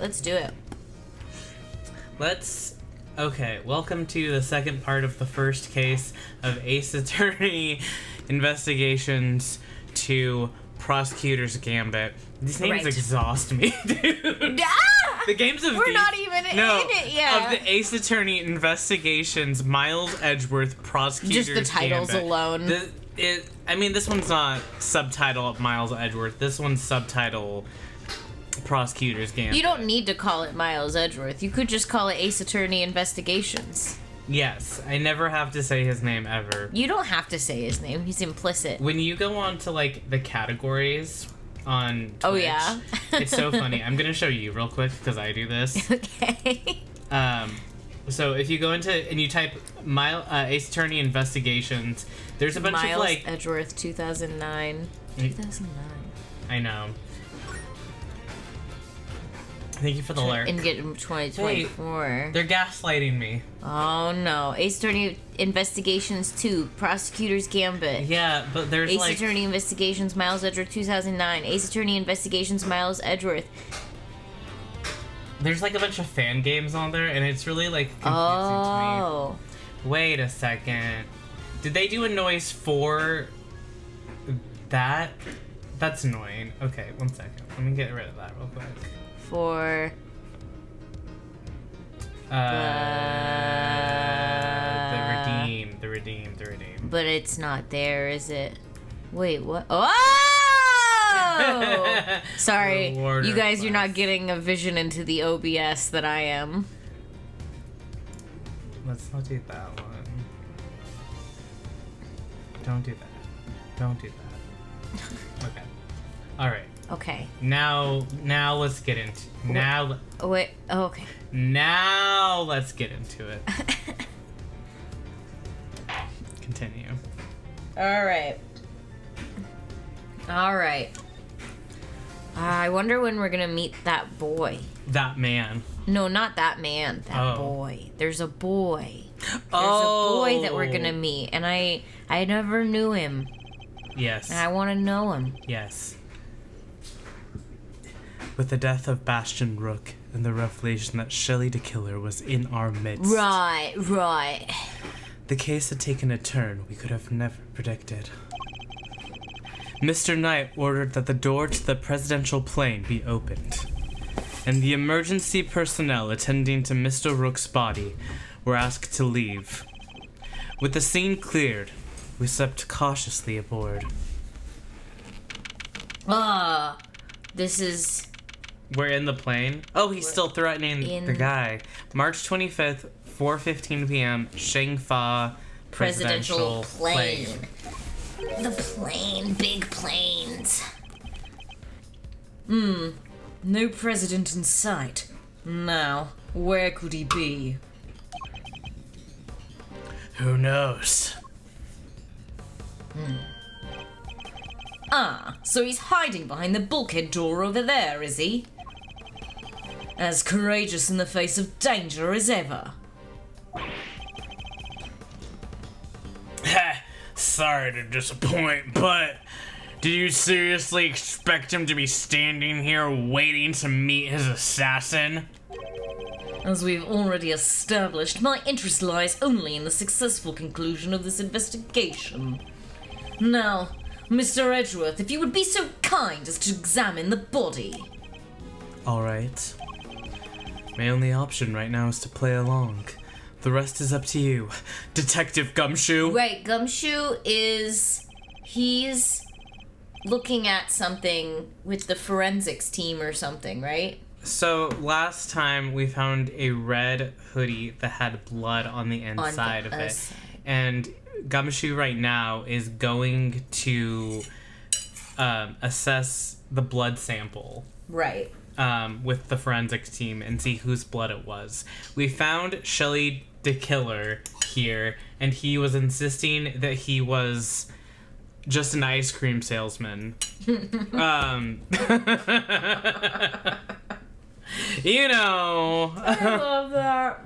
Let's do it. Okay, welcome to the second part of the first case of Ace Attorney Investigations to Prosecutor's Gambit. These names exhaust me, dude. Ah! The games of We're not even in it yet. Of the Ace Attorney Investigations, Miles Edgeworth, Prosecutor's Just the titles Gambit. alone. This one's not subtitle Miles Edgeworth. This one's subtitle Prosecutor's Gambit. You don't need to call it Miles Edgeworth. You could just call it Ace Attorney Investigations. Yes, I never have to say his name ever. You don't have to say his name. He's implicit. When you go on to, like, the categories on Twitch, oh, yeah? It's so funny. I'm going to show you real quick because I do this. Okay. So if you go into, and you type Ace Attorney Investigations, there's a bunch of, like... Miles Edgeworth, 2009. 2009. I know. Thank you for the alert. And get 2024. They're gaslighting me. Oh no. Ace Attorney Investigations 2, Prosecutor's Gambit. Yeah, but there's Ace Attorney Investigations, Miles Edgeworth 2009. Ace Attorney Investigations, Miles Edgeworth. There's like a bunch of fan games on there, and it's really like confusing to me. Wait a second. Did they do a noise for that? That's annoying. Okay, one second. Let me get rid of that real quick. For the redeem. But it's not there, is it? Wait, what? Oh! Sorry, you guys, you're not getting a vision into the OBS that I am. Let's not do that one. Don't do that. Okay. All right. Okay. Now let's get into Wait. Oh, okay. Now let's get into it. Continue. All right. I wonder when we're gonna meet that boy. That man. No, not that man. That boy. There's a boy. There's a boy that we're gonna meet, and I never knew him. Yes. And I want to know him. Yes. With the death of Bastion Rook and the revelation that Shelley the Killer was in our midst. Right. The case had taken a turn we could have never predicted. Mr. Knight ordered that the door to the presidential plane be opened, and the emergency personnel attending to Mr. Rook's body were asked to leave. With the scene cleared, we stepped cautiously aboard. This is... We're in the plane. Oh, he's still threatening the guy. March 25th, 4:15 p.m., Shangfa Presidential Plane. The plane, big planes. No president in sight. Now, where could he be? Who knows? So he's hiding behind the bulkhead door over there, is he? As courageous in the face of danger as ever. Sorry to disappoint, but did you seriously expect him to be standing here waiting to meet his assassin? As we've already established, my interest lies only in the successful conclusion of this investigation. Now, Mr. Edgeworth, if you would be so kind as to examine the body. All right. My only option right now is to play along. The rest is up to you, Detective Gumshoe. Right, Gumshoe he's looking at something with the forensics team or something, right? So last time we found a red hoodie that had blood on the inside of it. And Gumshoe right now is going to assess the blood sample. Right. With the forensics team and see whose blood it was. We found Shelley the Killer here, and he was insisting that he was just an ice cream salesman. You know. I love that.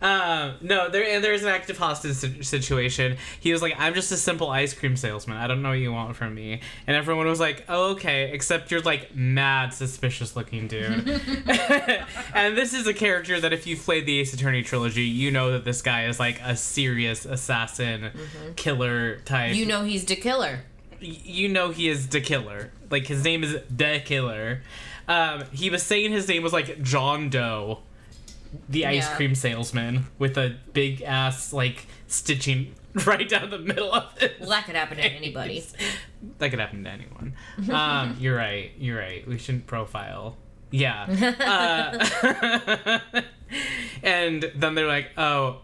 No, there's an active hostage situation. He was like, I'm just a simple ice cream salesman. I don't know what you want from me. And everyone was like, oh, okay, except you're like mad suspicious looking dude. And this is a character that if you've played the Ace Attorney trilogy, you know that this guy is like a serious assassin, killer type. You know he's the killer. You know he is the killer. Like, his name is the killer. He was saying his name was like John Doe, the ice cream salesman, with a big ass like stitching right down the middle of it. Well, that could happen to anybody. That could happen to anyone. You're right. We shouldn't profile. Yeah. And then they're like, oh,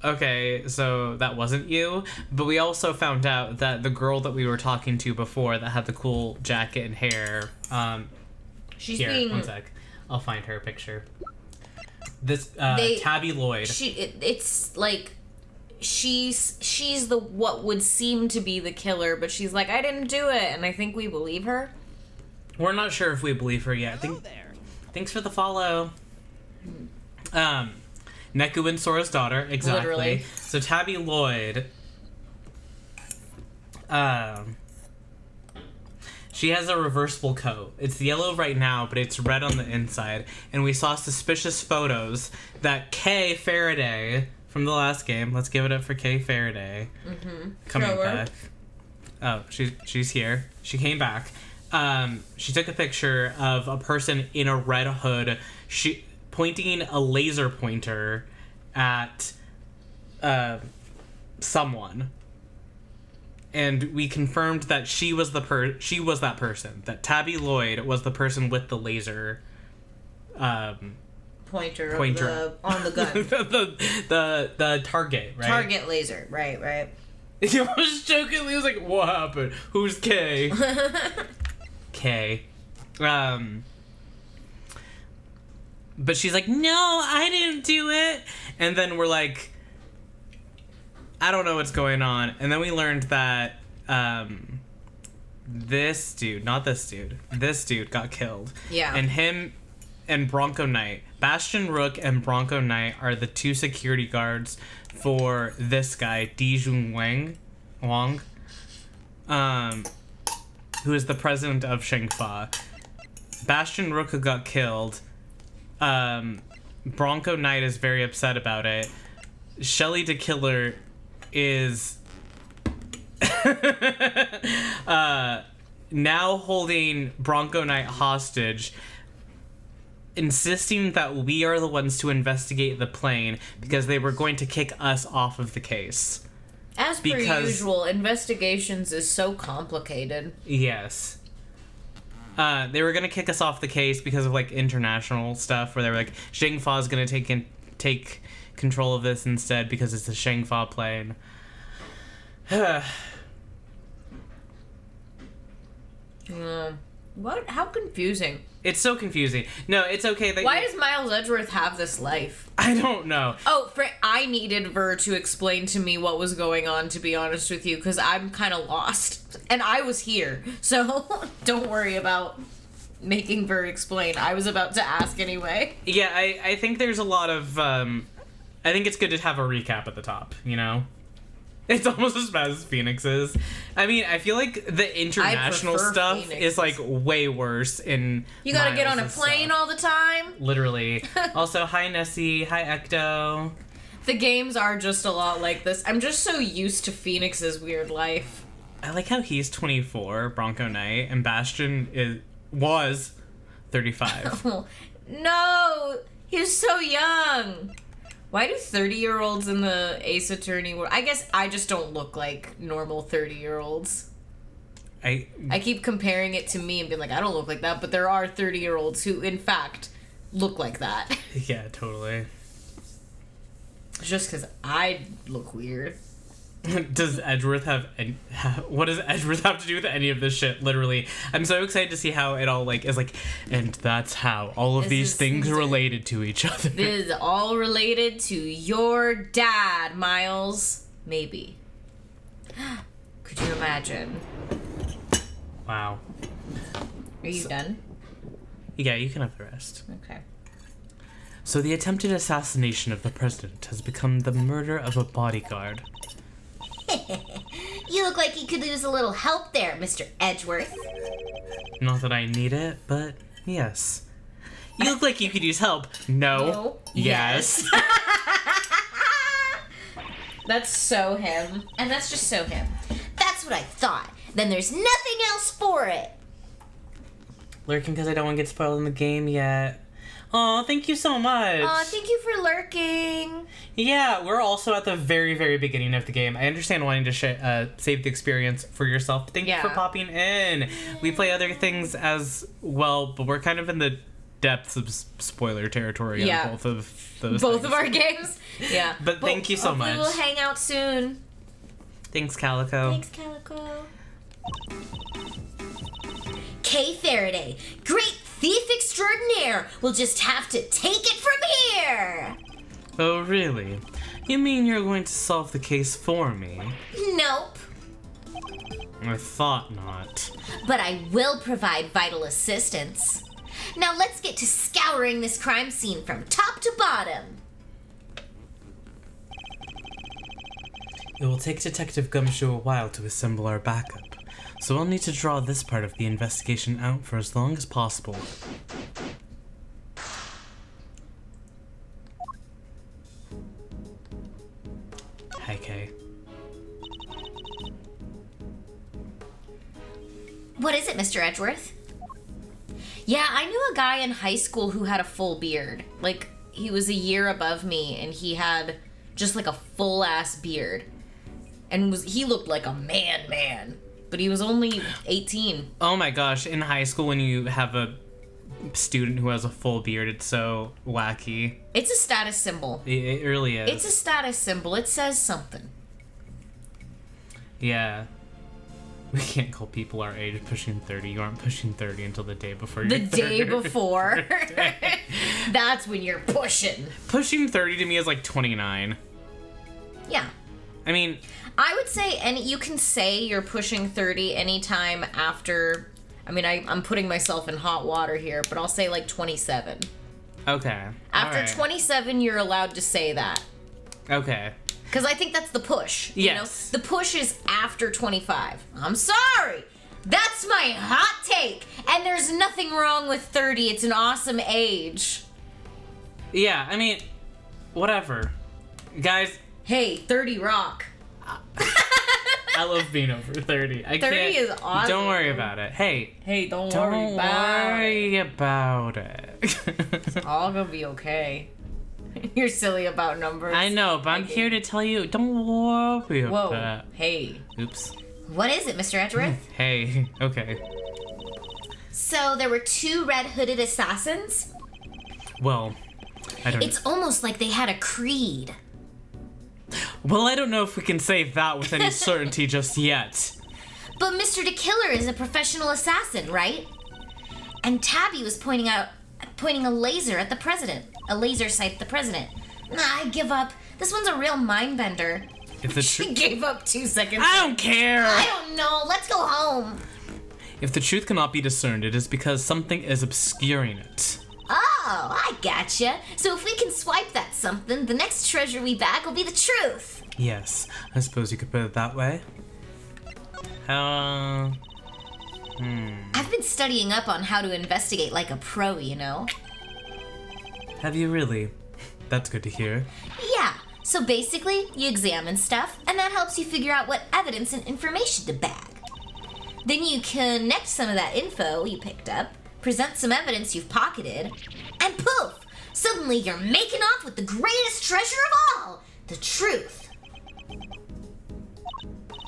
okay, so that wasn't you. But we also found out that the girl that we were talking to before that had the cool jacket and hair, she's here, being... one sec. I'll find her picture. This, Tabby Lloyd. It's like, she's the what would seem to be the killer, but she's like, I didn't do it, and I think we believe her. We're not sure if we believe her yet. Thanks for the follow. Neku and Sora's daughter, exactly. Literally. So Tabby Lloyd, she has a reversible coat. It's yellow right now, but it's red on the inside. And we saw suspicious photos that Kay Faraday from the last game, let's give it up for Kay Faraday, coming back. Oh, she's here. She came back. She took a picture of a person in a red hood, pointing a laser pointer at someone. And we confirmed that she was that person. That Tabby Lloyd was the person with the laser pointer on the gun. the target, right? Target laser, right. He was jokingly was like, what happened? Who's Kay? Kay. But she's like, no, I didn't do it. And then we're like, I don't know what's going on. And then we learned that this dude got killed. Yeah. And him and Bronco Knight, Bastion Rook and Bronco Knight are the two security guards for this guy, Dijun Wang, who is the president of Shengfa. Bastion Rook got killed. Bronco Knight is very upset about it. Shelly the Killer is now holding Bronco Knight hostage, insisting that we are the ones to investigate the plane because they were going to kick us off of the case. As per usual, investigations is so complicated. Yes. They were going to kick us off the case because of, like, international stuff, where they were like, Shengfa is going to take control of this instead because it's a Shengfa plane. What? How confusing. It's so confusing. No, it's okay. Why does Miles Edgeworth have this life? I don't know. Oh, I needed Ver to explain to me what was going on, to be honest with you, because I'm kind of lost. And I was here, so don't worry about making Ver explain. I was about to ask anyway. Yeah, I think there's a lot of... I think it's good to have a recap at the top, you know? It's almost as bad as Phoenix is. I mean, I feel like the international stuff Phoenix. Is like way worse in You gotta get on a plane all the time? Literally. Also, hi Nessie, hi Ecto. The games are just a lot like this. I'm just so used to Phoenix's weird life. I like how he's 24, Bronco Knight, and Bastion was 35. Oh, no! He was so young! Why do 30-year-olds in the Ace Attorney world... I guess I just don't look like normal 30-year-olds. I keep comparing it to me and being like, I don't look like that, but there are 30-year-olds who, in fact, look like that. Yeah, totally. Just because I look weird. Does Edgeworth what does Edgeworth have to do with any of this shit? Literally, I'm so excited to see how it all is like, and that's how all of these things are related to each other. This is all related to your dad, Miles. Maybe. Could you imagine? Wow. Are you done? Yeah, you can have the rest. Okay. So the attempted assassination of the president has become the murder of a bodyguard. You look like you could use a little help there, Mr. Edgeworth. Not that I need it, but yes. You look like you could use help. No. Yes. That's so him. And that's just so him. That's what I thought. Then there's nothing else for it. Lurking because I don't want to get spoiled in the game yet. Aw, thank you so much. Aw, thank you for lurking. Yeah, we're also at the very, very beginning of the game. I understand wanting to save the experience for yourself. But thank you for popping in. We play other things as well, but we're kind of in the depths of spoiler territory on both of those Both things. of our games? Yeah. But thank you so much. We'll hang out soon. Thanks, Calico. Thanks, Calico. Kay Faraday, great thief extraordinaire. We'll just have to take it from here. Oh, really? You mean you're going to solve the case for me? Nope. I thought not. But I will provide vital assistance. Now let's get to scouring this crime scene from top to bottom. It will take Detective Gumshoe a while to assemble our backup, so I'll need to draw this part of the investigation out for as long as possible. Hi, Kay. What is it, Mr. Edgeworth? Yeah, I knew a guy in high school who had a full beard. Like, he was a year above me, and he had just like a full-ass beard. And he looked like a man. But he was only 18. Oh my gosh, in high school when you have a student who has a full beard, it's so wacky. It's a status symbol. It really is. It's a status symbol. It says something. Yeah. We can't call people our age pushing 30. You aren't pushing 30 until the day before you're 30. The day before. That's when you're pushing. Pushing 30 to me is like 29. Yeah. I mean, I would say you can say you're pushing 30 anytime after, I mean, I'm putting myself in hot water here, but I'll say like 27. okay. After 27, you're allowed to say that. Okay. Because I think that's the push. You Yes. know? The push is after 25. I'm sorry. That's my hot take. And there's nothing wrong with 30. It's an awesome age. Yeah, I mean, whatever. Guys. Hey, 30 rock. I love being over 30. 30 is awesome. Don't worry about it. Hey, Don't don't worry about it. It's all gonna be okay. You're silly about numbers. I know, but I'm here to tell you, don't worry about it. Hey. Oops. What is it, Mr. Edgeworth? Hey, okay. So there were 2 red-hooded assassins? Well, I don't It's almost like they had a creed. Well, I don't know if we can say that with any certainty just yet. But Mr. DeKiller is a professional assassin, right? And Tabby was pointing a laser at the president. A laser sight at the president. Nah, I give up. This one's a real mind-bender. If the She gave up 2 seconds. I don't care! I don't know. Let's go home. If the truth cannot be discerned, it is because something is obscuring it. Oh, I gotcha. So if we can swipe that something, the next treasure we bag will be the truth. Yes, I suppose you could put it that way. I've been studying up on how to investigate like a pro, you know? Have you really? That's good to hear. Yeah. So basically, you examine stuff, and that helps you figure out what evidence and information to bag. Then you connect some of that info you picked up, present some evidence you've pocketed, and poof! Suddenly you're making off with the greatest treasure of all, the truth.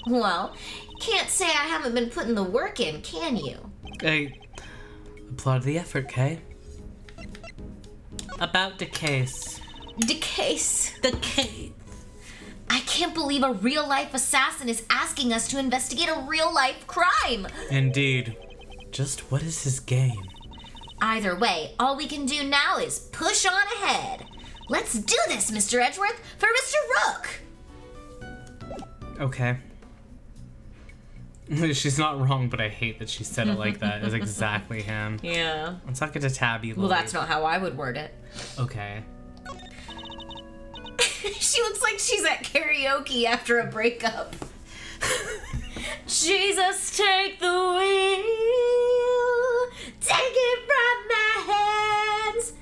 Well, can't say I haven't been putting the work in, can you? I applaud the effort, Kay. About the case. The case. The case. I can't believe a real-life assassin is asking us to investigate a real-life crime. Indeed. Just what is his game? Either way, all we can do now is push on ahead. Let's do this, Mr. Edgeworth, for Mr. Rook. Okay. She's not wrong, but I hate that she said it like that. It's exactly him. Yeah. Let's not get to Tabby. Well, that's not how I would word it. Okay. She looks like she's at karaoke after a breakup. Jesus, take the wheel. Take it from my hands.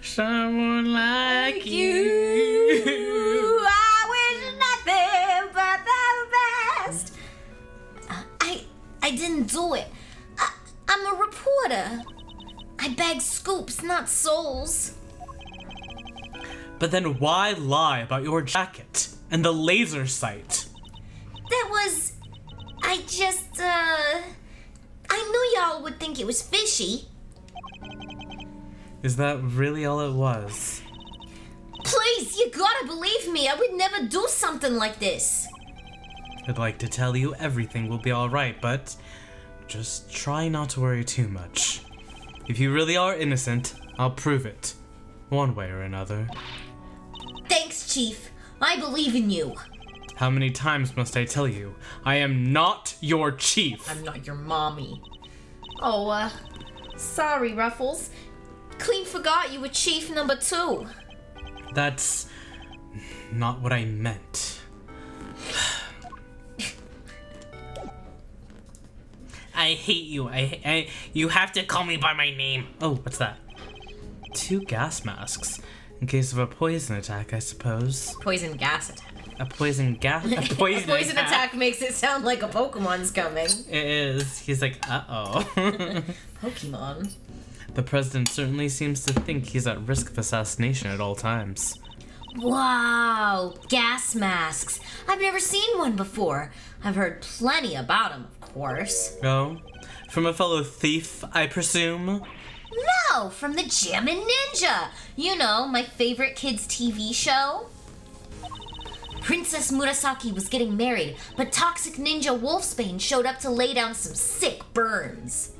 Someone like You. I wish nothing but the best. I didn't do it. I'm a reporter. I bag scoops, not souls. But then why lie about your jacket and the laser sight? That was... I knew y'all would think it was fishy. Is that really all it was? Please, you gotta believe me. I would never do something like this. I'd like to tell you everything will be alright, but just try not to worry too much. If you really are innocent, I'll prove it. One way or another. Thanks, Chief. I believe in you. How many times must I tell you? I am not your chief. I'm not your mommy. Oh, sorry, Ruffles. Clean forgot you were Chief number 2. That's not what I meant. I hate you. You have to call me by my name. Oh, what's that? 2 gas masks. In case of a poison attack, I suppose. Poison gas attack. A poison A poison attack makes it sound like a Pokemon's coming. It is. He's like, uh-oh. Pokemon. The president certainly seems to think he's at risk of assassination at all times. Wow, gas masks. I've never seen one before. I've heard plenty about them, of course. Oh? From a fellow thief, I presume? No, from the Jammin' Ninja. You know, my favorite kids' TV show. Princess Murasaki was getting married, but Toxic Ninja Wolfsbane showed up to lay down some sick burns.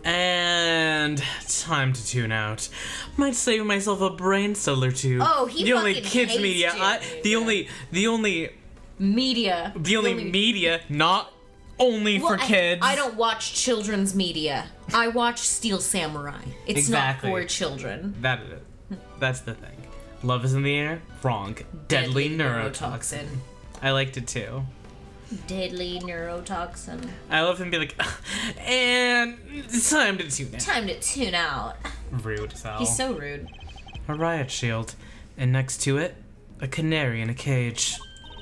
And time to tune out. Might save myself a brain cell or two. Oh, he the only fucking kids hates media. The only Media. media not only for kids. I don't watch children's media. I watch Steel Samurai. It's Exactly. not for children. That's the thing. Love is in the air? Wrong. Deadly neurotoxin. I liked it too. Deadly neurotoxin. I love him be like, and it's time to tune in. Time to tune out. Rude as hell. He's so rude. A riot shield. And next to it, a canary in a cage.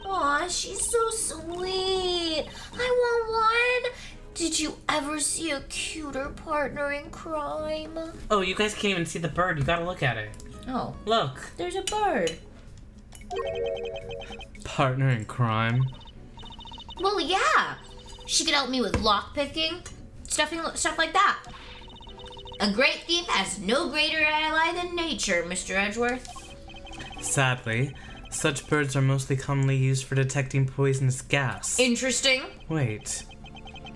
Aw, she's so sweet. I want one. Did you ever see a cuter partner in crime? Oh, you guys can't even see the bird. You gotta look at it. Oh, Look. there's a bird. Partner in crime. Well, yeah. She could help me with lockpicking, stuff like that. A great thief has no greater ally than nature, Mr. Edgeworth. Sadly, such birds are mostly commonly used for detecting poisonous gas. Interesting. Wait,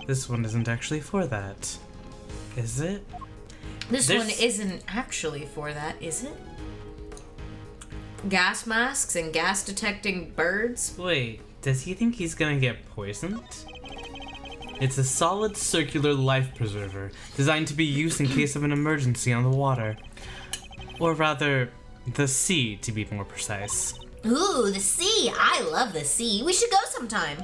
this one isn't actually for that. Is it? This There's- one isn't actually for that, is it? Gas masks and gas detecting birds? Wait, does he think he's gonna get poisoned? It's a solid circular life preserver, designed to be used in case of an emergency on the water. Or rather, the sea, to be more precise. Ooh, the sea. I love the sea. We should go sometime.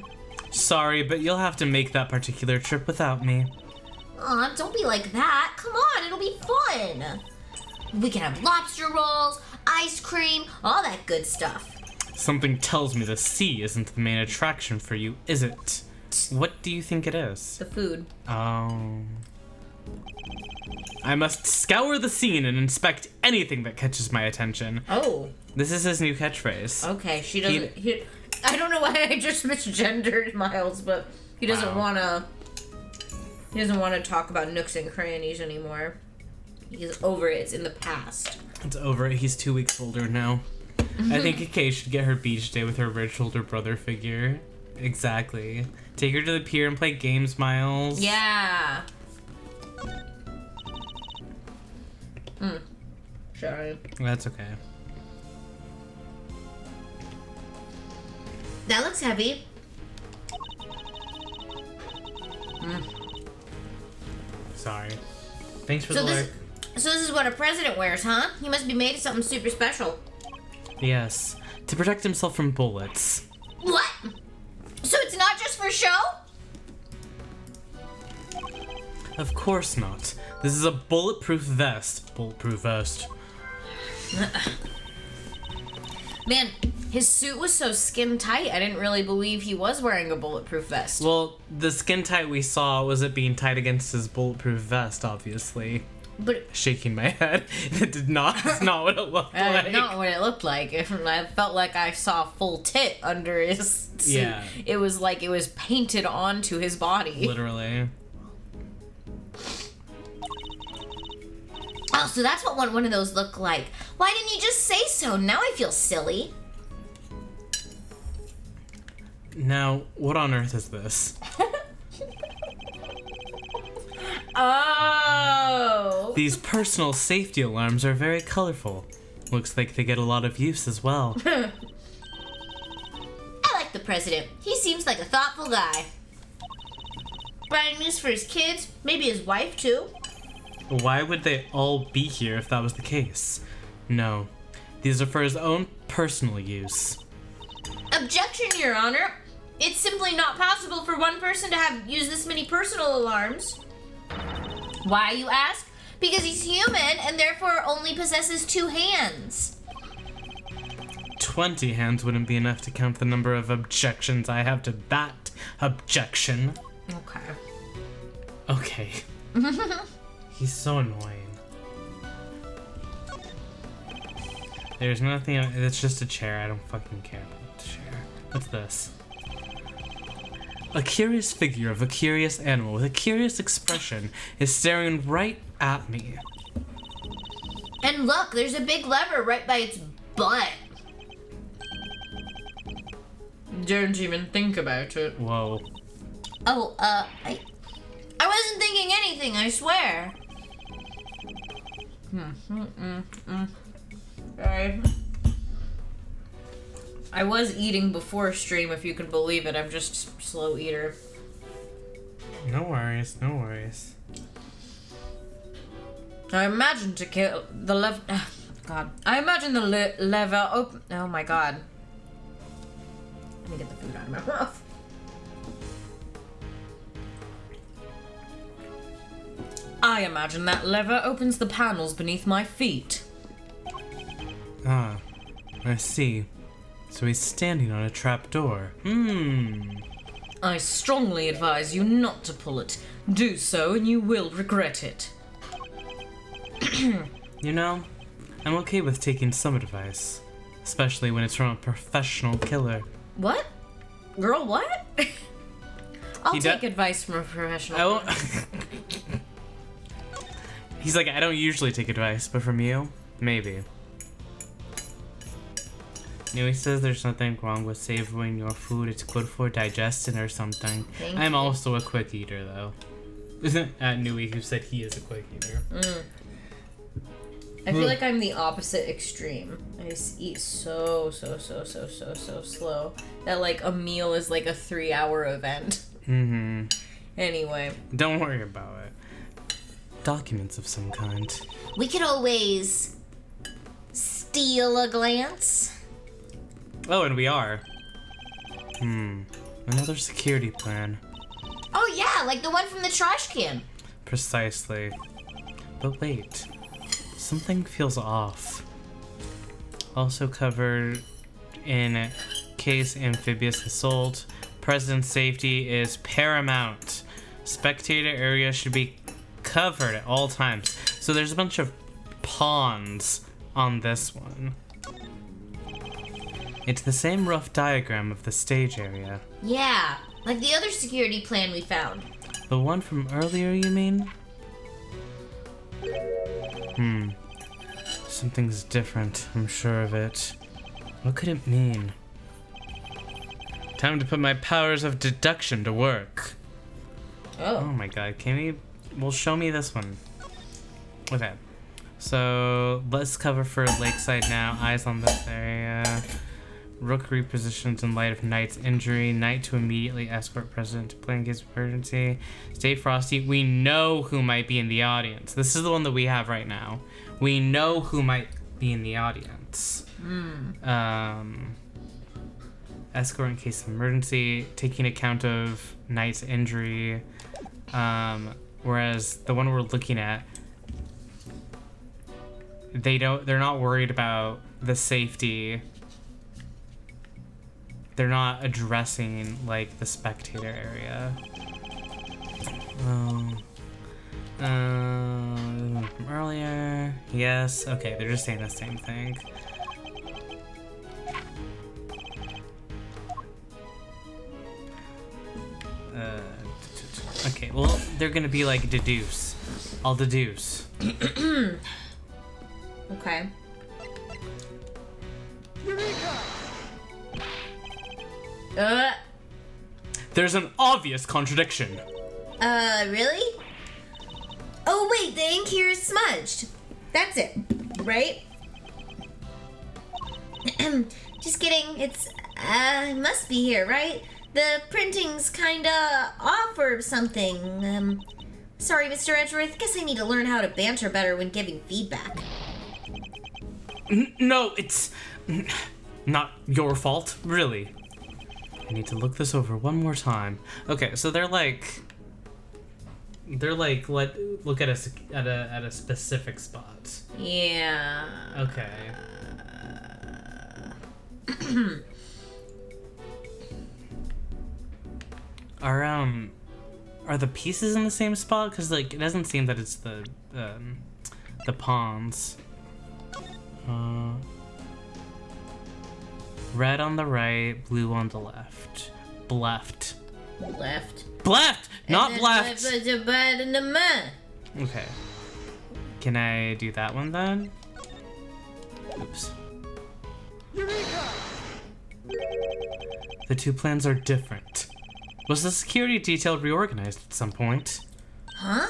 Sorry, but you'll have to make that particular trip without me. Aw, don't be like that. Come on, it'll be fun. We can have lobster rolls, ice cream, all that good stuff. Something tells me the sea isn't the main attraction for you, is it? What do you think it is? The food. Oh. I must scour the scene and inspect anything that catches my attention. Oh, This is his new catchphrase. okay. She doesn't. I don't know why I just misgendered Miles, but he doesn't Wow. want to. He doesn't want to talk about nooks and crannies anymore. He's over it. It's in the past. It's over. He's 2 weeks older now. I think Kay should get her beach day with her rich older brother figure. Exactly. Take her to the pier and play games, Miles. Yeah. Sorry. That's okay. That looks looks heavy. Sorry. Thanks for So the this, like. so this is what a president wears, huh? He must be made of something super special. Yes, to protect himself from bullets. What? So it's not just for show? Of course not. This is a bulletproof vest. Bulletproof vest. Man, his suit was so skin tight, I didn't really believe he was wearing a bulletproof vest. Well, the skin tight we saw was it being tied against his bulletproof vest, obviously. But Shaking my head. It did not. It's not what it looked like. not what it looked like. I felt like I saw a full tit under his suit. Yeah. It was like it was painted onto his body. Literally. Oh, so that's what one of those look like. Why didn't you just say so? Now I feel silly. Now, what on earth is this? Oh. These personal safety alarms are very colorful. Looks like they get a lot of use as well. I like the president. He seems like a thoughtful guy. Buying news for his kids, maybe his wife too. Why would they all be here if that was the case? No. These are for his own personal use. Objection, Your Honor. It's simply not possible for one person to have used this many personal alarms. Why, you ask? Because he's human and therefore only possesses 2 hands. 20 hands wouldn't be enough to count the number of objections I have to that objection. Okay. Okay. He's so annoying. There's nothing, it's just a chair. I don't fucking care about the chair. What's this? A curious figure of a curious animal with a curious expression is staring right at me. And look, there's a big lever right by its butt. Don't even think about it. Whoa. Oh, I wasn't thinking anything, I swear. Sorry. I was eating before stream, if you can believe it. I'm just a slow eater. No worries, no worries. I imagine to kill the God. I imagine the lever open. Oh my god. Let me get the food out of my mouth. I imagine that lever opens the panels beneath my feet. Ah, I see. So he's standing on a trapdoor. I strongly advise you not to pull it. Do so and you will regret it. You know, I'm okay with taking some advice. Especially when it's from a professional killer. What? Girl, what? I'll He take do- advice from a professional. I won't. He's like, I don't usually take advice, but from you, maybe. He says there's nothing wrong with savoring your food. It's good for digestion or something. Thank I'm you. also a quick eater, though. At Nui, who said he is a quick eater. I feel like I'm the opposite extreme. I just eat so slow that like a meal is like a 3-hour event. Anyway. Don't worry about it. Documents of some kind. We could always steal a glance. Oh, and we are. Another security plan. Oh yeah, like the one from the trash can. Precisely. But wait. Something feels off. Also covered in case amphibious assault. President's safety is paramount. Spectator area should be covered at all times. So there's a bunch of pawns on this one. It's the same rough diagram of the stage area. Yeah, like the other security plan we found. The one from earlier, you mean? Something's different, I'm sure of it. What could it mean? Time to put my powers of deduction to work. Oh my god, can we... Well, show me this one. Okay. So, let's cover for Lakeside now. Eyes on this area. Rook repositions in light of Knight's injury. Knight to immediately escort President to plane in case of emergency. Stay frosty. We know who might be in the audience. This is the one that we have right now. We know who might be in the audience. Escort in case of emergency. Taking account of Knight's injury. Whereas the one we're looking at, they're not worried about the safety. They're not addressing like the spectator area. From earlier. Yes. Okay, they're just saying the same thing. Okay, well, they're gonna be like deduce. I'll deduce. Okay. There's an obvious contradiction. Really? Oh, wait, the ink here is smudged. That's it, right? Just kidding. It must be here, right? The printing's kinda off or something. Sorry, Mr. Edgeworth. Guess I need to learn how to banter better when giving feedback. No, it's not your fault, really. I need to look this over one more time. Okay, so they're like, look at a specific spot. Yeah. Okay. Are the pieces in the same spot? Because like it doesn't seem that it's the pawns. Red on the right, blue on the left. Left. Not left. Okay. Can I do that one then? Oops. The two plans are different. Was the security detail reorganized at some point? Huh?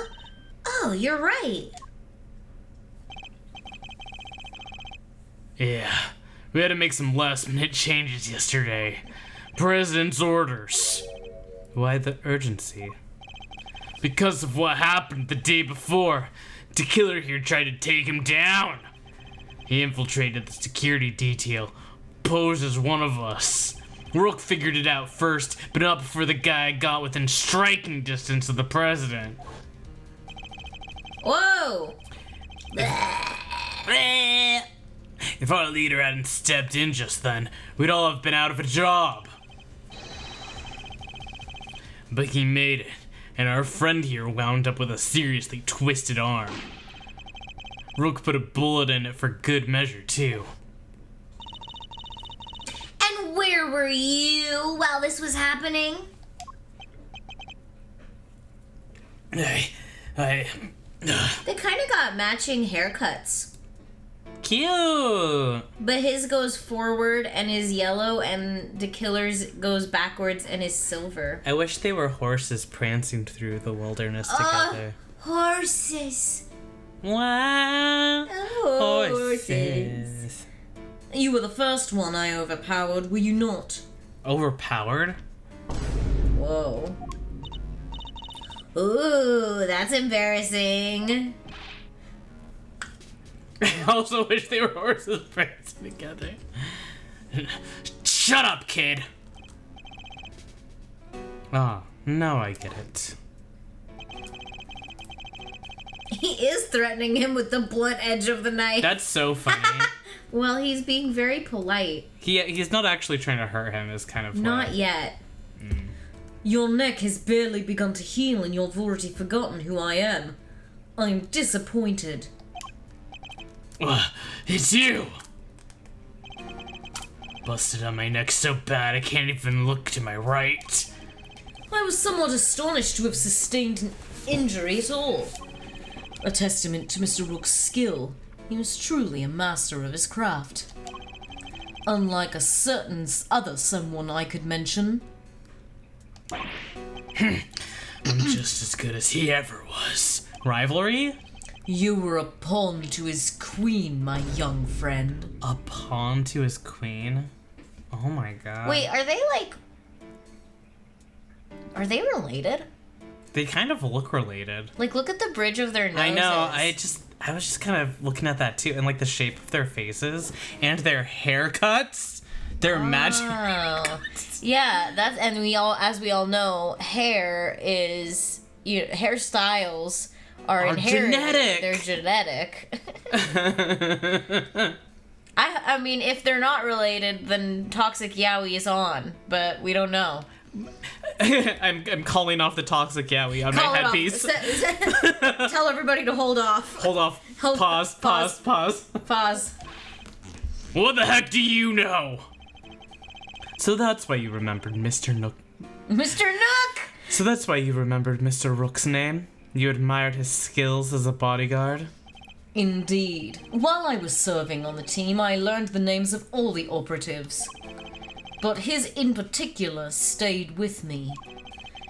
Oh, you're right. Yeah, we had to make some last-minute changes yesterday. President's orders. Why the urgency? Because of what happened the day before. The killer here tried to take him down. He infiltrated the security detail, posed as one of us. Rook figured it out first, but not before the guy got within striking distance of the president. Whoa! If our leader hadn't stepped in just then, we'd all have been out of a job. But he made it, and our friend here wound up with a seriously twisted arm. Rook put a bullet in it for good measure, too. And where were you while this was happening? They kind of got matching haircuts. Cute! But his goes forward and is yellow, and the killer's goes backwards and is silver. I wish they were horses prancing through the wilderness together. Horses. Wow! Horses. You were the first one I overpowered, were you not? Overpowered? Whoa. Ooh, that's embarrassing. I also wish they were horses prancing together. Shut up, kid! Ah, now I get it. He is threatening him with the blunt edge of the knife. That's so funny. Well, he's being very polite. He's not actually trying to hurt him, is kind of Not yet. Your neck has barely begun to heal and you've already forgotten who I am. I'm disappointed. It's you! Busted on my neck so bad I can't even look to my right. I was somewhat astonished to have sustained an injury at all. A testament to Mr. Rook's skill. He was truly a master of his craft. Unlike a certain other someone I could mention. I'm just as good as he ever was. Rivalry? You were a pawn to his queen, my young friend. A pawn to his queen? Oh my god. Wait, are they related? They kind of look related. Like, look at the bridge of their noses. I know. I was just kind of looking at that too, and like the shape of their faces and their haircuts. Their magic haircuts. Yeah, that's, and as we all know, hairstyles are inherited. Genetic. They're genetic. I mean, if they're not related, then Toxic Yowie is on, but we don't know. I'm calling off the Toxic Yowie on my headpiece. Tell everybody to hold off. Hold off. Pause. What the heck do you know? So that's why you remembered Mr. Nook. Mr. Nook! So that's why you remembered Mr. Rook's name? You admired his skills as a bodyguard? Indeed. While I was serving on the team, I learned the names of all the operatives. But his in particular stayed with me.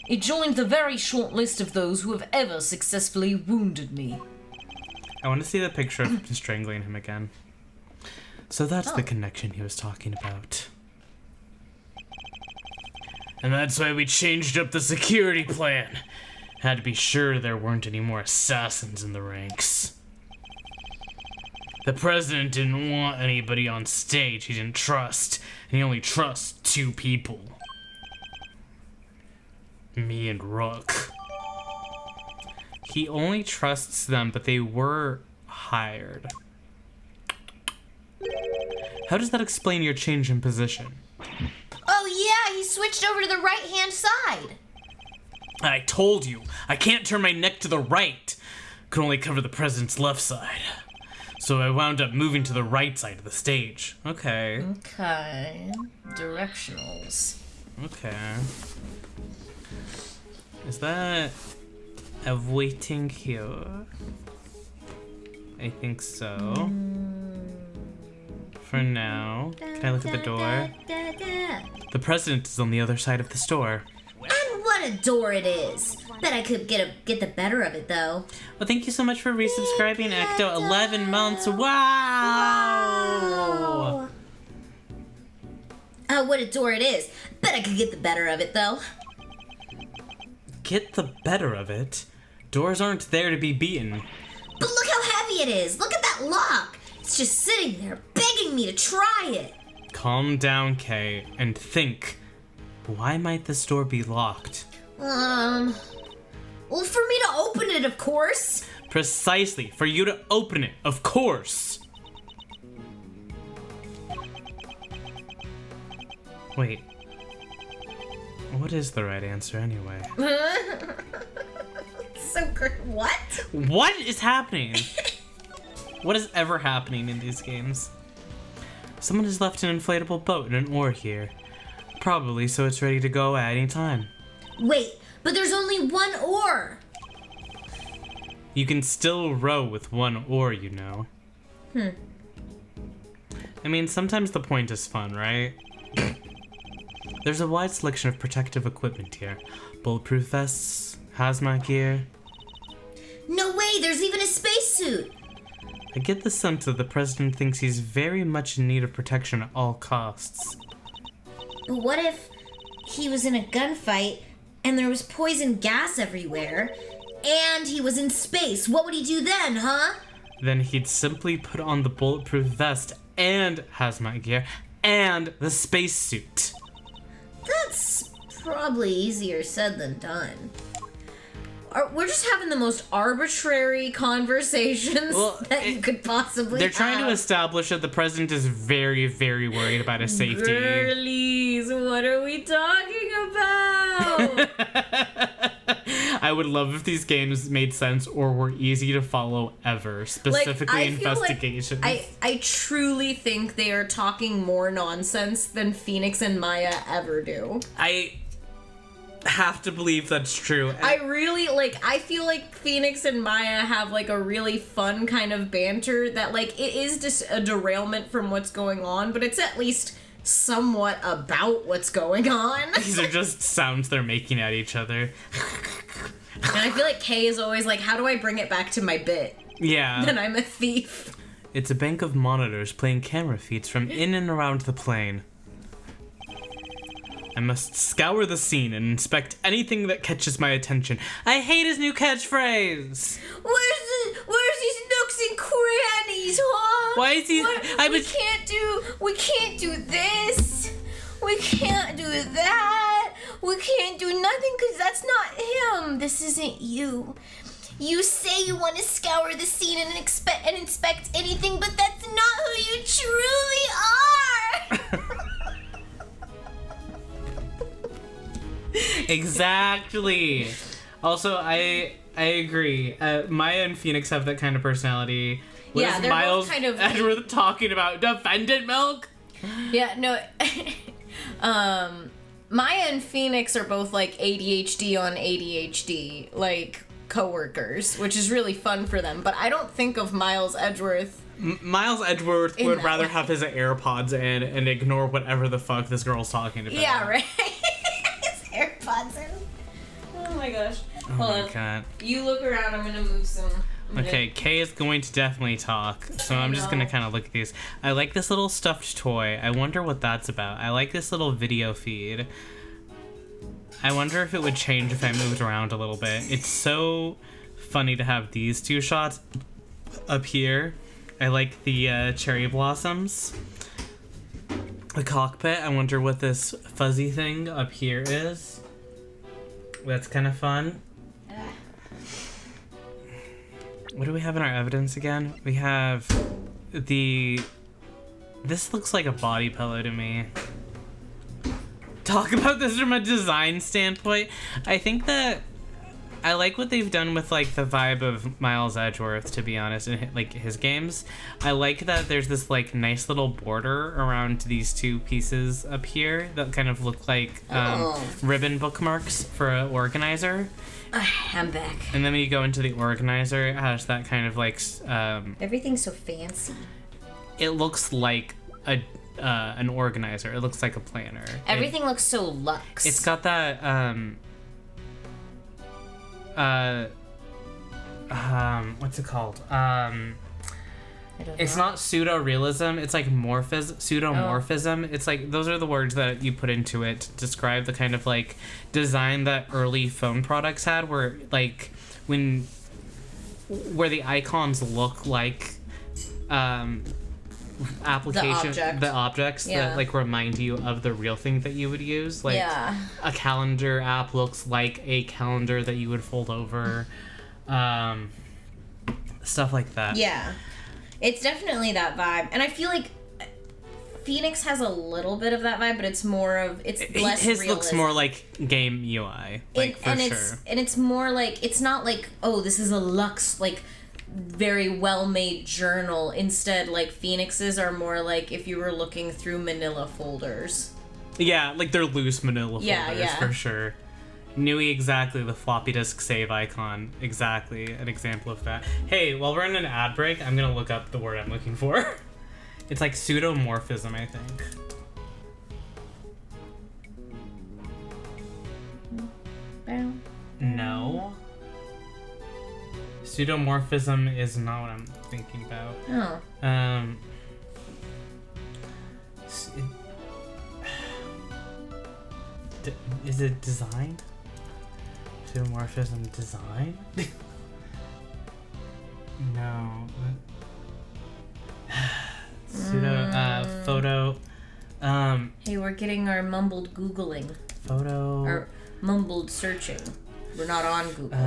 It joined the very short list of those who have ever successfully wounded me. I want to see the picture of him strangling him again. So that's the connection he was talking about. And that's why we changed up the security plan. Had to be sure there weren't any more assassins in the ranks. The president didn't want anybody on stage he didn't trust, and he only trusts 2 people. Me and Rook. He only trusts them, but they were hired. How does that explain your change in position? Oh yeah, he switched over to the right-hand side. I told you, I can't turn my neck to the right. Could only cover the president's left side. So I wound up moving to the right side of the stage. Okay. Okay. Directionals. Okay. Is that a waiting here? I think so. For now. Can I look at the door? The president is on the other side of the store. And what a door it is. Bet I could get the better of it, though. Well, thank you so much for resubscribing, Ecto. 11 months. Wow! Oh, what a door it is. Bet I could get the better of it, though. Get the better of it? Doors aren't there to be beaten. But look how heavy it is. Look at that lock. It's just sitting there begging me to try it. Calm down, Kay, and think. Why might this door be locked? Well, for me to open it, of course. Precisely, for you to open it, of course. Wait. What is the right answer anyway? So great. What? What is happening? What is ever happening in these games? Someone has left an inflatable boat and an oar here. Probably so it's ready to go at any time. Wait, but there's only one oar. You can still row with one oar, you know. I mean, sometimes the point is fun, right? There's a wide selection of protective equipment here. Bulletproof vests, hazmat gear. No way, there's even a spacesuit. I get the sense that the president thinks he's very much in need of protection at all costs. But what if he was in a gunfight and there was poison gas everywhere and he was in space? What would he do then, huh? Then he'd simply put on the bulletproof vest and hazmat gear and the spacesuit. That's probably easier said than done. We're just having the most arbitrary conversations that you could possibly They're trying have. to establish that the president is very, very worried about his safety. Girlies, what are we talking about? I would love if these games made sense or were easy to follow ever, specifically I feel investigations. I truly think they are talking more nonsense than Phoenix and Maya ever do. I have to believe that's true. I feel like Phoenix and Maya have like a really fun kind of banter that like it is just a derailment from what's going on, but it's at least somewhat about what's going on. These are just sounds they're making at each other. And I feel like Kay is always like, how do I bring it back to my bit? Yeah. Then I'm a thief. It's a bank of monitors playing camera feeds from in and around the plane. I must scour the scene and inspect anything that catches my attention. I hate his new catchphrase. Where's these nooks and crannies, huh? Why is he? We can't do this. We can't do that. We can't do nothing because that's not him. This isn't you. You say you want to scour the scene and inspect anything, but that's not who you truly are. Exactly. Also, I agree. Maya and Phoenix have that kind of personality. What is they're Miles both kind of Edgeworth talking about? Defendant milk? Yeah, no. Maya and Phoenix are both like ADHD on ADHD, like coworkers, which is really fun for them. But I don't think of Miles Edgeworth. Miles Edgeworth would rather have his AirPods in and ignore whatever the fuck this girl's talking about. Yeah, right. His AirPods in. Oh my gosh. Oh my god. You look around. I'm gonna move some. Okay, Kay is going to definitely talk, so I'm just gonna kind of look at these. I like this little stuffed toy. I wonder what that's about. I like this little video feed. I wonder if it would change if I moved around a little bit. It's so funny to have these two shots up here. I like the cherry blossoms. The cockpit. I wonder what this fuzzy thing up here is. That's kind of fun. What do we have in our evidence again? We have this looks like a body pillow to me. Talk about this from a design standpoint. I think that I like what they've done with like the vibe of Miles Edgeworth, to be honest, in like his games. I like that there's this like nice little border around these two pieces up here that kind of look like ribbon bookmarks for an organizer. I'm back. And then when you go into the organizer, it has that kind of like everything's so fancy. It looks like an organizer. It looks like a planner. Everything looks so luxe. It's got that what's it called? It's not pseudo-realism, it's like pseudomorphism. It's like, those are the words that you put into it to describe the kind of like design that early phone products had, where like where the icons look like the objects that like remind you of the real thing that you would use. Like a calendar app looks like a calendar that you would fold over. Stuff like that. Yeah. It's definitely that vibe. And I feel like Phoenix has a little bit of that vibe, but it's more of, it's less his realism. Looks more like game UI, like, for sure. It's more like, it's not like, oh, this is a luxe, like, very well-made journal. Instead, like, Phoenix's are more like if you were looking through manila folders. Yeah, like they're loose manila folders, for sure. Nui, exactly, the floppy disk save icon. Exactly, an example of that. Hey, while we're in an ad break, I'm gonna look up the word I'm looking for. It's like pseudomorphism, I think. No. Pseudomorphism is not what I'm thinking about. Oh. Is it design? Pseudomorphism design? No. Photo. Hey, we're getting our mumbled Googling. Photo. Or mumbled searching. We're not on Google.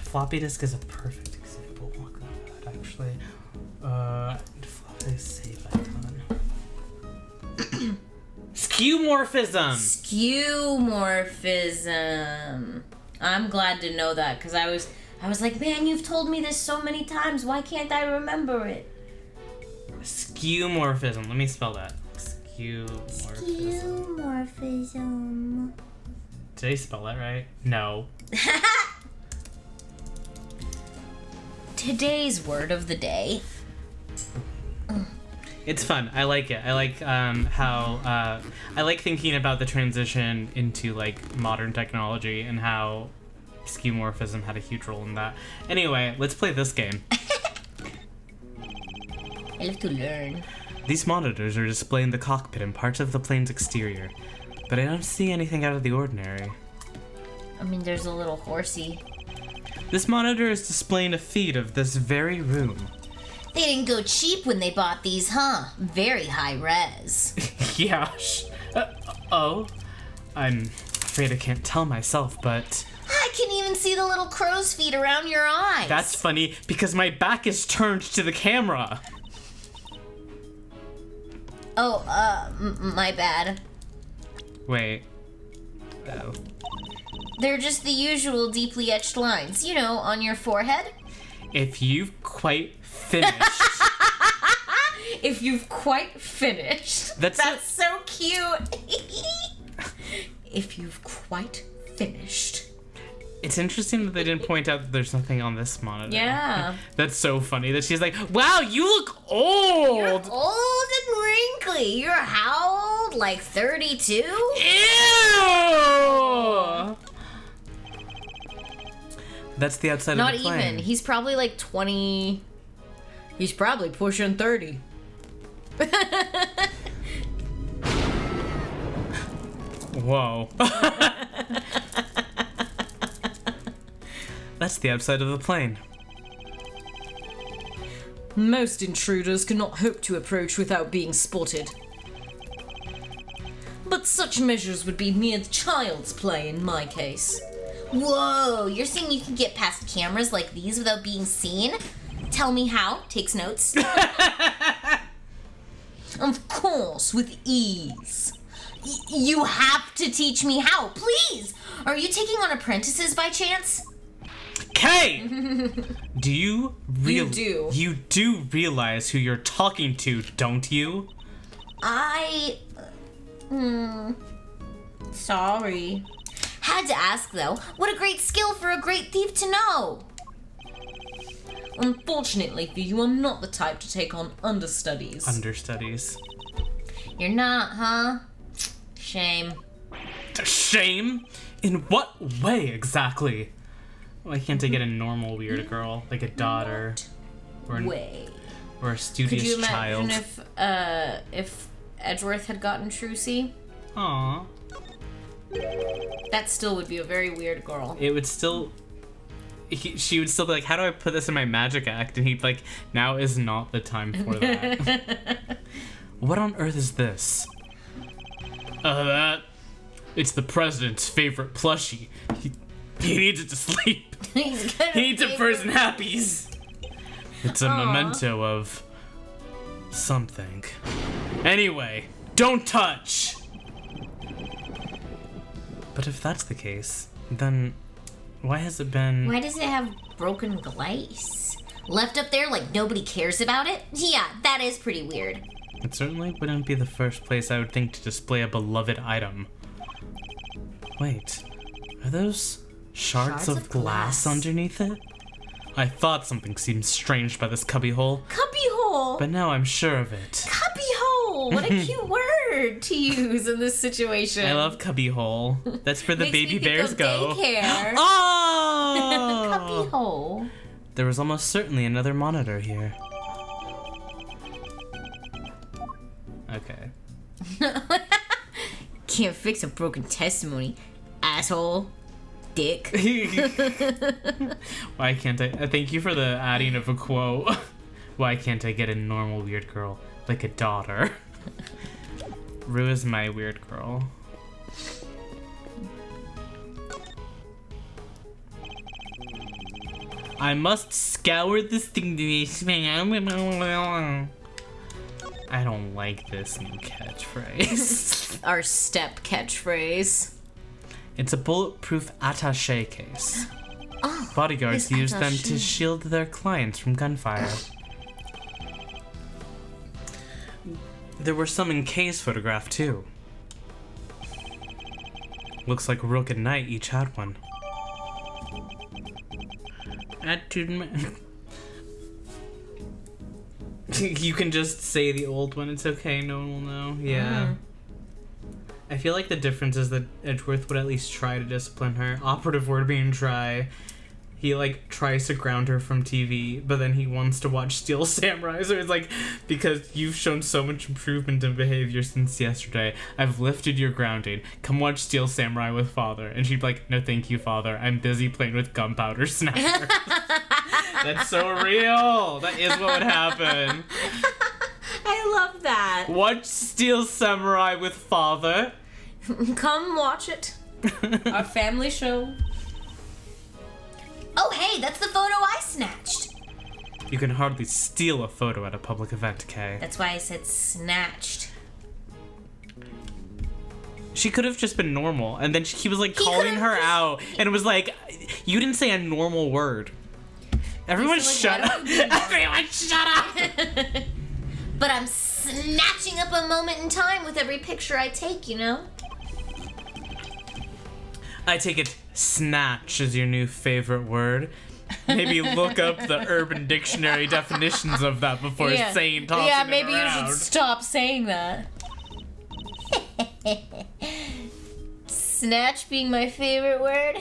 Floppy disk is a perfect example. Look at that, actually. Floppy disk save icon. Skeuomorphism! Skeuomorphism. I'm glad to know that, because I was like, man, you've told me this so many times. Why can't I remember it? Skeuomorphism. Let me spell that. Skeuomorphism. Skeuomorphism. Did I spell that right? No. Today's word of the day. It's fun. I like it. I like how I like thinking about the transition into like modern technology and how skeuomorphism had a huge role in that. Anyway, let's play this game. I love to learn. These monitors are displaying the cockpit and parts of the plane's exterior. but I don't see anything out of the ordinary. I mean, there's a little horsey. This monitor is displaying a feed of this very room. They didn't go cheap when they bought these, huh? Very high res. Yeah. Oh? I'm afraid I can't tell myself, but... I can even see the little crow's feet around your eyes. That's funny, because my back is turned to the camera. Oh, my bad. Wait. Oh. They're just the usual deeply etched lines, you know, on your forehead. If you've quite finished... If you've quite finished. That's so cute. If you've quite finished. It's interesting that they didn't point out that there's nothing on this monitor. Yeah. That's so funny that she's like, wow, you look old! You're old and wrinkly. You're how old? Like 32? Ew! That's the outside Not of the plane. even. He's probably like 20. He's probably pushing 30. Whoa. That's the outside of the plane. Most intruders cannot hope to approach without being spotted. But such measures would be mere child's play in my case. Whoa, you're saying you can get past cameras like these without being seen? Tell me how. Takes notes. Of course, with ease. You have to teach me how, please. Are you taking on apprentices by chance? Kay! Do you You do. You do realize who you're talking to, don't you? Sorry. Had to ask though. What a great skill for a great thief to know. Unfortunately for you, I'm not the type to take on understudies. Understudies. You're not, huh? Shame. Shame? In what way exactly? Why can't I get a normal weird girl, like a daughter, or a Could studious you child? imagine if Edgeworth had gotten Trucy? Aww. That still would be a very weird girl. It would still... she would still be like, how do I put this in my magic act? And he'd like, now is not the time for that. What on earth is this? It's the president's favorite plushie. He needs it to sleep. He needs it for his nappies. It's a memento of something. Anyway, don't touch! But if that's the case, then why has it been... Why does it have broken glaze? Left up there like nobody cares about it? Yeah, that is pretty weird. It certainly wouldn't be the first place I would think to display a beloved item. Wait, are those shards of glass underneath it? I thought something seemed strange by this cubbyhole, Cubbyhole! but now I'm sure of it. Cubbyhole! What a cute word to use in this situation. I love cubbyhole. That's where the Makes me baby think bears of go. Daycare. Oh! Cubbyhole. There was almost certainly another monitor here. Okay. Can't fix a broken testimony, asshole. Dick. Why can't I... Thank you for the adding of a quote. Why can't I get a normal weird girl? Like a daughter. Rue is my weird girl. I must scour this thing to be... I don't like this new catchphrase. Our step catchphrase. It's a bulletproof attaché case. Oh, Bodyguards this use them to attaché. shield their clients from gunfire. There were some in Kay's photograph too. Looks like Rook and Knight each had one. You can just say the old one, it's okay, no one will know. Yeah. I feel like the difference is that Edgeworth would at least try to discipline her. Operative word being try. he, like, tries to ground her from TV, but then he wants to watch Steel Samurai. So it's like, because you've shown so much improvement in behavior since yesterday, I've lifted your grounding. Come watch Steel Samurai with Father. And she'd be like, no thank you, Father. I'm busy playing with gunpowder snappers. That's so real. That is what would happen. I love that. Watch Steel Samurai with Father. Come watch it. Our family show. Oh, hey, that's the photo I snatched. You can hardly steal a photo at a public event, Kay. That's why I said snatched. She could have just been normal, and then he was like calling could've her just- out, and it was like, you didn't say a normal word. Everyone shut up. Everyone shut up. But I'm snatching up a moment in time with every picture I take, you know? I take it snatch is your new favorite word. Maybe look up the Urban Dictionary definitions of that before tossing it around. Maybe you should stop saying that. Snatch being my favorite word?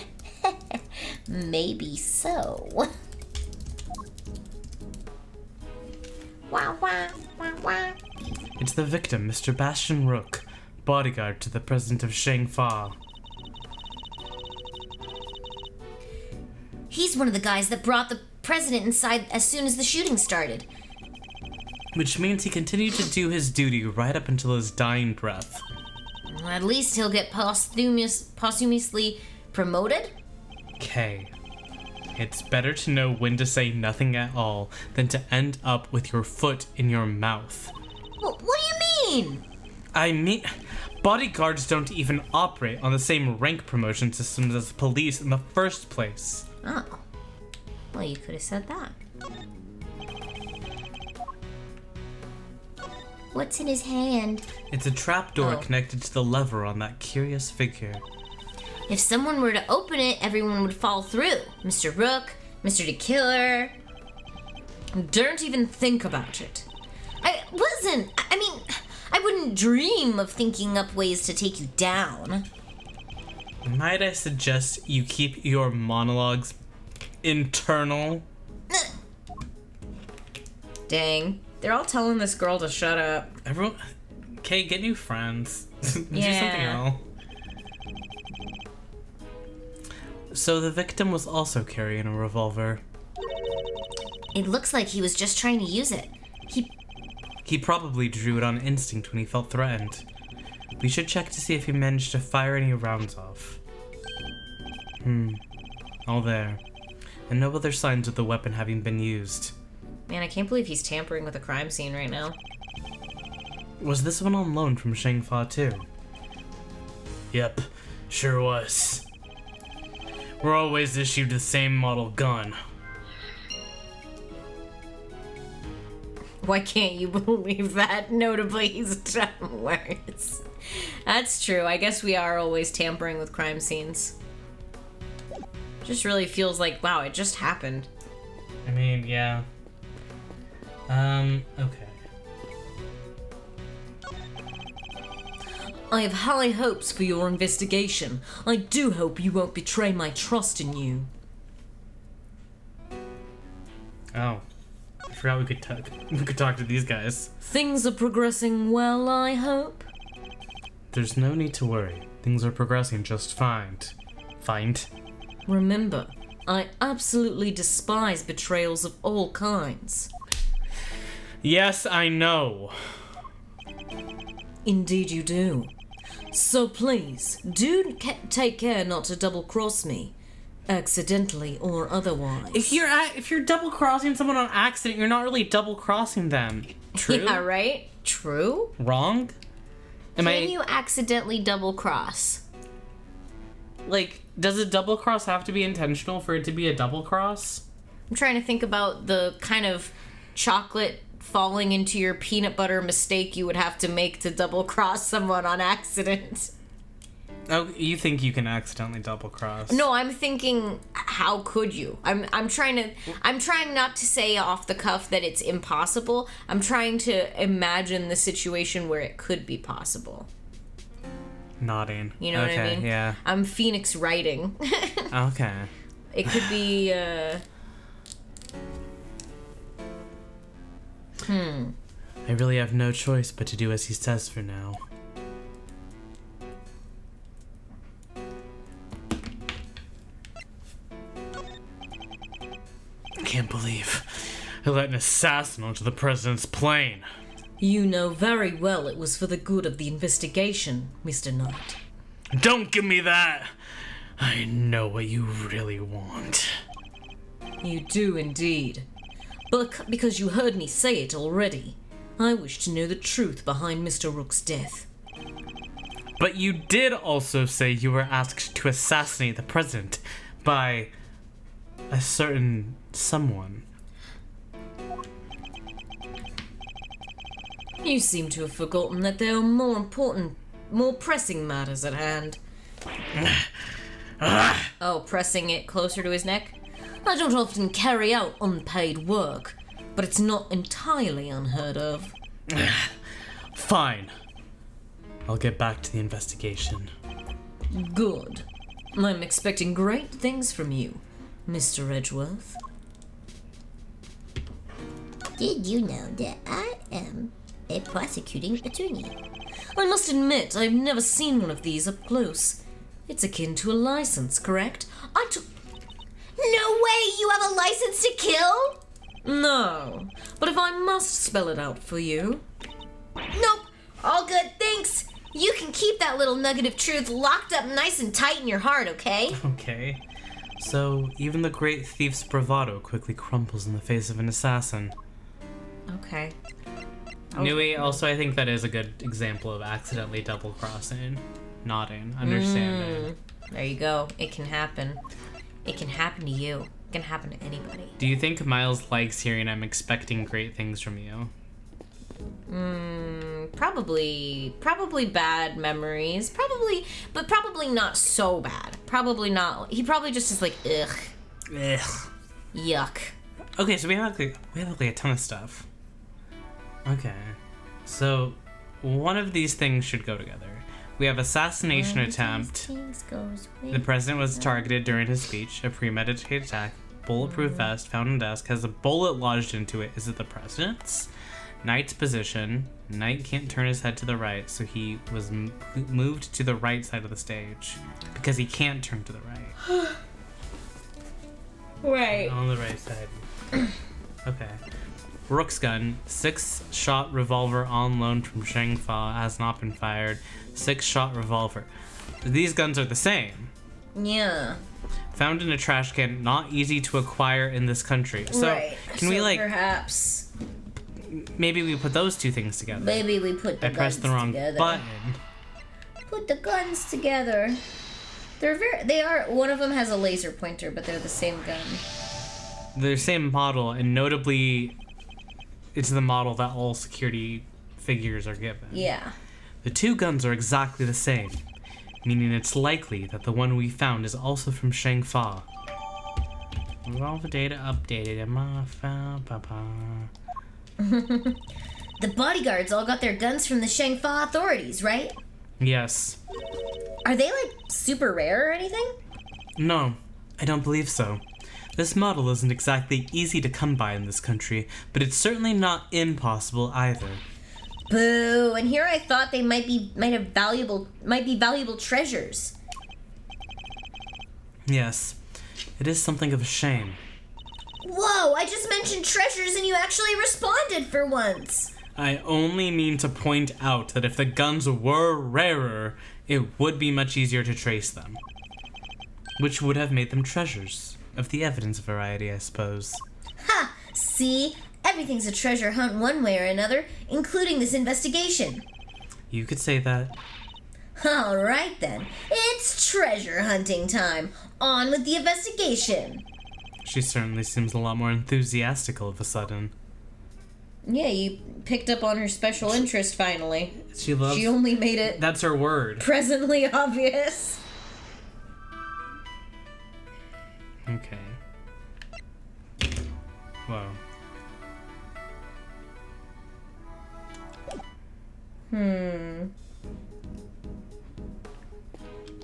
Maybe so. Wah, wah, wah, wah. It's the victim, Mr. Bastian Rook, bodyguard to the president of Shangfa. He's one of the guys that brought the president inside as soon as the shooting started. Which means he continued to do his duty right up until his dying breath. At least he'll get posthumously promoted? Kay, it's better to know when to say nothing at all than to end up with your foot in your mouth. What do you mean? I mean, bodyguards don't even operate on the same rank promotion systems as police in the first place. Oh. Well, you could have said that. What's in his hand? It's a trapdoor Oh. connected to the lever on that curious figure. If someone were to open it, everyone would fall through. Mr. Rook, Mr. the Killer. Don't even think about it. I mean, I wouldn't dream of thinking up ways to take you down. Might I suggest you keep your monologues internal? Dang. They're all telling this girl to shut up. Everyone, Kay, get new friends. Do something Yeah. else. So the victim was also carrying a revolver. It looks like he was just trying to use it. He probably drew it on instinct when he felt threatened. We should check to see if he managed to fire any rounds off. All there. And no other signs of the weapon having been used. Man, I can't believe he's tampering with a crime scene right now. Was this one on loan from Shangfa too? Yep, sure was. We're always issued the same model gun. Why can't you believe that? Notably, he's done worse. That's true. I guess we are always tampering with crime scenes. Just really feels like, wow, it just happened. I mean, yeah. Okay. I have high hopes for your investigation. I do hope you won't betray my trust in you. Oh. I forgot we could talk to these guys. Things are progressing well, I hope. There's no need to worry. Things are progressing just fine. Remember, I absolutely despise betrayals of all kinds. Yes, I know. Indeed you do. So please, do take care not to double-cross me, accidentally or otherwise. If you're double crossing someone on accident, you're not really double crossing them. True? Yeah, right? True? Wrong? Can you accidentally double cross? Like, does a double cross have to be intentional for it to be a double cross? I'm trying to think about the kind of chocolate falling into your peanut butter mistake you would have to make to double cross someone on accident. Oh, you think you can accidentally double cross? No, I'm thinking, how could you? I'm trying not to say off the cuff that it's impossible. I'm trying to imagine the situation where it could be possible. Nodding. You know what I mean? Yeah. I'm Phoenix writing. Okay. It could be, I really have no choice but to do as he says for now. I can't believe I let an assassin onto the president's plane. You know very well it was for the good of the investigation, Mr. Knight. Don't give me that! I know what you really want. You do indeed. But because you heard me say it already, I wish to know the truth behind Mr. Rook's death. But you did also say you were asked to assassinate the president by a certain someone. You seem to have forgotten that there are more important, more pressing matters at hand. Oh, pressing it closer to his neck? I don't often carry out unpaid work, but it's not entirely unheard of. Fine. I'll get back to the investigation. Good. I'm expecting great things from you, Mr. Edgeworth. Did you know that I am a prosecuting attorney? I must admit, I've never seen one of these up close. It's akin to a license, correct? No way! You have a license to kill? No, but if I must spell it out for you. Nope. All good, thanks. You can keep that little nugget of truth locked up nice and tight in your heart, okay? Okay. So, even the great thief's bravado quickly crumples in the face of an assassin. Okay. Nui, also, I think that is a good example of accidentally double-crossing. Nodding, understanding. There you go. It can happen. It can happen to you. It can happen to anybody. Do you think Miles likes hearing I'm expecting great things from you? Probably bad memories. But probably not so bad. Probably not. He probably just is like, ugh, Ugh. yuck. Okay, so we have like a ton of stuff. Okay. So, one of these things should go together. We have assassination attempt. The president was targeted during his speech. A premeditated attack. Bulletproof vest found on desk. Has a bullet lodged into it. Is it the president's? Knight's position. Knight can't turn his head to the right, so he was moved to the right side of the stage. Because he can't turn to the right. Right. On the right side. Okay. Rook's gun. 6-shot revolver on loan from Shang Fa has not been fired. 6-shot revolver. These guns are the same. Yeah. Found in a trash can, not easy to acquire in this country. So, right. Can we, like, perhaps maybe we put those two things together? maybe we put the I pressed the wrong together. button. Put the guns together. They are, one of them has a laser pointer, but they're the same gun. They're the same model, and notably, it's the model that all security figures are given. Yeah. The two guns are exactly the same, meaning it's likely that the one we found is also from Shang Fa. All the data updated in my file, papa. The bodyguards all got their guns from the Shang Fa authorities, right? Yes. Are they, like, super rare or anything? No, I don't believe so. This model isn't exactly easy to come by in this country, but it's certainly not impossible either. Boo! And here I thought they might be valuable treasures. Yes, it is something of a shame. Whoa! I just mentioned treasures and you actually responded for once. I only mean to point out that if the guns were rarer, it would be much easier to trace them. Which would have made them treasures. Of the evidence variety, I suppose. Ha! See? Everything's a treasure hunt one way or another, including this investigation. You could say that. Alright then. It's treasure hunting time. On with the investigation. She certainly seems a lot more enthusiastic all of a sudden. Yeah, you picked up on her special interest finally. She loves... She only made it That's her word. presently obvious. Okay. Whoa.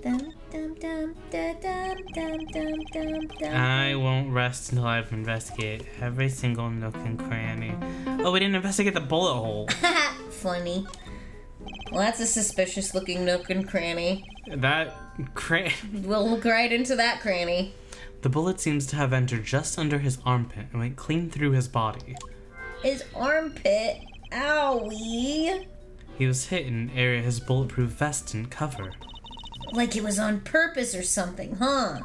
Dum dum dum da dum I won't rest until I've investigated every single nook and cranny. Oh, we didn't investigate the bullet hole. Funny. Well, that's a suspicious looking nook and cranny. We'll look right into that cranny. The bullet seems to have entered just under his armpit and went clean through his body. His armpit? Owie. He was hit in an area his bulletproof vest didn't cover. Like it was on purpose or something, huh?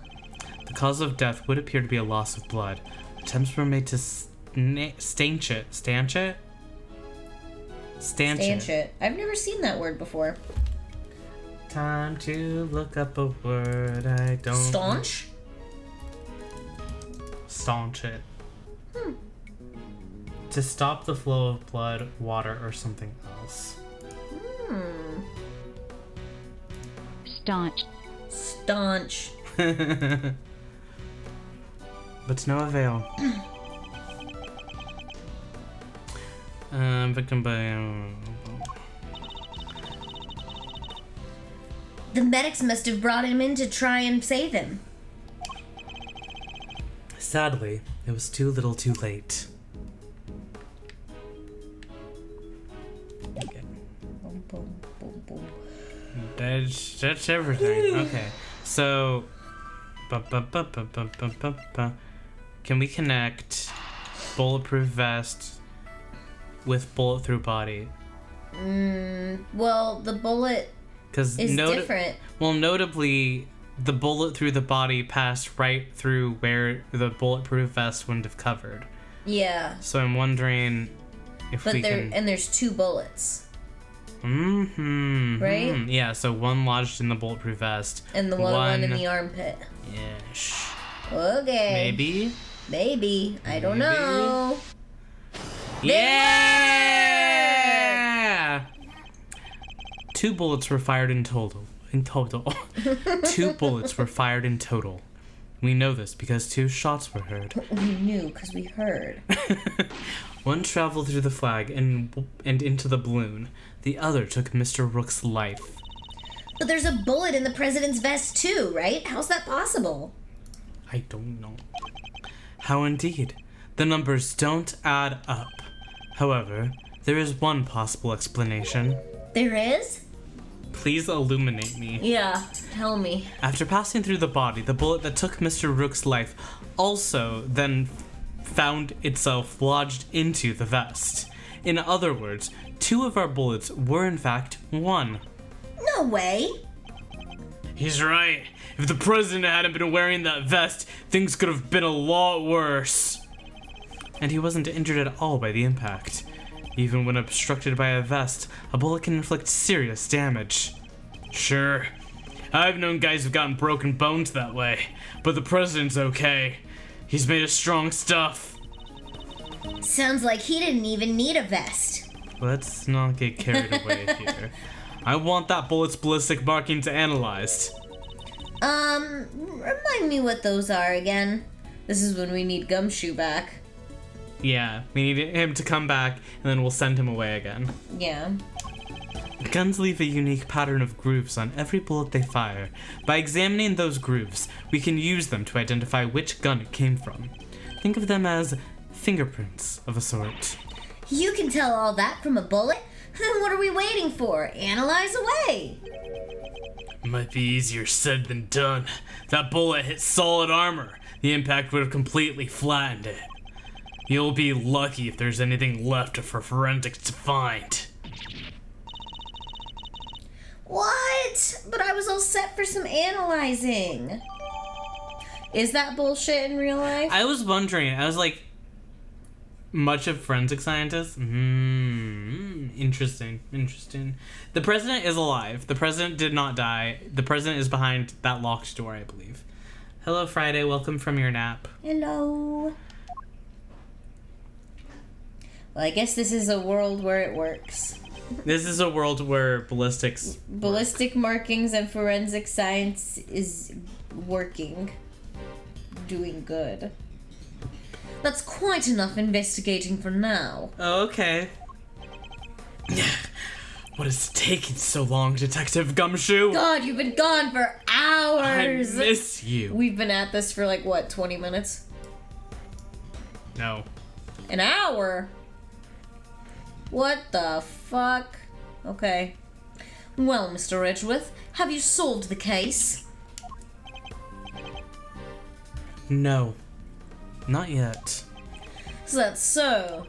The cause of death would appear to be a loss of blood. Attempts were made to stanch it. Stanch it? Stanch it. I've never seen that word before. Time to look up a word I don't... Staunch? Staunch it. To stop the flow of blood, water, or something else. Staunch. Staunch. But to no avail. Victim by... The medics must have brought him in to try and save him. Sadly, it was too little too late. Okay. Boom, boom, boom, boom. That's everything. Okay, so... Can we connect bulletproof vest with bullet through body? Well, the bullet is different. Well, notably, the bullet through the body passed right through where the bulletproof vest wouldn't have covered. Yeah. So I'm wondering if we can... And there's 2 bullets. Mm-hmm. Right? Yeah, so one lodged in the bulletproof vest. And the one in the armpit. Yes. Okay. Maybe. I don't know. Yeah! 2 bullets were fired in total. 2 bullets were fired in total. We know this because 2 shots were heard. We knew because we heard. One traveled through the flag and into the balloon. The other took Mr. Rook's life. But there's a bullet in the president's vest too, right? How's that possible? I don't know. How indeed. The numbers don't add up. However, there is one possible explanation. There is? Please illuminate me. Yeah, tell me. After passing through the body, the bullet that took Mr. Rook's life also then found itself lodged into the vest. In other words, 2 of our bullets were in fact 1. No way. He's right. If the president hadn't been wearing that vest, things could have been a lot worse. And he wasn't injured at all by the impact. Even when obstructed by a vest, a bullet can inflict serious damage. Sure, I've known guys who've gotten broken bones that way, but the president's okay. He's made of strong stuff. Sounds like he didn't even need a vest. Let's not get carried away here. I want that bullet's ballistic markings analyzed. Remind me what those are again. This is when we need Gumshoe back. Yeah, we need him to come back, and then we'll send him away again. Yeah. Guns leave a unique pattern of grooves on every bullet they fire. By examining those grooves, we can use them to identify which gun it came from. Think of them as fingerprints of a sort. You can tell all that from a bullet? Then what are we waiting for? Analyze away! Might be easier said than done. That bullet hit solid armor. The impact would have completely flattened it. You'll be lucky if there's anything left for forensics to find. What? But I was all set for some analyzing. Is that bullshit in real life? I was wondering, I was like, much of forensic scientists? Interesting. The president is alive. The president did not die. The president is behind that locked door, I believe. Hello, Friday. Welcome from your nap. Hello. Well, I guess this is a world where it works. This is a world where ballistic markings and forensic science is working. Doing good. That's quite enough investigating for now. Oh, okay. What is taking so long, Detective Gumshoe? God, you've been gone for hours! I miss you. We've been at this for like, what, 20 minutes? No. An hour? What the fuck? Okay. Well, Mr. Edgeworth, have you solved the case? No. Not yet. Is that so?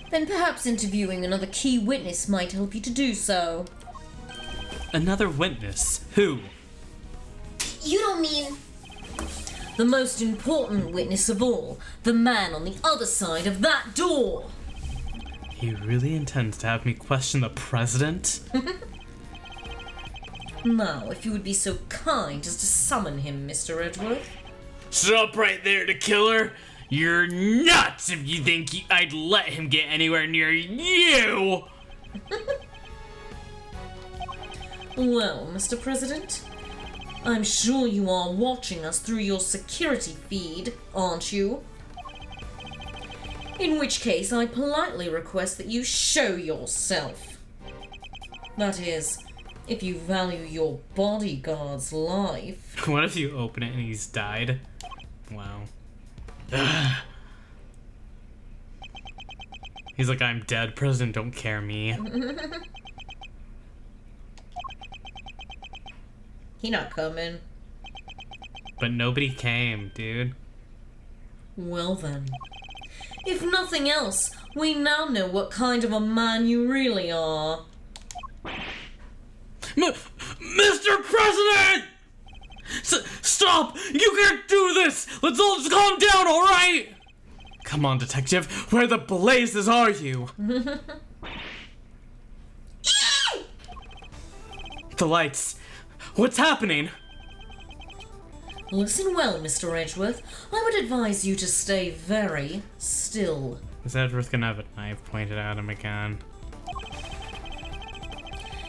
Then perhaps interviewing another key witness might help you to do so. Another witness? Who? You don't mean... The most important witness of all, the man on the other side of that door. He really intends to have me question the president? Now, if you would be so kind as to summon him, Mr. Edgeworth. Stop right there, the killer! You're nuts if you think I'd let him get anywhere near you! Well, Mr. President, I'm sure you are watching us through your security feed, aren't you? In which case, I politely request that you show yourself. That is, if you value your bodyguard's life. What if you open it and he's died? Wow. He's like, I'm dead, President don't care me. He not coming. But nobody came, dude. Well then, if nothing else, we now know what kind of a man you really are. Mr. President! Stop! You can't do this! Let's all just calm down, alright? Come on, detective. Where the blazes are you? The lights. What's happening? Listen well, Mr. Edgeworth. I would advise you to stay very still. Is Edgeworth gonna have a knife pointed at him again?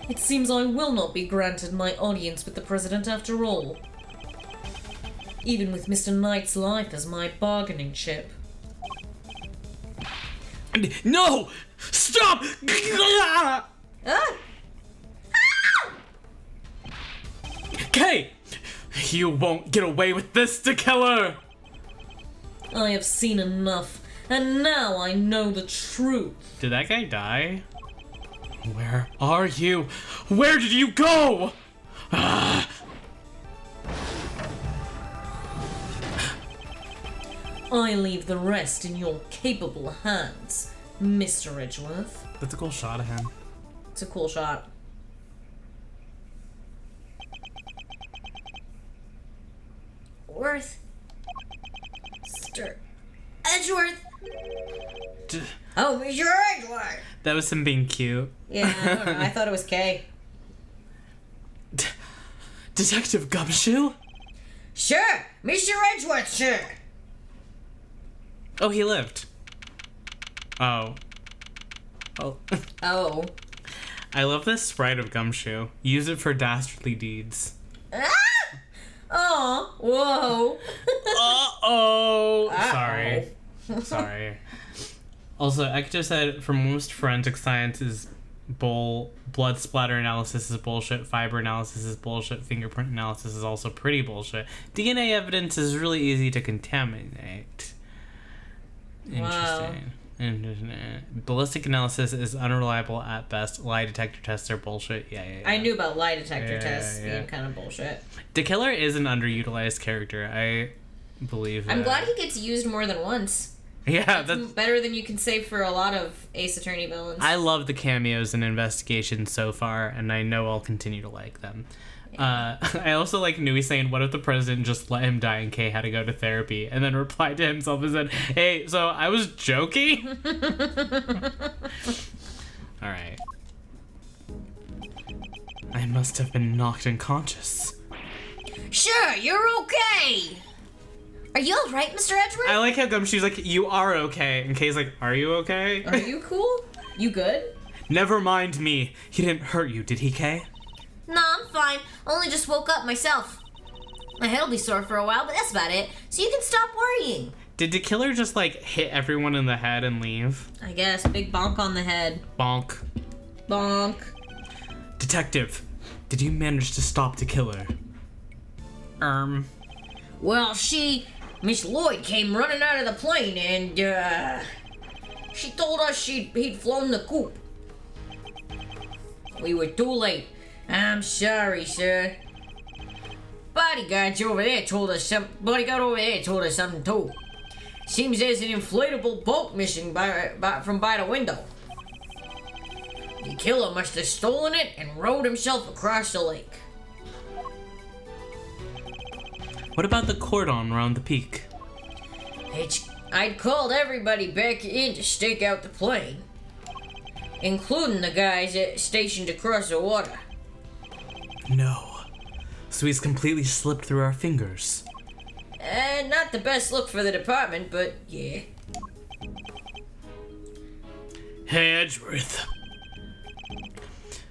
It seems I will not be granted my audience with the President after all. Even with Mr. Knight's life as my bargaining chip. No! Stop! Ah! Kay! You won't get away with this, the killer! I have seen enough, and now I know the truth. Did that guy die? Where are you? Where did you go? Ah. I leave the rest in your capable hands, Mr. Edgeworth. That's a cool shot of him. It's a cool shot. Worth. Mr. Edgeworth. Oh, Mr. Edgeworth! That was him being cute. Yeah, I don't know. I thought it was Kay. Detective Gumshoe? Sure, Mr. Edgeworth, sure. Oh, he lived. Oh. Oh. Oh. I love this sprite of Gumshoe. Use it for dastardly deeds. Ah! Oh, whoa. Uh-oh. Uh-oh. Sorry. Sorry. Also, I could just said for most forensic science is blood splatter analysis is bullshit, fiber analysis is bullshit, fingerprint analysis is also pretty bullshit. DNA evidence is really easy to contaminate. Interesting. Ballistic analysis is unreliable at best. Lie detector tests are bullshit. Yeah. I knew about lie detector tests yeah. being kind of bullshit. The killer is an underutilized character. I believe I'm that. glad he gets used more than once. Yeah, That's better than you can say for a lot of Ace Attorney villains. I love the cameos and investigations so far, and I know I'll continue to like them. Yeah. I also like Nui saying, what if the president just let him die and Kay had to go to therapy? And then replied to himself and said, hey, so I was joking? Alright. I must have been knocked unconscious. Sure, you're okay. Are you alright, Mr. Edgeworth? I like how Gumshoe's like, you are okay. And Kay's like, are you okay? Are you cool? You good? Never mind me. He didn't hurt you, did he, Kay? No, I'm fine. Only just woke up myself. My head'll be sore for a while, but that's about it. So you can stop worrying. Did the killer just, like, hit everyone in the head and leave? I guess. Big bonk on the head. Bonk. Bonk. Detective, did you manage to stop the killer? Well, Miss Lloyd came running out of the plane and, she told us he'd flown the coop. We were too late. I'm sorry, sir. Bodyguard over there told us something too. Seems there's an inflatable boat missing from by the window. The killer must have stolen it and rowed himself across the lake. What about the cordon around the peak? I'd called everybody back in to stake out the plane, including the guys stationed across the water. No. So he's completely slipped through our fingers. Not the best look for the department, but yeah. Hey, Edgeworth.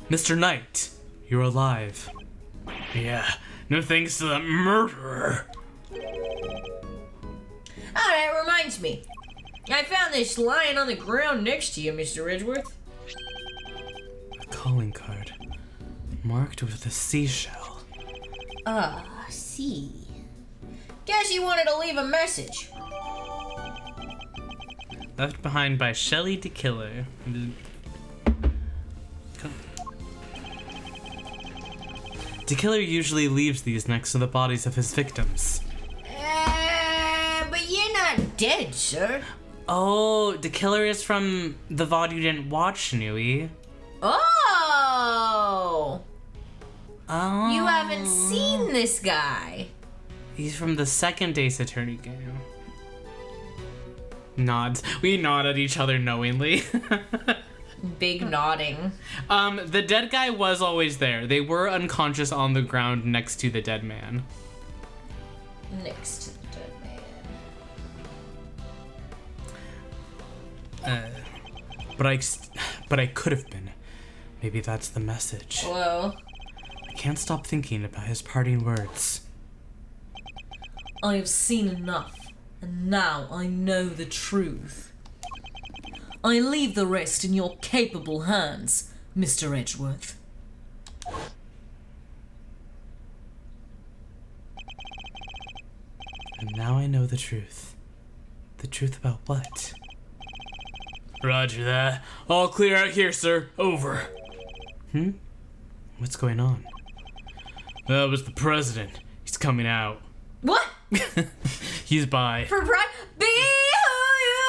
Mr. Knight, you're alive. Yeah, no thanks to the murderer. Oh, that reminds me. I found this lying on the ground next to you, Mr. Edgeworth. A calling card, marked with a seashell. See. Guess you wanted to leave a message. Left behind by Shelley the Killer. The killer usually leaves these next to the bodies of his victims. But you're not dead, sir. Oh, the killer is from the VOD you didn't watch, Nui. Oh! Oh. You haven't seen this guy. He's from the second Ace Attorney game. Nods. We nod at each other knowingly. Big nodding. The dead guy was always there. They were unconscious on the ground next to the dead man. Next to the dead man. But I could have been. Maybe that's the message. Well, I can't stop thinking about his parting words. I have seen enough, and now I know the truth. I leave the rest in your capable hands, Mr. Edgeworth. And now I know the truth. The truth about what? Roger that. All clear out here, sir. Over. What's going on? That was the president. He's coming out. What? He's by. For pride? Be who you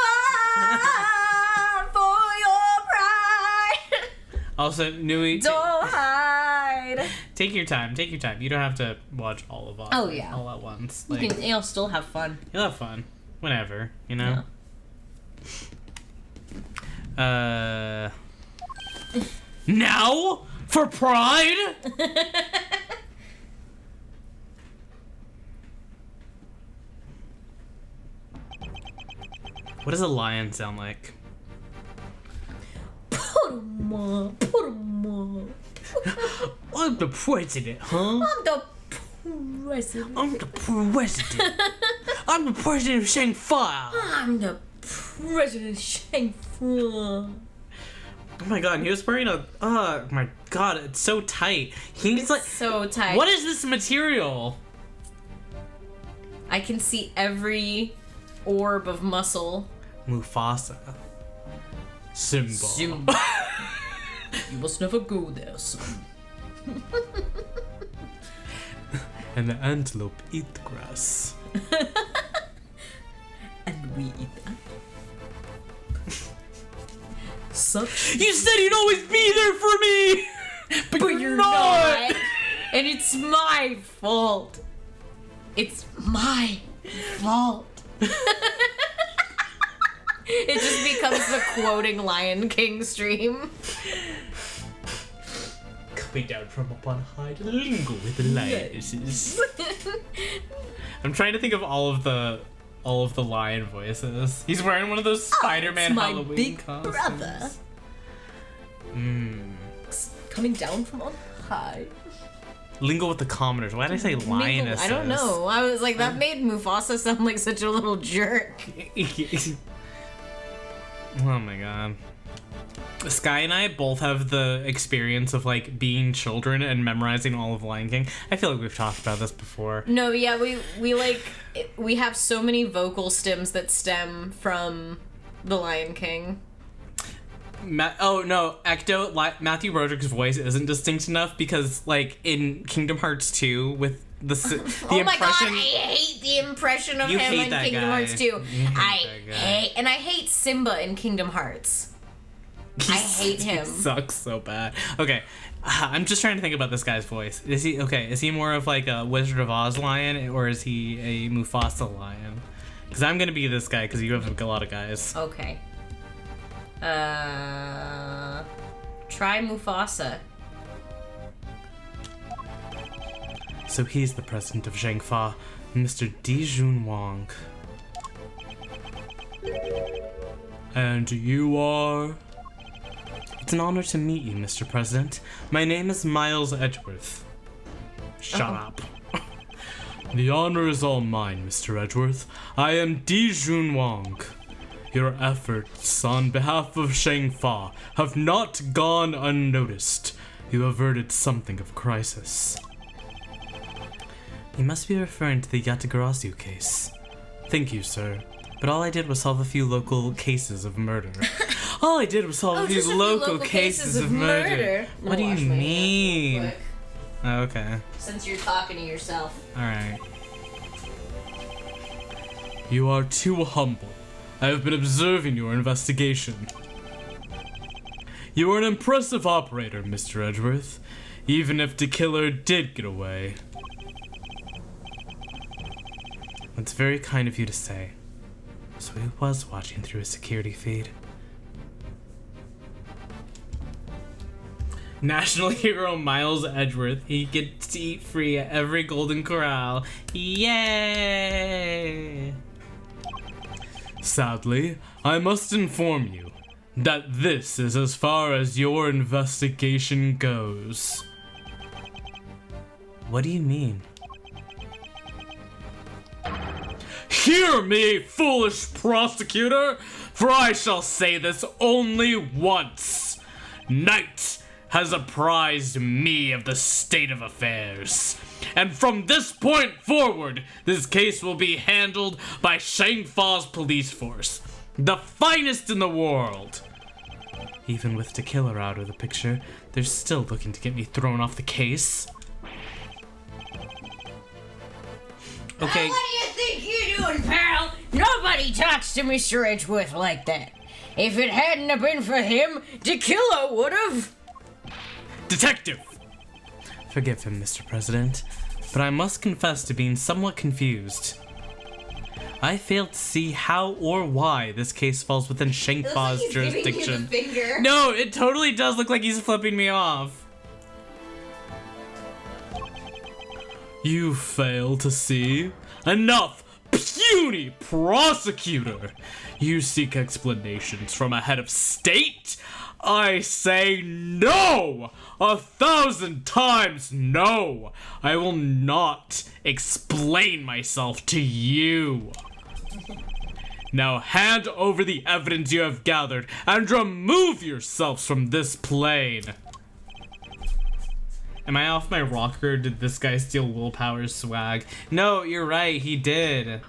are for your pride. Also, Nui, Don't hide. take your time. Take your time. You don't have to watch all of it. Oh, yeah. All at once. You'll still have fun. You'll have fun. Whenever, you know? Now? For pride? What does a lion sound like? Put 'em up, put 'em up. I'm the president, huh? I'm the president. I'm the president. I'm the president of Shangfire. I'm the president of Shangfire. Oh my god, and he was wearing a. Oh my god, it's so tight. He's like. So tight. What is this material? I can see every orb of muscle. Mufasa. Simba. You must never go there, son. And the antelope eat the grass. And we eat that. Such. You said you'd always be there for me! But you're not! And it's my fault. It's my fault. It just becomes the quoting Lion King stream. Coming down from up on high to lingo with the lionesses. I'm trying to think of all of the lion voices. He's wearing one of those Spider-Man my Halloween big costumes. brother. Coming down from on high. Lingo with the commoners. Why did I say lionesses? I don't know. I was like, that made Mufasa sound like such a little jerk. Oh my god. Sky and I both have the experience of, like, being children and memorizing all of Lion King. I feel like we've talked about this before. No, yeah, we have so many vocal stems that stem from The Lion King. Oh, no, Matthew Broderick's voice isn't distinct enough because, like, in Kingdom Hearts 2, with the Oh impression... my god, I hate the impression of You him hate in that Kingdom guy. Hearts 2. You hate that guy. And I hate Simba in Kingdom Hearts. I hate him. He sucks so bad. Okay, I'm just trying to think about this guy's voice. Is he more of like a Wizard of Oz lion, or is he a Mufasa lion? Because I'm gonna be this guy because you have a lot of guys. Okay. Try Mufasa. So he's the president of Zhengfa, Mr. Dijun Wang. And you are? It's an honor to meet you, Mr. President. My name is Miles Edgeworth. Shut up. The honor is all mine, Mr. Edgeworth. I am Dijun Wang. Your efforts on behalf of Zhengfa have not gone unnoticed. You averted something of crisis. You must be referring to the Yatagarasu case. Thank you, sir. But all I did was solve a few local cases of murder. All I did was solve a few local cases of murder. What do you mean? Oh, okay. Since you're talking to yourself. Alright. You are too humble. I have been observing your investigation. You are an impressive operator, Mr. Edgeworth, even if the killer did get away. That's very kind of you to say. So he was watching through a security feed. National hero Miles Edgeworth. He gets to eat free at every Golden Corral. Yay! Sadly, I must inform you that this is as far as your investigation goes. What do you mean? Hear me, foolish prosecutor, for I shall say this only once. Night has apprised me of the state of affairs, and from this point forward, this case will be handled by Zhengfa's police force, the finest in the world. Even with the killer out of the picture, they're still looking to get me thrown off the case. Okay. What do you think you're doing, pal? Nobody talks to Mr. Edgeworth like that. If it hadn't have been for him, the killer would've. Detective! Forgive him, Mr. President, but I must confess to being somewhat confused. I fail to see how or why this case falls within Zhengfa's jurisdiction. Finger. No, it totally does look like he's flipping me off. You fail to see? Enough, puny prosecutor! You seek explanations from a head of state? I say no! 1,000 times no! I will not explain myself to you. Now hand over the evidence you have gathered and remove yourselves from this plane. Am I off my rocker? Did this guy steal Willpower's swag? No, you're right, he did.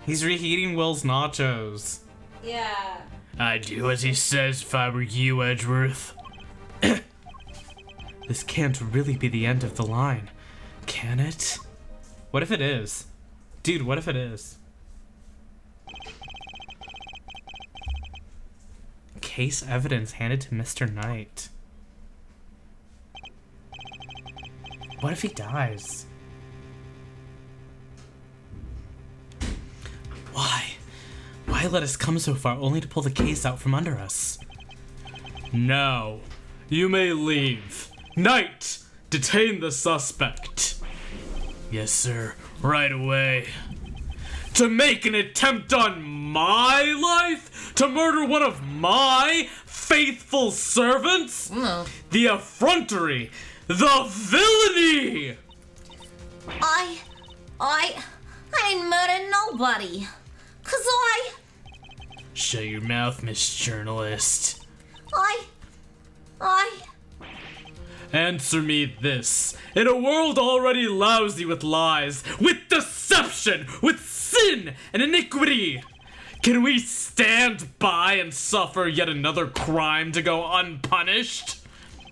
He's reheating Will's nachos. Yeah. I'd do as he says if I were you, Edgeworth. This can't really be the end of the line, can it? What if it is? Dude, what if it is? Case evidence handed to Mr. Knight. What if he dies? Why? Why let us come so far only to pull the case out from under us? Now, you may leave. Knight, detain the suspect. Yes, sir. Right away. To make an attempt on my life? To murder one of my faithful servants? No. The effrontery! The villainy! I didn't murder nobody. 'Cause Shut your mouth, Miss Journalist. I... Answer me this. In a world already lousy with lies, with deception, with sin and iniquity, can we stand by and suffer yet another crime to go unpunished?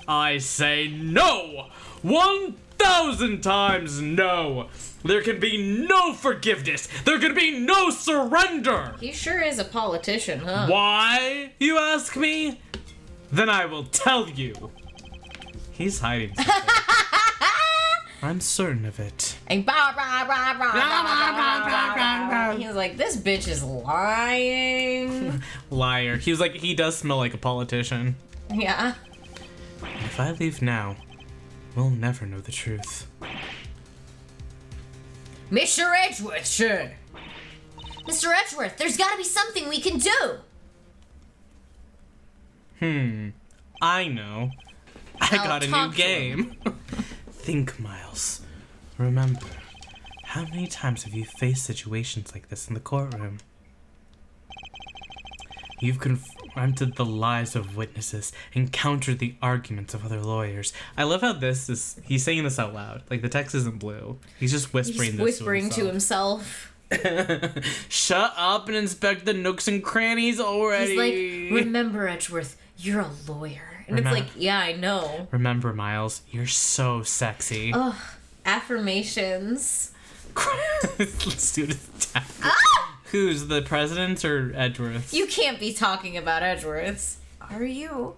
I say no! 1,000 times no! There can be no forgiveness! There can be no surrender! He sure is a politician, huh? Why, you ask me? Then I will tell you. He's hiding something. I'm certain of it. And he was like, this bitch is lying. Liar. He was like, he does smell like a politician. Yeah. If I leave now, we'll never know the truth. Mr. Edgeworth, sir. Mr. Edgeworth, there's gotta be something we can do. I know. I I'll got a new talk to game. Think, Miles. Remember, how many times have you faced situations like this in the courtroom? You've confronted the lies of witnesses, encountered the arguments of other lawyers. I love how he's saying this out loud. Like, the text isn't blue. He's just whispering He's this whispering to to himself. himself. Shut up and inspect the nooks and crannies already. He's like, remember, Edgeworth, you're a lawyer. And Remember- it's like, yeah, I know. Remember, Miles, you're so sexy. Ugh, affirmations. Let's do this attack. Who's the president or Edgeworth? You can't be talking about Edgeworths. Are you?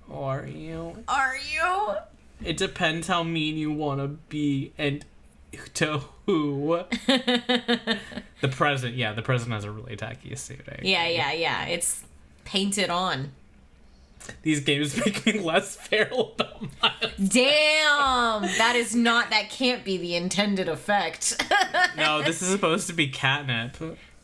Are you? Are you? It depends how mean you want to be and to who. The president, yeah, the president has a really tacky suit. Yeah. It's painted on. These games make me less feral about Miles. Damn! That can't be the intended effect. No, this is supposed to be catnip.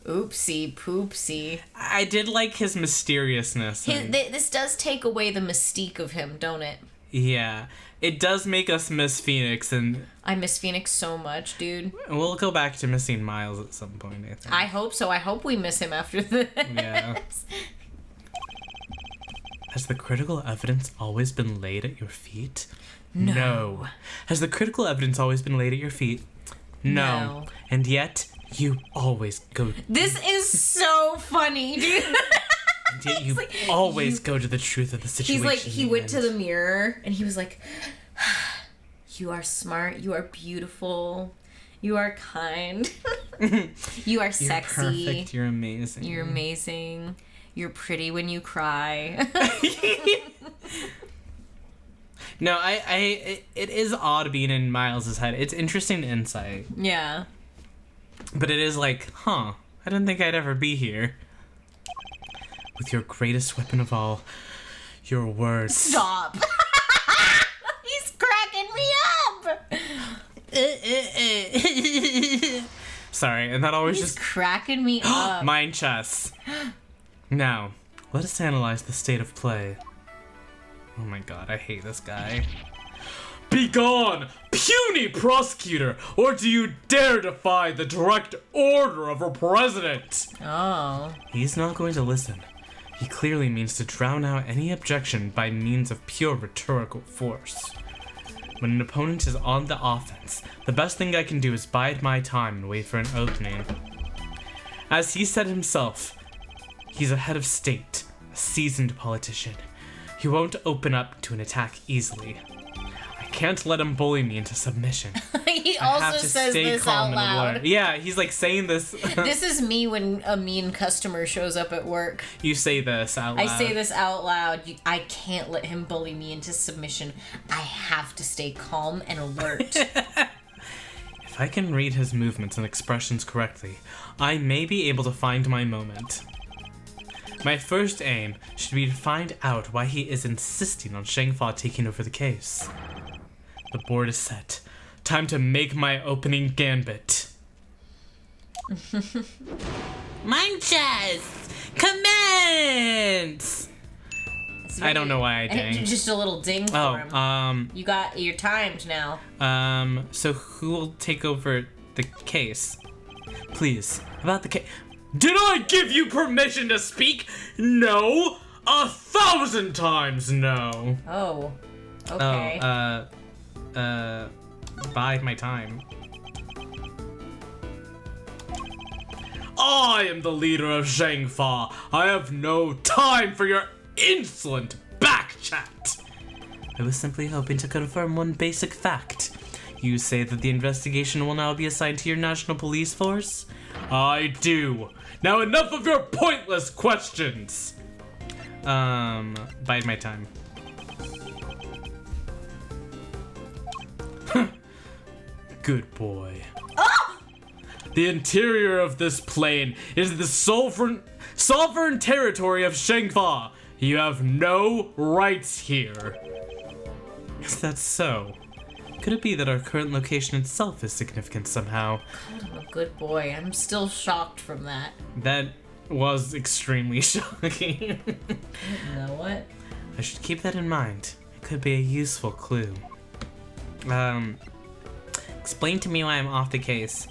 Oopsie poopsie. I did like his mysteriousness. This does take away the mystique of him, don't it? Yeah. It does make us miss Phoenix, and I miss Phoenix so much, dude. we'll go back to missing Miles at some point, I think. I hope so. I hope we miss him after this. Yeah. Has the critical evidence always been laid at your feet? No. Has the critical evidence always been laid at your feet? No. And yet, you always go... This is so funny, dude. And yet you always go to the truth of the situation. He's like, he in the went to end. the mirror and he was like, you are smart, you are beautiful, you are kind, you are sexy. You're perfect, you're amazing. You're amazing. You're pretty when you cry. No, it is odd being in Miles's head. It's interesting insight. Yeah. But it is like, I didn't think I'd ever be here. With your greatest weapon of all, your words. Stop. He's cracking me up. Sorry, and that always He's just cracking me up. mind chess. Now, let us analyze the state of play. Oh my god, I hate this guy. Begone, puny prosecutor, or do you dare defy the direct order of our president? Oh. He's not going to listen. He clearly means to drown out any objection by means of pure rhetorical force. When an opponent is on the offense, the best thing I can do is bide my time and wait for an opening. As he said himself, he's a head of state, a seasoned politician. He won't open up to an attack easily. I can't let him bully me into submission. He I have also to says stay this calm out and loud. alert. Yeah, he's like saying this. This is me when a mean customer shows up at work. You say this out loud. I say this out loud. I can't let him bully me into submission. I have to stay calm and alert. If I can read his movements and expressions correctly, I may be able to find my moment. My first aim should be to find out why he is insisting on Shangfa taking over the case. The board is set. Time to make my opening gambit. Mind chess! Commence! I don't know why I dinged. Just a little ding for him. You got, you're timed now. So who will take over the case? Please, about the case. Did I give you permission to speak? No! 1,000 times no! Oh. Okay. Bide my time. I am the leader of Zhengfa. I have no time for your insolent backchat. I was simply hoping to confirm one basic fact. You say that the investigation will now be assigned to your National Police Force? I do. Now enough of your pointless questions. Bide my time. Good boy. The interior of this plane is the sovereign territory of Zhengfa. You have no rights here. Is that so? Could it be that our current location itself is significant somehow? I'm a good boy. I'm still shocked from that. That was extremely shocking. You know what? I should keep that in mind. It could be a useful clue. Explain to me why I'm off the case.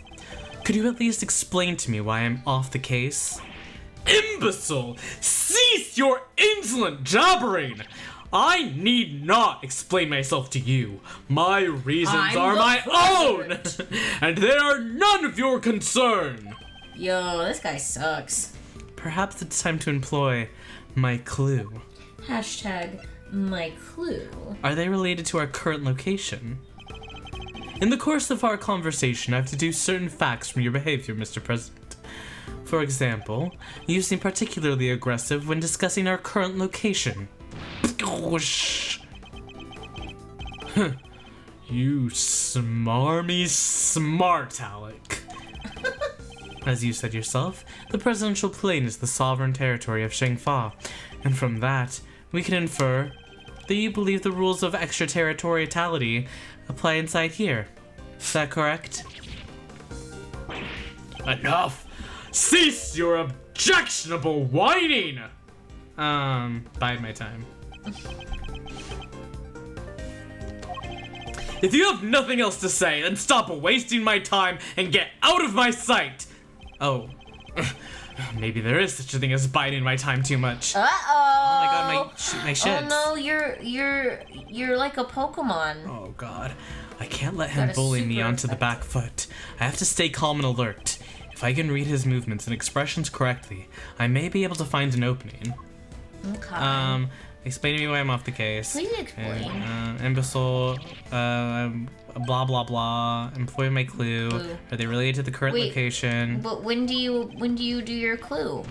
Could you at least explain to me why I'm off the case? Imbecile! Cease your insolent jabbering! I need not explain myself to you. My reasons are my own! And they are none of your concern! Yo, this guy sucks. Perhaps it's time to employ my clue. Hashtag my clue. Are they related to our current location? In the course of our conversation, I have deduced certain facts from your behavior, Mr. President. For example, you seem particularly aggressive when discussing our current location. You smarmy smart aleck. As you said yourself, the presidential plane is the sovereign territory of Zhengfa, and from that, we can infer that you believe the rules of extraterritoriality apply inside here. Is that correct? Enough! Cease your objectionable whining! Bide my time. If you have nothing else to say, then stop wasting my time and get out of my sight! Oh. Maybe there is such a thing as biding my time too much. Uh-oh. Oh my god, my shits. Oh no, you're like a Pokemon. Oh god. I can't let him Got a bully me super onto the back foot. I have to stay calm and alert. If I can read his movements and expressions correctly, I may be able to find an opening. Okay. Explain to me why I'm off the case. Please explain. Imbecile, blah blah blah. Employ my clue. Are they related to the current location? But when do you do your clue?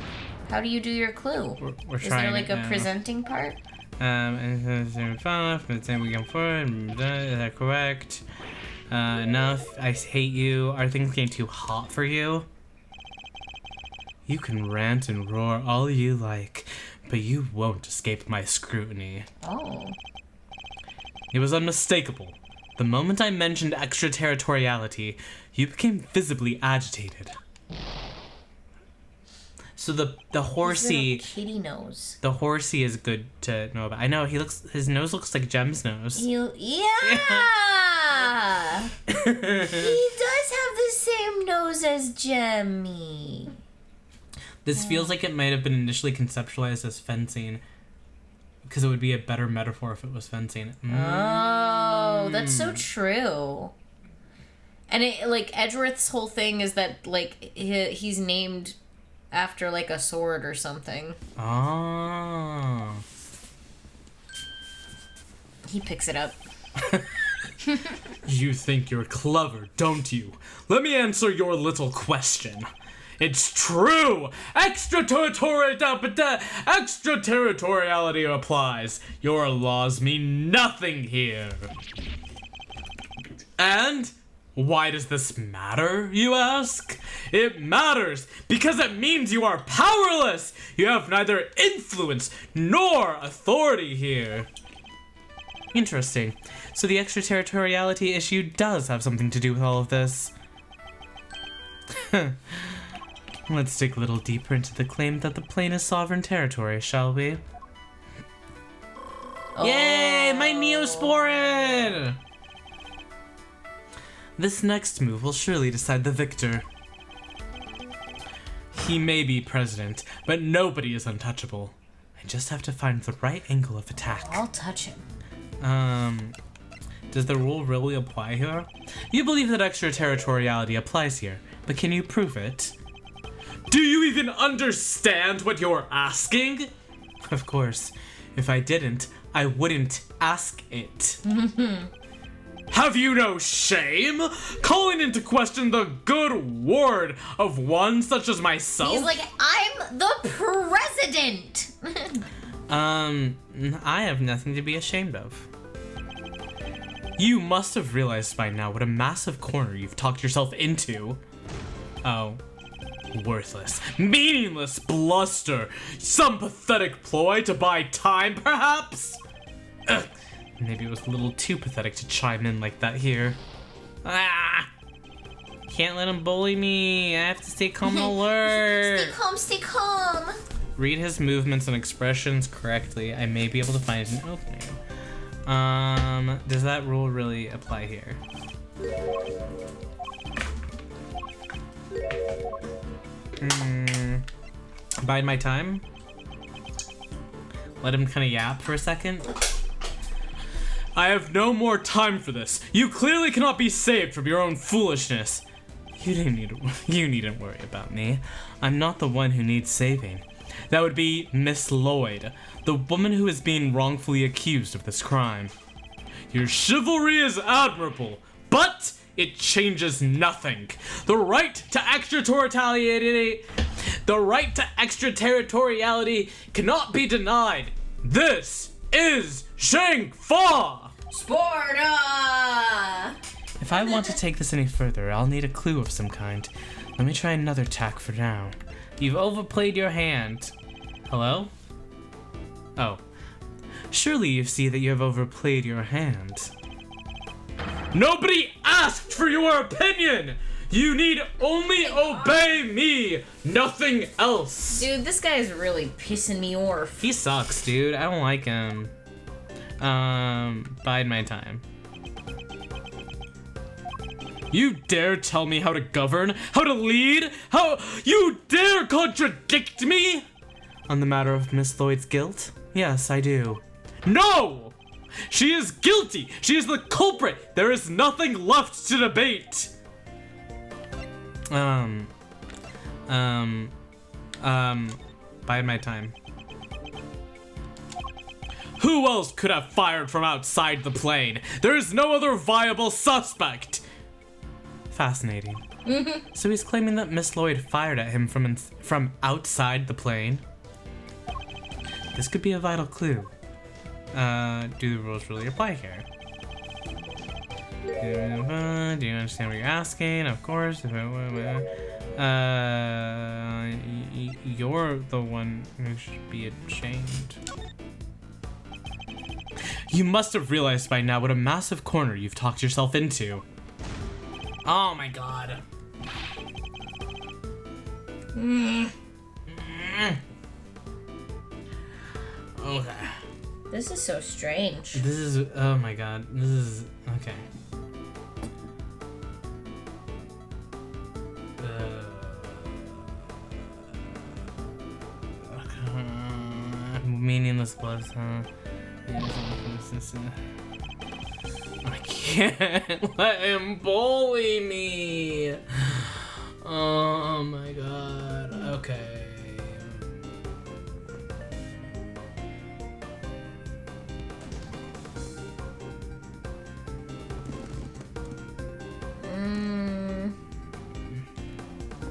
How do you do your clue? We're Is trying there like it a now. presenting part? And then we go forward. Is that correct? Enough. I hate you. Are things getting too hot for you? You can rant and roar all you like, but you won't escape my scrutiny. Oh. It was unmistakable. The moment I mentioned extraterritoriality, you became visibly agitated. So the horsey, Kitty nose. the horsey is good to know about. I know his nose looks like Jem's nose. Yeah. He does have the same nose as Jemmy. This feels like it might have been initially conceptualized as fencing, because it would be a better metaphor if it was fencing. Oh, that's so true. And it like Edgeworth's whole thing is that like he's named after like a sword or something. Oh. He picks it up. You think you're clever, don't you? Let me answer your little question. It's true! Extraterritoriality applies. Your laws mean nothing here. And why does this matter, you ask? It matters because it means you are powerless. You have neither influence nor authority here. Interesting. So the extraterritoriality issue does have something to do with all of this. Let's dig a little deeper into the claim that the plane is sovereign territory, shall we? Oh. Yay, my Neosporin! This next move will surely decide the victor. He may be president, but nobody is untouchable. I just have to find the right angle of attack. I'll touch him. Does the rule really apply here? You believe that extraterritoriality applies here, but can you prove it? Do you even understand what you're asking? Of course. If I didn't, I wouldn't ask it. Have you no shame? Calling into question the good word of one such as myself? He's like, I'm the president! I have nothing to be ashamed of. You must have realized by now what a massive corner you've talked yourself into. Oh. Worthless, meaningless bluster. Some pathetic ploy to buy time, perhaps? Ugh. Maybe it was a little too pathetic to chime in like that here. Ah! Can't let him bully me. I have to stay calm and alert. Stay calm, stay calm. Read his movements and expressions correctly. I may be able to find an opening. Does that rule really apply here? Bide my time. Let him kind of yap for a second. I have no more time for this. You clearly cannot be saved from your own foolishness. You needn't worry about me. I'm not the one who needs saving. That would be Miss Lloyd, the woman who is being wrongfully accused of this crime. Your chivalry is admirable, but it changes nothing. The right to extraterritoriality cannot be denied. This is Shang-Fa! Sparta! If I want to take this any further, I'll need a clue of some kind. Let me try another tack for now. You've overplayed your hand. Hello? Oh. Surely you see that you have overplayed your hand. Nobody asked for your opinion! You need only obey me, nothing else! Dude, this guy is really pissing me off. He sucks, dude. I don't like him. Bide my time. You dare tell me how to govern? How to lead? How you dare contradict me? On the matter of Miss Lloyd's guilt? Yes, I do. No! She is guilty! She is the culprit! There is nothing left to debate! Bide my time. Who else could have fired from outside the plane? There is no other viable suspect! Fascinating. So he's claiming that Miss Lloyd fired at him from outside the plane? This could be a vital clue. Do the rules really apply here? Do you understand what you're asking? Of course. You're the one who should be ashamed. You must have realized by now what a massive corner you've talked yourself into. Oh my god. Okay. This is so strange. This is, oh my god. This is, okay. Meaningless plus, huh? I can't let him bully me. Oh my god. Okay.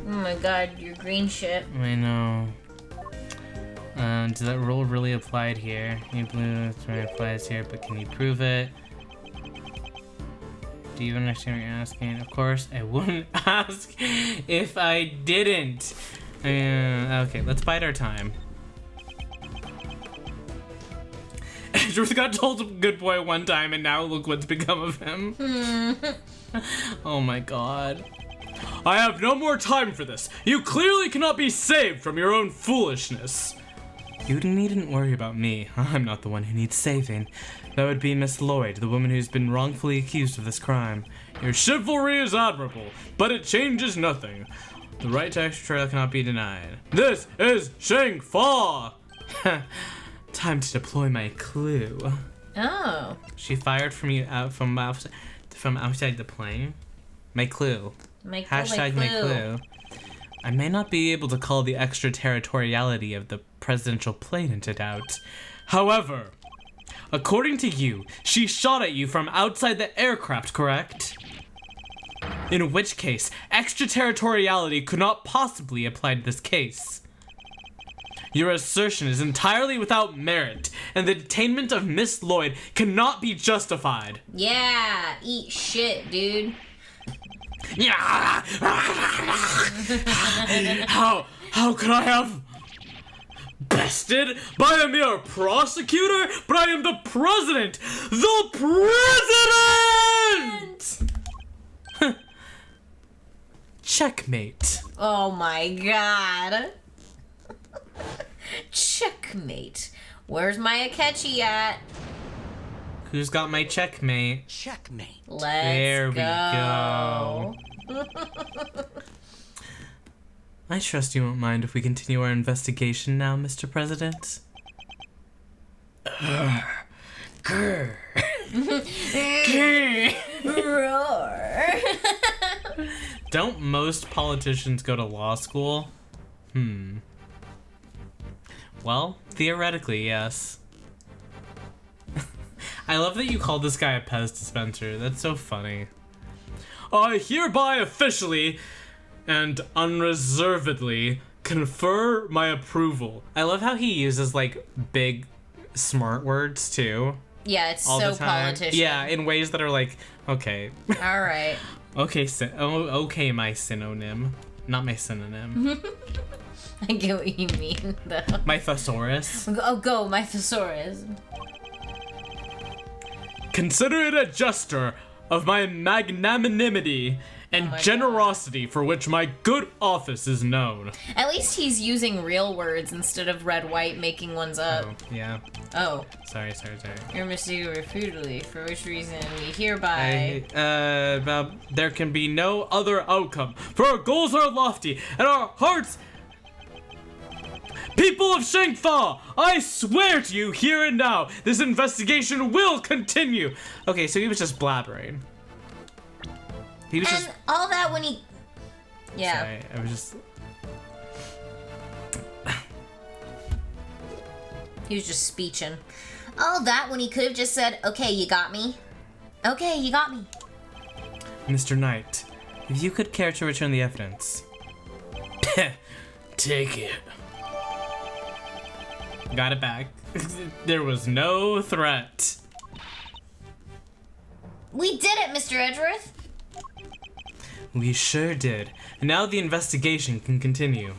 Oh my god, your green shit. I know. Does that rule really apply here? You blue applies here, but can you prove it? Do you understand what you're asking? Of course, I wouldn't ask if I didn't. Okay, let's bide our time. Edgeworth got told good boy one time, and now look what's become of him. Oh my god. I have no more time for this. You clearly cannot be saved from your own foolishness. You needn't worry about me. I'm not the one who needs saving. That would be Miss Lloyd, the woman who's been wrongfully accused of this crime. Your chivalry is admirable, but it changes nothing. The right to extraterritorial cannot be denied. This is Shang-Fa! Time to deploy my clue. Oh. She fired from outside the plane. My clue. Hashtag my clue. I may not be able to call the extraterritoriality of the presidential plane into doubt. However, according to you, she shot at you from outside the aircraft, correct? In which case, extraterritoriality could not possibly apply to this case. Your assertion is entirely without merit, and the detainment of Miss Lloyd cannot be justified. Yeah, eat shit, dude. How could I have bested by a mere prosecutor? But I am the president! The president! Checkmate. Oh my god. Checkmate. Where's my Akechi at? Who's got my checkmate? Checkmate. Let's There we go. I trust you won't mind if we continue our investigation now, Mr. President. Roar. Don't most politicians go to law school? Well, theoretically, yes. I love that you called this guy a Pez dispenser. That's so funny. I hereby officially and unreservedly confer my approval. I love how he uses, like, big, smart words, too. Yeah, it's All so the time. politician. Yeah, in ways that are like, okay. All right. Okay, okay, my synonym. Not my synonym. I get what you mean, though. My thesaurus. Oh, go, my thesaurus. Consider it a gesture of my magnanimity and generosity for which my good office is known. At least he's using real words instead of red, white, making ones up. Oh, yeah. Oh. Sorry. You're mistaken repeatedly, for which reason we hereby... There can be no other outcome, for our goals are lofty, and our hearts... People of Shang-Fa, I swear to you here and now, this investigation will continue. Okay, so he was just blabbering. He was And all that when he... Yeah. Sorry, I was just... He was just speeching. All that when he could have just said, okay, you got me. Okay, you got me. Mr. Knight, if you could care to return the evidence. Take it. Got it back. There was no threat. We did it, Mr. Edgeworth. We sure did. And now the investigation can continue.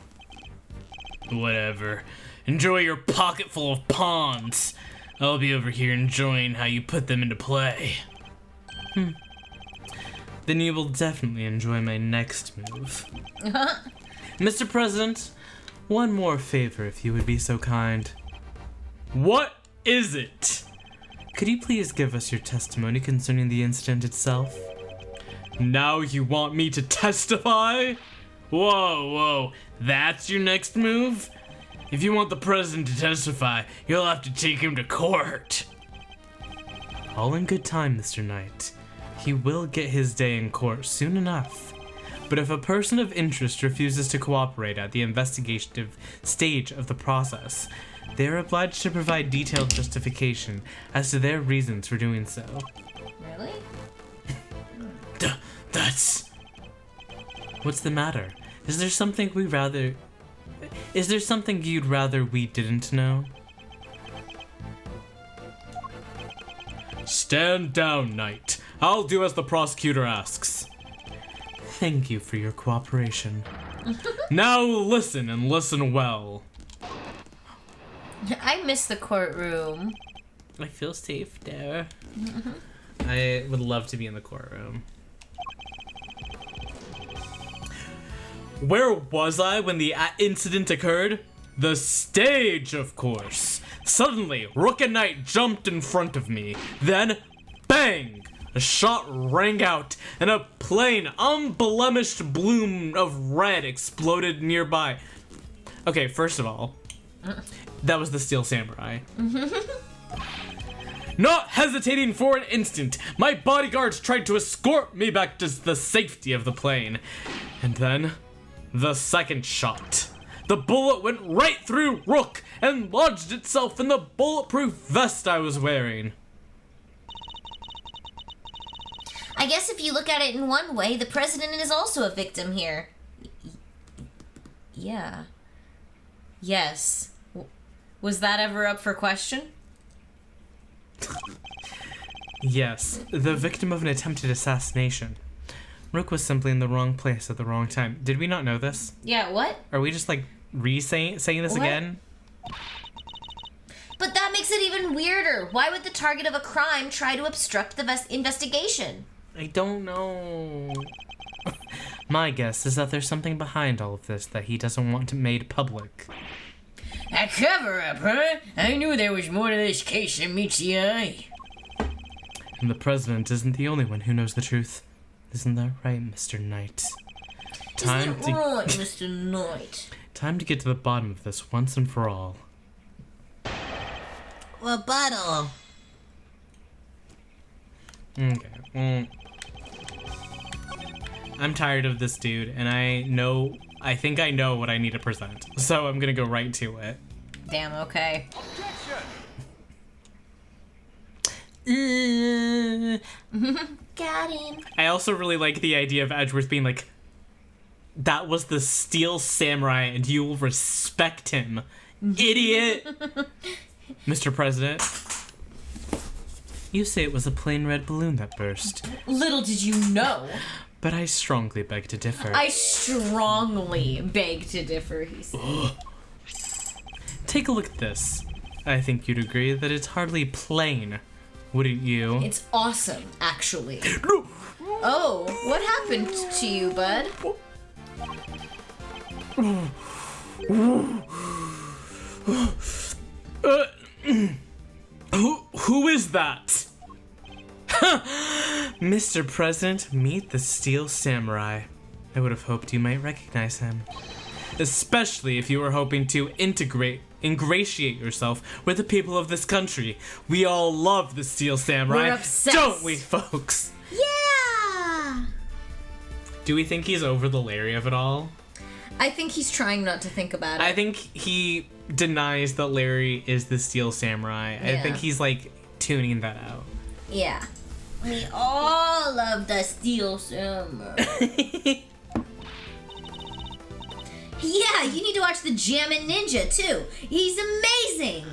Whatever. Enjoy your pocket full of pawns. I'll be over here enjoying how you put them into play. Then you will definitely enjoy my next move. Mr. President, one more favor if you would be so kind. What is it? Could you please give us your testimony concerning the incident itself? Now you want me to testify? Whoa, that's your next move? If you want the president to testify, you'll have to take him to court. All in good time, Mr. Knight. He will get his day in court soon enough. But if a person of interest refuses to cooperate at the investigative stage of the process, they are obliged to provide detailed justification as to their reasons for doing so. Really? That's... What's the matter? Is there something you'd rather we didn't know? Stand down, Knight. I'll do as the prosecutor asks. Thank you for your cooperation. Now listen, and listen well. I miss the courtroom. I feel safe there. I would love to be in the courtroom. Where was I when the incident occurred? The stage, of course. Suddenly, Rook and Knight jumped in front of me. Then, bang! a shot rang out, and a plain, unblemished bloom of red exploded nearby. Okay, first of all, that was the Steel Samurai. Not hesitating for an instant, my bodyguards tried to escort me back to the safety of the plane. And then, the second shot. The bullet went right through Rook and lodged itself in the bulletproof vest I was wearing. I guess if you look at it in one way, the president is also a victim here. Yeah. Yes. Was that ever up for question? Yes, the victim of an attempted assassination. Rook was simply in the wrong place at the wrong time. Did we not know this? Yeah, what? Are we just like saying this What? again? But that makes it even weirder. Why would the target of a crime try to obstruct the investigation? I don't know. My guess is that there's something behind all of this that he doesn't want made public. A cover-up, huh? I knew there was more to this case than meets the eye. And the president isn't the only one who knows the truth. Isn't that right, Mr. Knight? Isn't it right, Mr. Knight? Time to get to the bottom of this once and for all. Rebuttal. Okay, well, I'm tired of this dude, and I think I know what I need to present. So I'm gonna go right to it. Damn, okay. Got him. I also really like the idea of Edgeworth being like, that was the Steel Samurai and you will respect him, idiot. Mr. President, you say it was a plain red balloon that burst, Little did you know. but I strongly beg to differ. I strongly beg to differ, he said. Take a look at this. I think you'd agree that it's hardly plain, wouldn't you? It's awesome, actually. Oh, what happened to you, bud? Who is that? Mr. President, meet the Steel Samurai. I would have hoped you might recognize him. Especially if you were hoping to ingratiate yourself with the people of this country. We all love the Steel Samurai, We're obsessed. don't we, folks? Yeah. Do we think he's over the Larry of it all? I think he's trying not to think about it. I think he denies that Larry is the Steel Samurai. I Yeah. think he's like tuning that out. Yeah. We all love the Steel Samurai. Yeah, you need to watch the Jammin' Ninja too. He's amazing.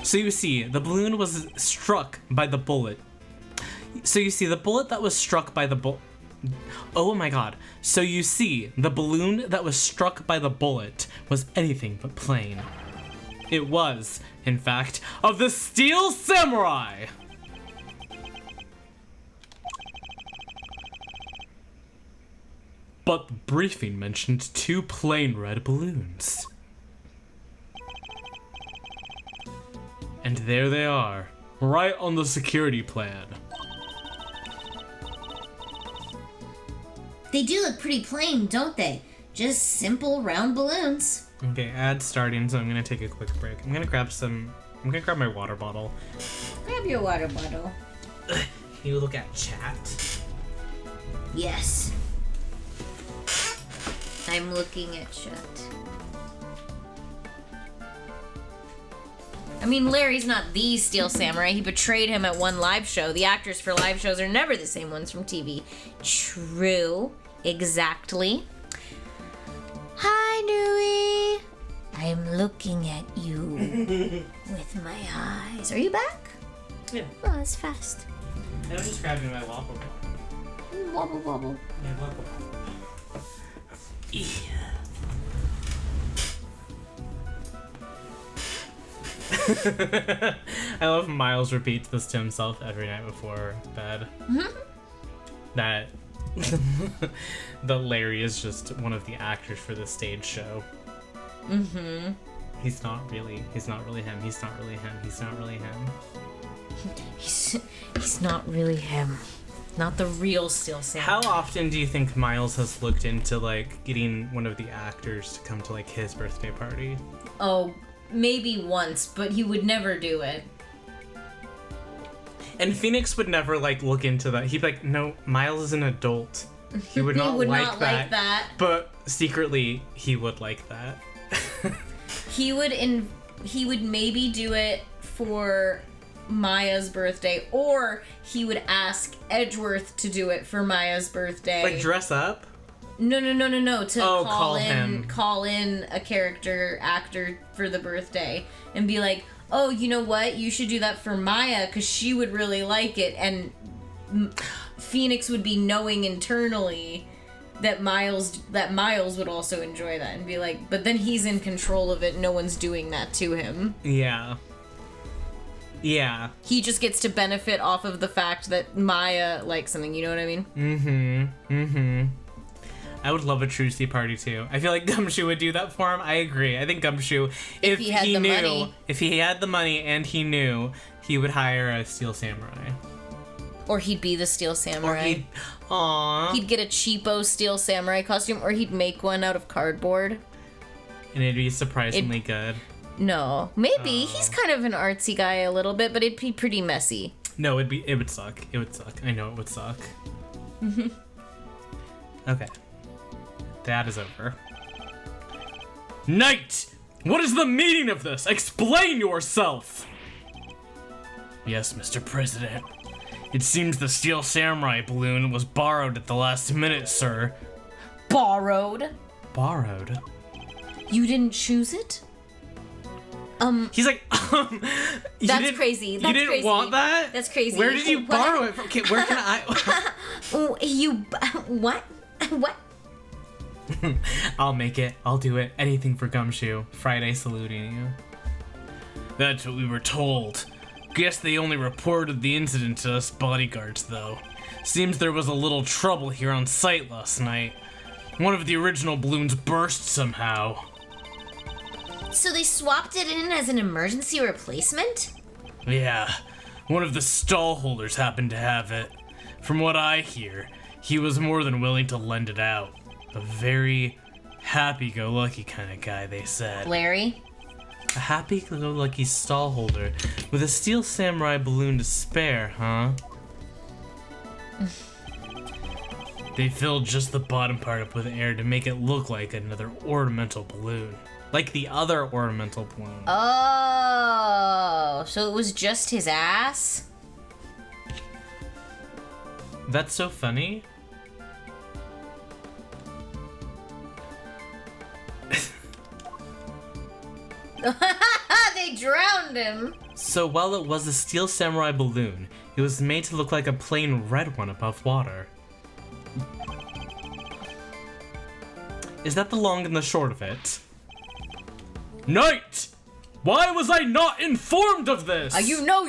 So you see, the balloon was struck by the bullet. So you see, the bullet that was struck by the Oh my god. So you see, the balloon that was struck by the bullet was anything but plain. It was, in fact, of the Steel Samurai! But the briefing mentioned 2 plain red balloons. And there they are, right on the security plan. They do look pretty plain, don't they? Just simple round balloons. Okay, ad starting, so I'm gonna take a quick break. I'm gonna grab my water bottle. Grab your water bottle. Can you look at chat? Yes. I'm looking at chat. I mean, Larry's not the Steel Samurai. He betrayed him at one live show. The actors for live shows are never the same ones from TV. True. Exactly. Hi, Nui. I'm looking at you with my eyes. Are you back? Yeah. Oh, that's fast. I was just grabbing my waffle bottle. Wobble, wobble. My waffle bottle. I love Miles repeats this to himself every night before bed. That that Larry is just one of the actors for the stage show. He's not really him. He's not really him. He's not really him. He's not really him. Not the real Steel Samurai. How often do you think Miles has looked into, like, getting one of the actors to come to, like, his birthday party? Oh, maybe once, but he would never do it. And Phoenix would never, like, look into that. He'd be like, no, Miles is an adult. He would not, like that. But secretly, he would like that. He would maybe do it for Maya's birthday, or he would ask Edgeworth to do it for Maya's birthday. Like, dress up? No. To call in a character actor for the birthday and be like, oh, you know what? You should do that for Maya because she would really like it. And Phoenix would be knowing internally that Miles would also enjoy that and be like, but then he's in control of it. No one's doing that to him. Yeah. Yeah. He just gets to benefit off of the fact that Maya likes something. You know what I mean? I would love a Trucy party too. I feel like Gumshoe would do that for him. I agree. I think Gumshoe, if he had the money and he knew, he would hire a Steel Samurai. Or he'd be the Steel Samurai. He'd get a cheapo Steel Samurai costume, or he'd make one out of cardboard. And it'd be surprisingly good. No. Maybe. He's kind of an artsy guy a little bit, but it'd be pretty messy. No, it would suck. It would suck. I know it would suck. Okay. That is over. Knight! What is the meaning of this? Explain yourself! Yes, Mr. President. It seems the Steel Samurai balloon was borrowed at the last minute, sir. Borrowed? Borrowed? You didn't choose it? He's like, That's crazy. You didn't want that? That's crazy. Where did you borrow it from? Okay, where can I? What? What? I'll make it. I'll do it. Anything for Gumshoe. Friday saluting you. That's what we were told. Guess they only reported the incident to us bodyguards, though. Seems there was a little trouble here on site last night. One of the original balloons burst somehow. So they swapped it in as an emergency replacement? Yeah, one of the stall holders happened to have it. From what I hear, he was more than willing to lend it out. A very happy-go-lucky kind of guy, they said. Larry? A happy-go-lucky stall holder with a Steel Samurai balloon to spare, huh? They filled just the bottom part up with air to make it look like another ornamental balloon. Like the other ornamental balloon. Oh, so it was just his ass? That's so funny. They drowned him. So while it was a Steel Samurai balloon, it was made to look like a plain red one above water. Is that the long and the short of it? Knight! Why was I not informed of this? You know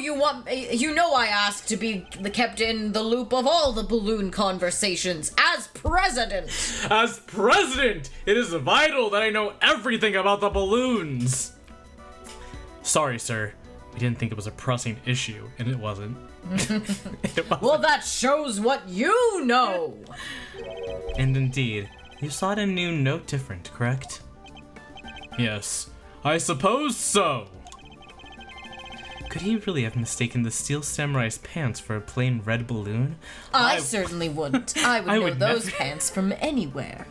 I asked to be kept in the loop of all the balloon conversations as president. As president, it is vital that I know everything about the balloons. Sorry, sir. We didn't think it was a pressing issue, and it wasn't. Well, that shows what you know. And indeed, you saw it in a new note different, correct? Yes. I suppose so. Could he really have mistaken the Steel Samurai's pants for a plain red balloon? I certainly wouldn't. I would know those pants from anywhere.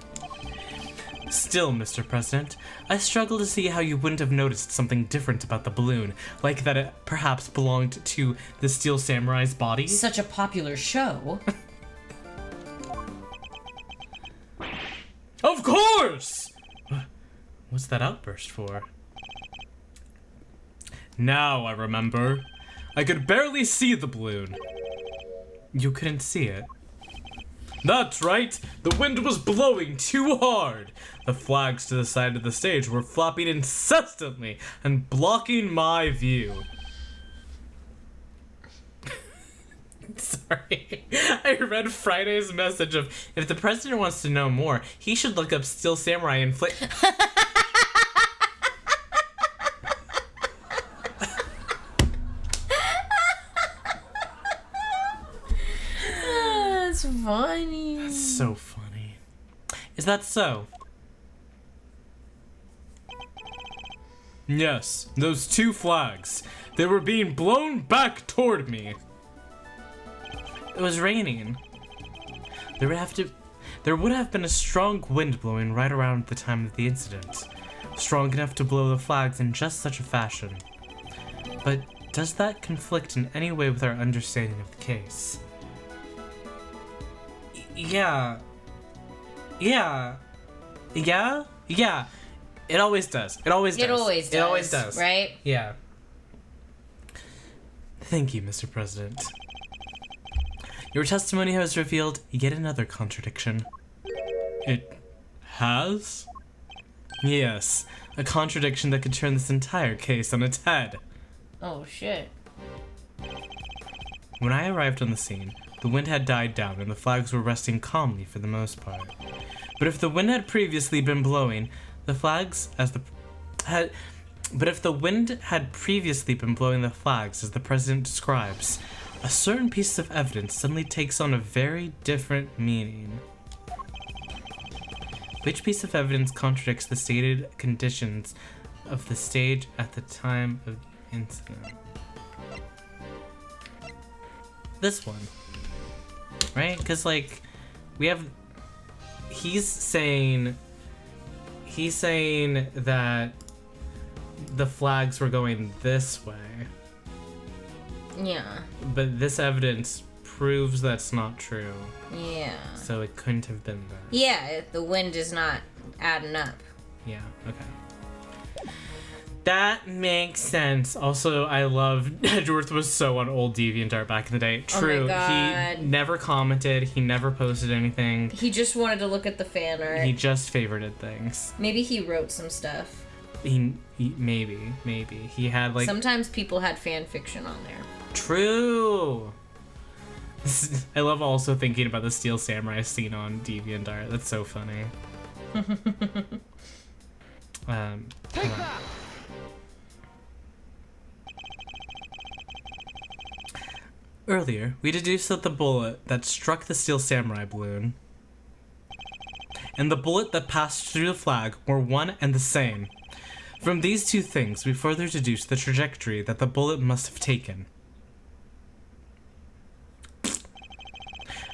Still, Mr. President, I struggle to see how you wouldn't have noticed something different about the balloon, like that it perhaps belonged to the Steel Samurai's body. Such a popular show. Of course! What's that outburst for? Now I remember. I could barely see the balloon. You couldn't see it? That's right! The wind was blowing too hard! The flags to the side of the stage were flapping incessantly and blocking my view. Sorry. I read Friday's message of, if the president wants to know more, he should look up Steel Samurai and so funny. Is that so? Yes, those 2 flags. They were being blown back toward me. It was raining. There would have been a strong wind blowing right around the time of the incident. Strong enough to blow the flags in just such a fashion. But does that conflict in any way with our understanding of the case? Yeah. It always does. It always does. Right? Yeah. Thank you, Mr. President. Your testimony has revealed yet another contradiction. It has? Yes, a contradiction that could turn this entire case on its head. Oh, shit. When I arrived on the scene, the wind had died down and the flags were resting calmly for the most part. But if the wind had previously been blowing, But if the wind had previously been blowing the flags as the president describes, a certain piece of evidence suddenly takes on a very different meaning. Which piece of evidence contradicts the stated conditions of the stage at the time of the incident? This one. Right? Because, like, we have... He's saying that the flags were going this way. Yeah. But this evidence proves that's not true. Yeah. So it couldn't have been that. Yeah, the wind is not adding up. Yeah, okay. That makes sense. Also, I love Edgeworth was so on old DeviantArt back in the day. True. Oh my God. He never commented, he never posted anything. He just wanted to look at the fan art. He just favorited things. Maybe he wrote some stuff. He maybe. He had like Sometimes people had fan fiction on there. True. I love also thinking about the Steel Samurai scene on DeviantArt. That's so funny. Hold on. Earlier, we deduced that the bullet that struck the Steel Samurai balloon and the bullet that passed through the flag were one and the same. From these two things, we further deduced the trajectory that the bullet must have taken.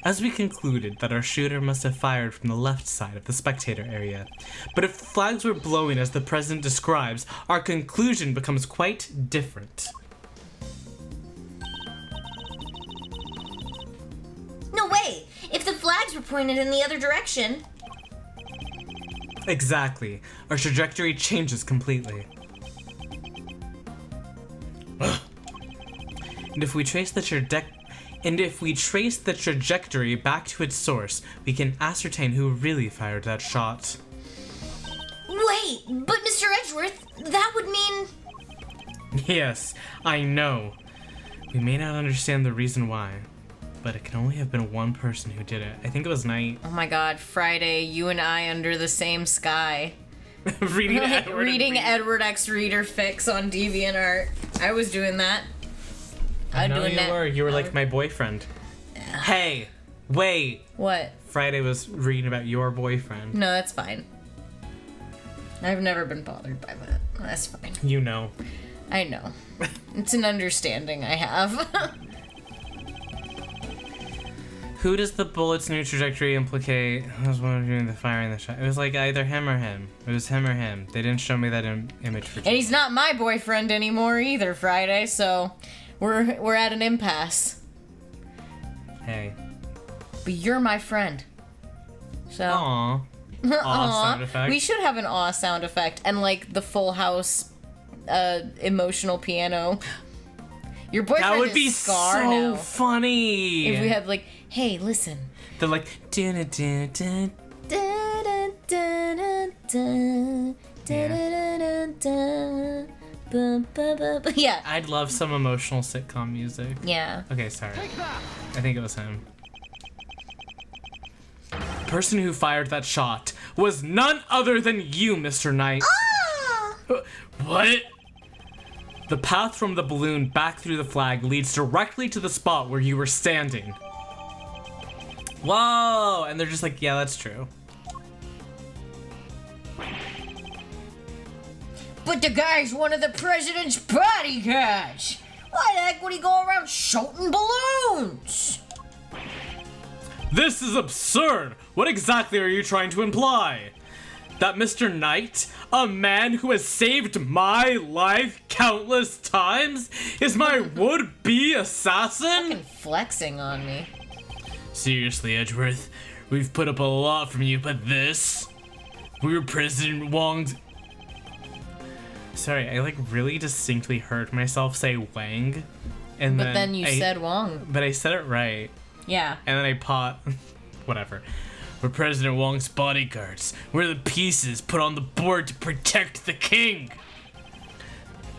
As we concluded that our shooter must have fired from the left side of the spectator area. But if the flags were blowing as the president describes, our conclusion becomes quite different. No way! If the flags were pointed in the other direction. Exactly. Our trajectory changes completely. And if we trace the trajectory back to its source, we can ascertain who really fired that shot. Wait, but Mr. Edgeworth, that would mean... Yes, I know. We may not understand the reason why, but it can only have been one person who did it. I think it was Knight. Oh my God, Friday, you and I under the same sky. reading Edward X Reader Fix on DeviantArt. I was doing that. I know you were like my boyfriend. Hey, wait. What? Friday was reading about your boyfriend. No, that's fine. I've never been bothered by that. That's fine. You know. I know. It's an understanding I have. Who does the bullet's new trajectory implicate? I was wondering the firing the shot. It was like either him or him. It was him or him. They didn't show me that image for And he's not my boyfriend anymore either, Friday, so we're at an impasse. Hey. But you're my friend. So Aww. Aw sound effect. We should have an aw sound effect and like the Full House emotional piano. Your boyfriend That would is be Scar so now. funny. If we had like, hey, listen. They're like dun dun dun. Yeah. I'd love some emotional sitcom music. Yeah. Okay, sorry. I think it was him. The person who fired that shot was none other than you, Mr. Knight. What? The path from the balloon back through the flag leads directly to the spot where you were standing. Whoa! And they're just like, yeah, that's true. But the guy's one of the president's bodyguards. Why the heck would he go around shooting balloons? This is absurd! What exactly are you trying to imply? That Mr. Knight, a man who has saved my life countless times, is my would-be assassin? Fucking flexing on me. Seriously, Edgeworth, we've put up a lot from you, but this? We were President Wong's... Sorry, I like really distinctly heard myself say Wang. And But then you said Wong. But I said it right. Yeah. And then I whatever. We're President Wong's bodyguards. We're the pieces put on the board to protect the king.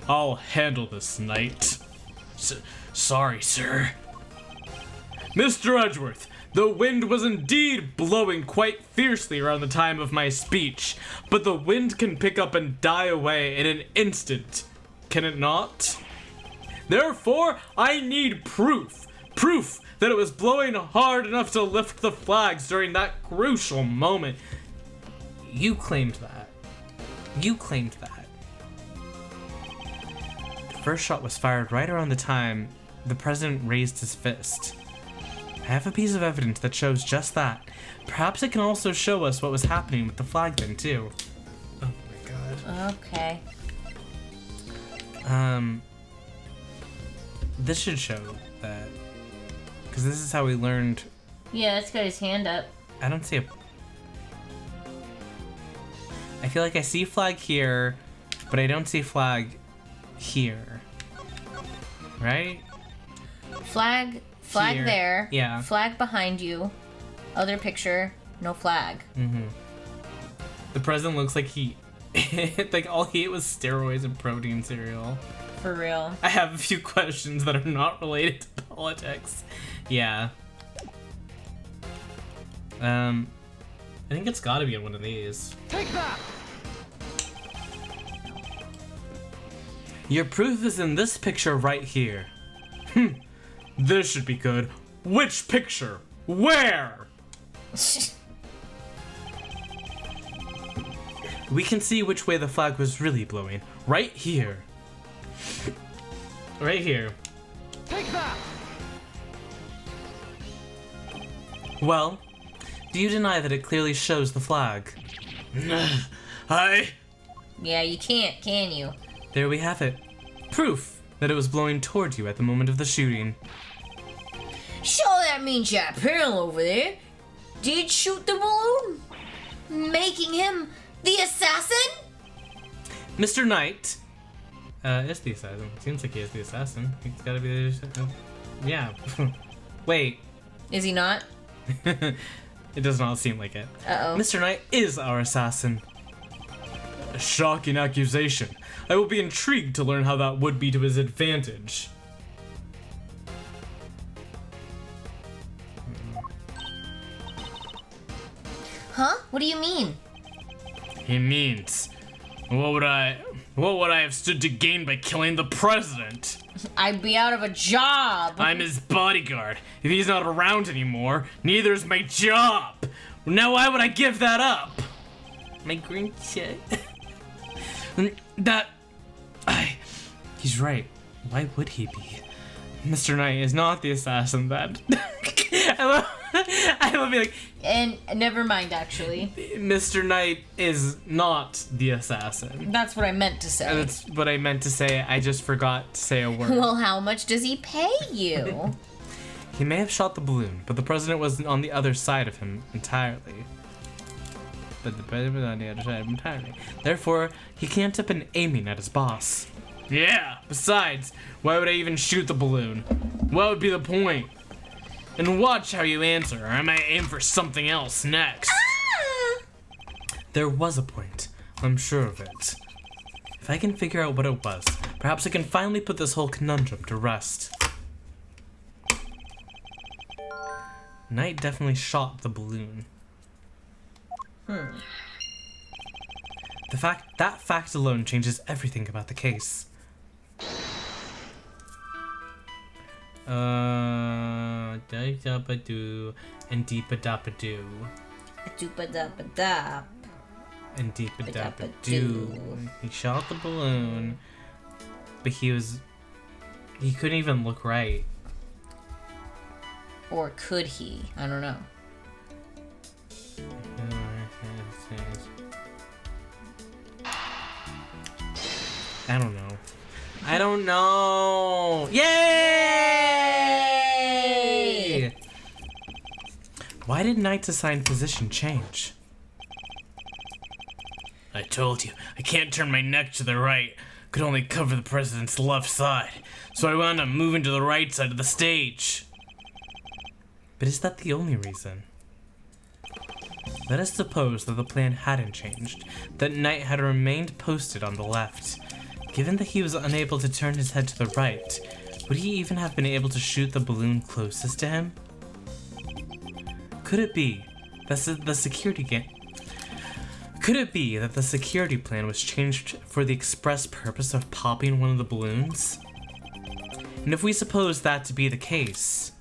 I'll handle this, Knight. Sorry, sir. Mr. Edgeworth, the wind was indeed blowing quite fiercely around the time of my speech, but the wind can pick up and die away in an instant, can it not? Therefore, I need proof. Proof that it was blowing hard enough to lift the flags during that crucial moment. You claimed that. You claimed that. The first shot was fired right around the time the president raised his fist. I have a piece of evidence that shows just that. Perhaps it can also show us what was happening with the flag then, too. Oh my god. Okay. This should show that. Because this is how we learned. Yeah, it's got his hand up. I don't see a... I feel like I see flag here, but I don't see flag here. Right? Flag Here. there. Yeah. Flag behind you. Other picture. No flag. The president looks like he... like all he ate was steroids and protein cereal. For real. I have a few questions that are not related to politics. Yeah. I think it's gotta be in one of these. Take that! Your proof is in this picture right here. This should be good. Which picture? Where? We can see which way the flag was really blowing. Right here. Right here. Take that! Well, do you deny that it clearly shows the flag? Yeah, you can't, can you? There we have it. Proof that it was blowing toward you at the moment of the shooting. So that means that Pearl over there did shoot the balloon? Making him the assassin? Mr. Knight is the assassin. Seems like he is the assassin. He's gotta be the assassin. Yeah. Wait. Is he not? It does not seem like it. Uh-oh. Mr. Knight is our assassin. A shocking accusation. I will be intrigued to learn how that would be to his advantage. Huh? What do you mean? He means, what would I have stood to gain by killing the president? I'd be out of a job. I'm his bodyguard. If he's not around anymore, neither is my job. Now why would I give that up? My green shit. He's right. Why would he be? Mr. Knight is not the assassin then. I love being like, And never mind, actually. Mr. Knight is not the assassin. That's what I meant to say. That's what I meant to say. I just forgot to say a word. Well, how much does he pay you? He may have shot the balloon, but the president was on the other side of him entirely. But the president was on the other side of him entirely. Therefore, he can't have been aiming at his boss. Yeah, besides, why would I even shoot the balloon? What would be the point? And watch how you answer, or I might aim for something else next. There was a point. I'm sure of it. If I can figure out what it was, perhaps I can finally put this whole conundrum to rest. Knight definitely shot the balloon. That fact alone changes everything about the case. da-da-ba-doo, and deepa-da-ba-doo. Doopa-da-ba-da. And deepa-da-ba-doo. He shot the balloon, but he couldn't even look right. Or could he? I don't know. I don't know. Yay! Why did Knight's assigned position change? I told you, I can't turn my neck to the right. Could only cover the president's left side. So I wound up moving to the right side of the stage. But is that the only reason? Let us suppose that the plan hadn't changed, that Knight had remained posted on the left. Given that he was unable to turn his head to the right, would he even have been able to shoot the balloon closest to him? Could it be that the security plan was changed for the express purpose of popping one of the balloons? And if we suppose that to be the case,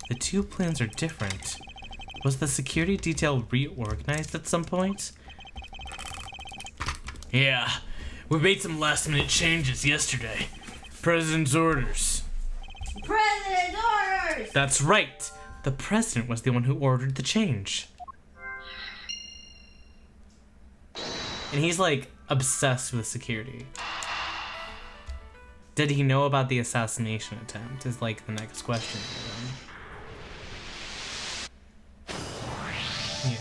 the two plans are different. Was the security detail reorganized at some point? Yeah, we made some last-minute changes yesterday. President's orders. President's orders! That's right. The president was the one who ordered the change. And he's like obsessed with security. Did he know about the assassination attempt is like the next question for him. Yeah.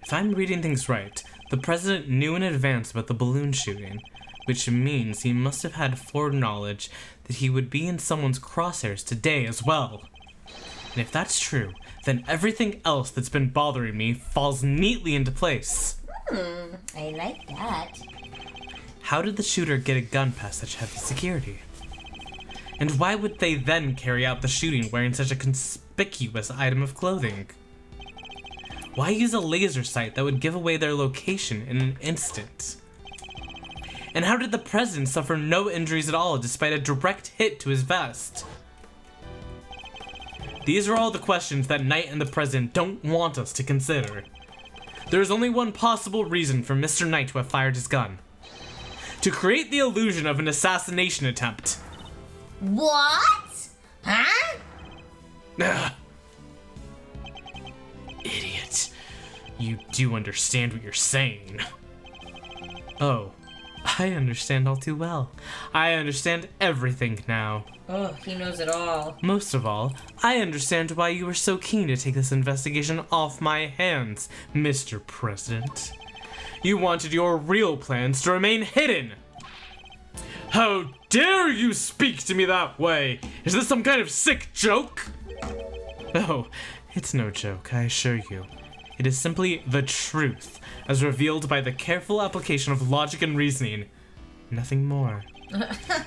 If I'm reading things right, the president knew in advance about the balloon shooting, which means he must have had foreknowledge that he would be in someone's crosshairs today as well. And if that's true, then everything else that's been bothering me falls neatly into place. I like that. How did the shooter get a gun past such heavy security? And why would they then carry out the shooting wearing such a conspicuous item of clothing? Why use a laser sight that would give away their location in an instant? And how did the president suffer no injuries at all despite a direct hit to his vest? These are all the questions that Knight and the president don't want us to consider. There is only one possible reason for Mr. Knight to have fired his gun. To create the illusion of an assassination attempt. What? Huh? Ugh. Idiot. You do understand what you're saying. Oh, I understand all too well. I understand everything now. Oh, he knows it all. Most of all, I understand why you were so keen to take this investigation off my hands, Mr. President. You wanted your real plans to remain hidden. How dare you speak to me that way? Is this some kind of sick joke? Oh, it's no joke, I assure you. It is simply the truth, as revealed by the careful application of logic and reasoning. Nothing more.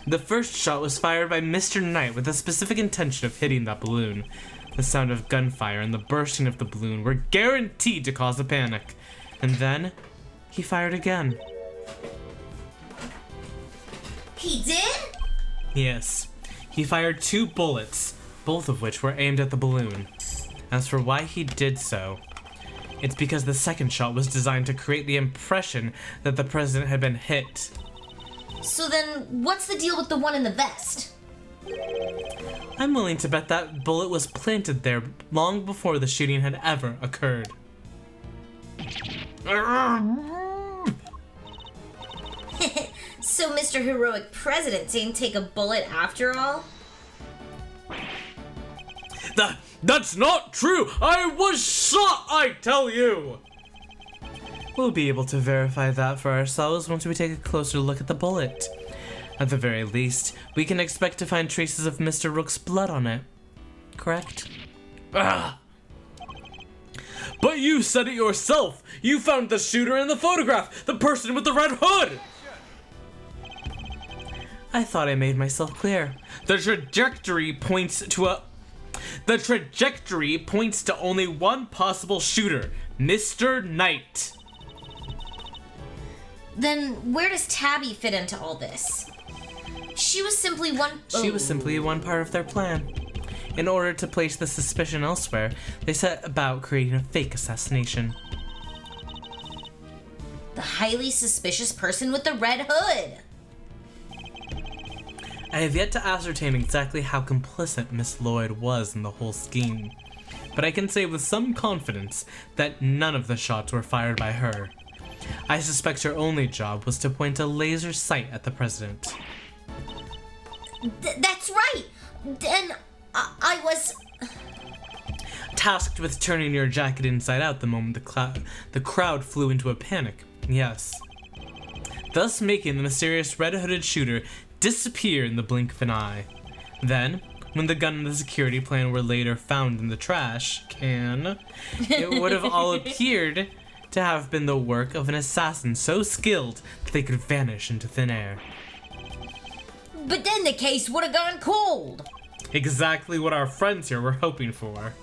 The first shot was fired by Mr. Knight with the specific intention of hitting that balloon. The sound of gunfire and the bursting of the balloon were guaranteed to cause a panic. And then, he fired again. He did? Yes. He fired 2 bullets, both of which were aimed at the balloon. As for why he did so, it's because the second shot was designed to create the impression that the president had been hit. So then, what's the deal with the one in the vest? I'm willing to bet that bullet was planted there long before the shooting had ever occurred. So Mr. Heroic President didn't take a bullet after all? That's not true! I was shot, I tell you! We'll be able to verify that for ourselves once we take a closer look at the bullet. At the very least, we can expect to find traces of Mr. Rook's blood on it. Correct? Ah! But you said it yourself! You found the shooter in the photograph! The person with the red hood! I thought I made myself clear. The trajectory points to only one possible shooter, Mr. Knight. Then where does Tabby fit into all this? She was simply one... She was simply one part of their plan. In order to place the suspicion elsewhere, they set about creating a fake assassination. The highly suspicious person with the red hood. I have yet to ascertain exactly how complicit Miss Lloyd was in the whole scheme, but I can say with some confidence that none of the shots were fired by her. I suspect her only job was to point a laser sight at the president. That's right! And I was... Tasked with turning your jacket inside out the moment the crowd flew into a panic, yes. Thus making the mysterious red-hooded shooter disappear in the blink of an eye. Then, when the gun and the security plan were later found in the trash can, it would have all appeared to have been the work of an assassin so skilled that they could vanish into thin air. But then the case would have gone cold. Exactly what our friends here were hoping for.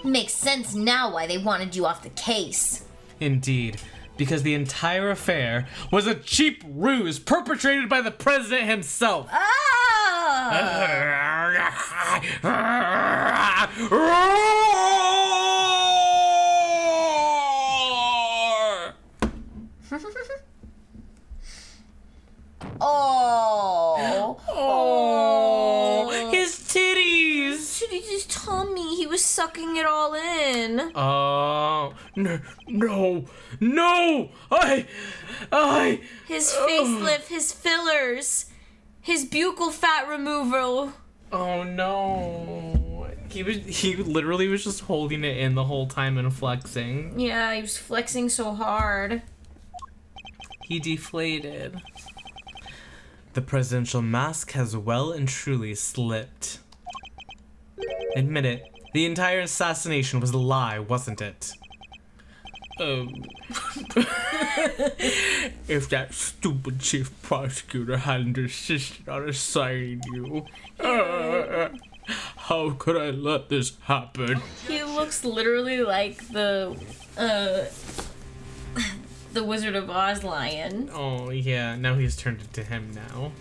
Makes sense now why they wanted you off the case. Indeed, because the entire affair was a cheap ruse perpetrated by the president himself. Oh. His titties! His tummy, he was sucking it all in. Oh, no, I... His facelift, his fillers, his buccal fat removal. Oh no. He literally was just holding it in the whole time and flexing. Yeah, he was flexing so hard. He deflated. The presidential mask has well and truly slipped. Admit it, the entire assassination was a lie, wasn't it? Oh. If that stupid chief prosecutor hadn't insisted on assigning you, how could I let this happen? He looks literally like the Wizard of Oz lion. Oh yeah, now he's turned into him now.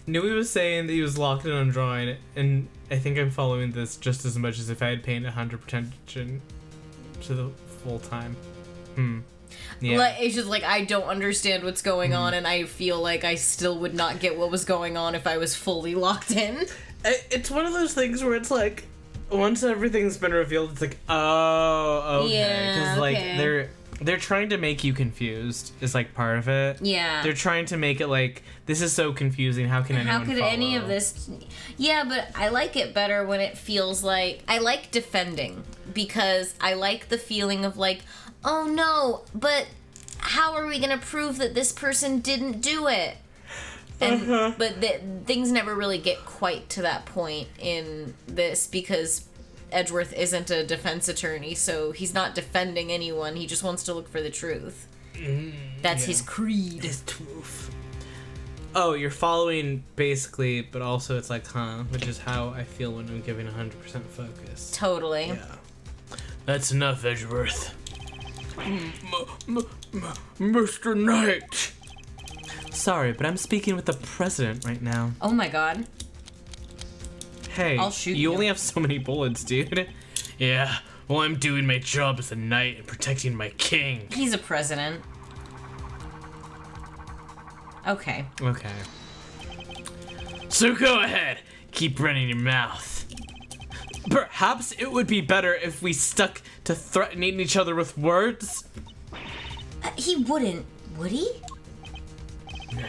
Nui was saying that he was locked in on drawing, and I think I'm following this just as much as if I had paid 100% attention to the full time. Yeah. Like, it's just like, I don't understand what's going on, and I feel like I still would not get what was going on if I was fully locked in. It's one of those things where it's like, once everything's been revealed, it's like, oh, okay. Yeah, Because, like, okay. they're trying to make you confused, is, like, part of it. Yeah. They're trying to make it, like, this is so confusing, how can anyone How could follow? any of this... Yeah, but I like it better when it feels like... I like defending, because I like the feeling of, like, oh no, but how are we gonna prove that this person didn't do it? And but things never really get quite to that point in this because Edgeworth isn't a defense attorney, so he's not defending anyone. He just wants to look for the truth. That's his creed. His truth. Oh, you're following basically, but also it's like, which is how I feel when I'm giving 100% focus. Totally. Yeah. That's enough, Edgeworth. Mr. Knight! Sorry, but I'm speaking with the president right now. Oh my god. Hey, I'll shoot you you. only have so many bullets, dude. Yeah, well, I'm doing my job as a knight and protecting my king. He's a president. Okay. Okay. So go ahead, keep running your mouth. Perhaps it would be better if we stuck to threatening each other with words? He wouldn't, would he? Nah,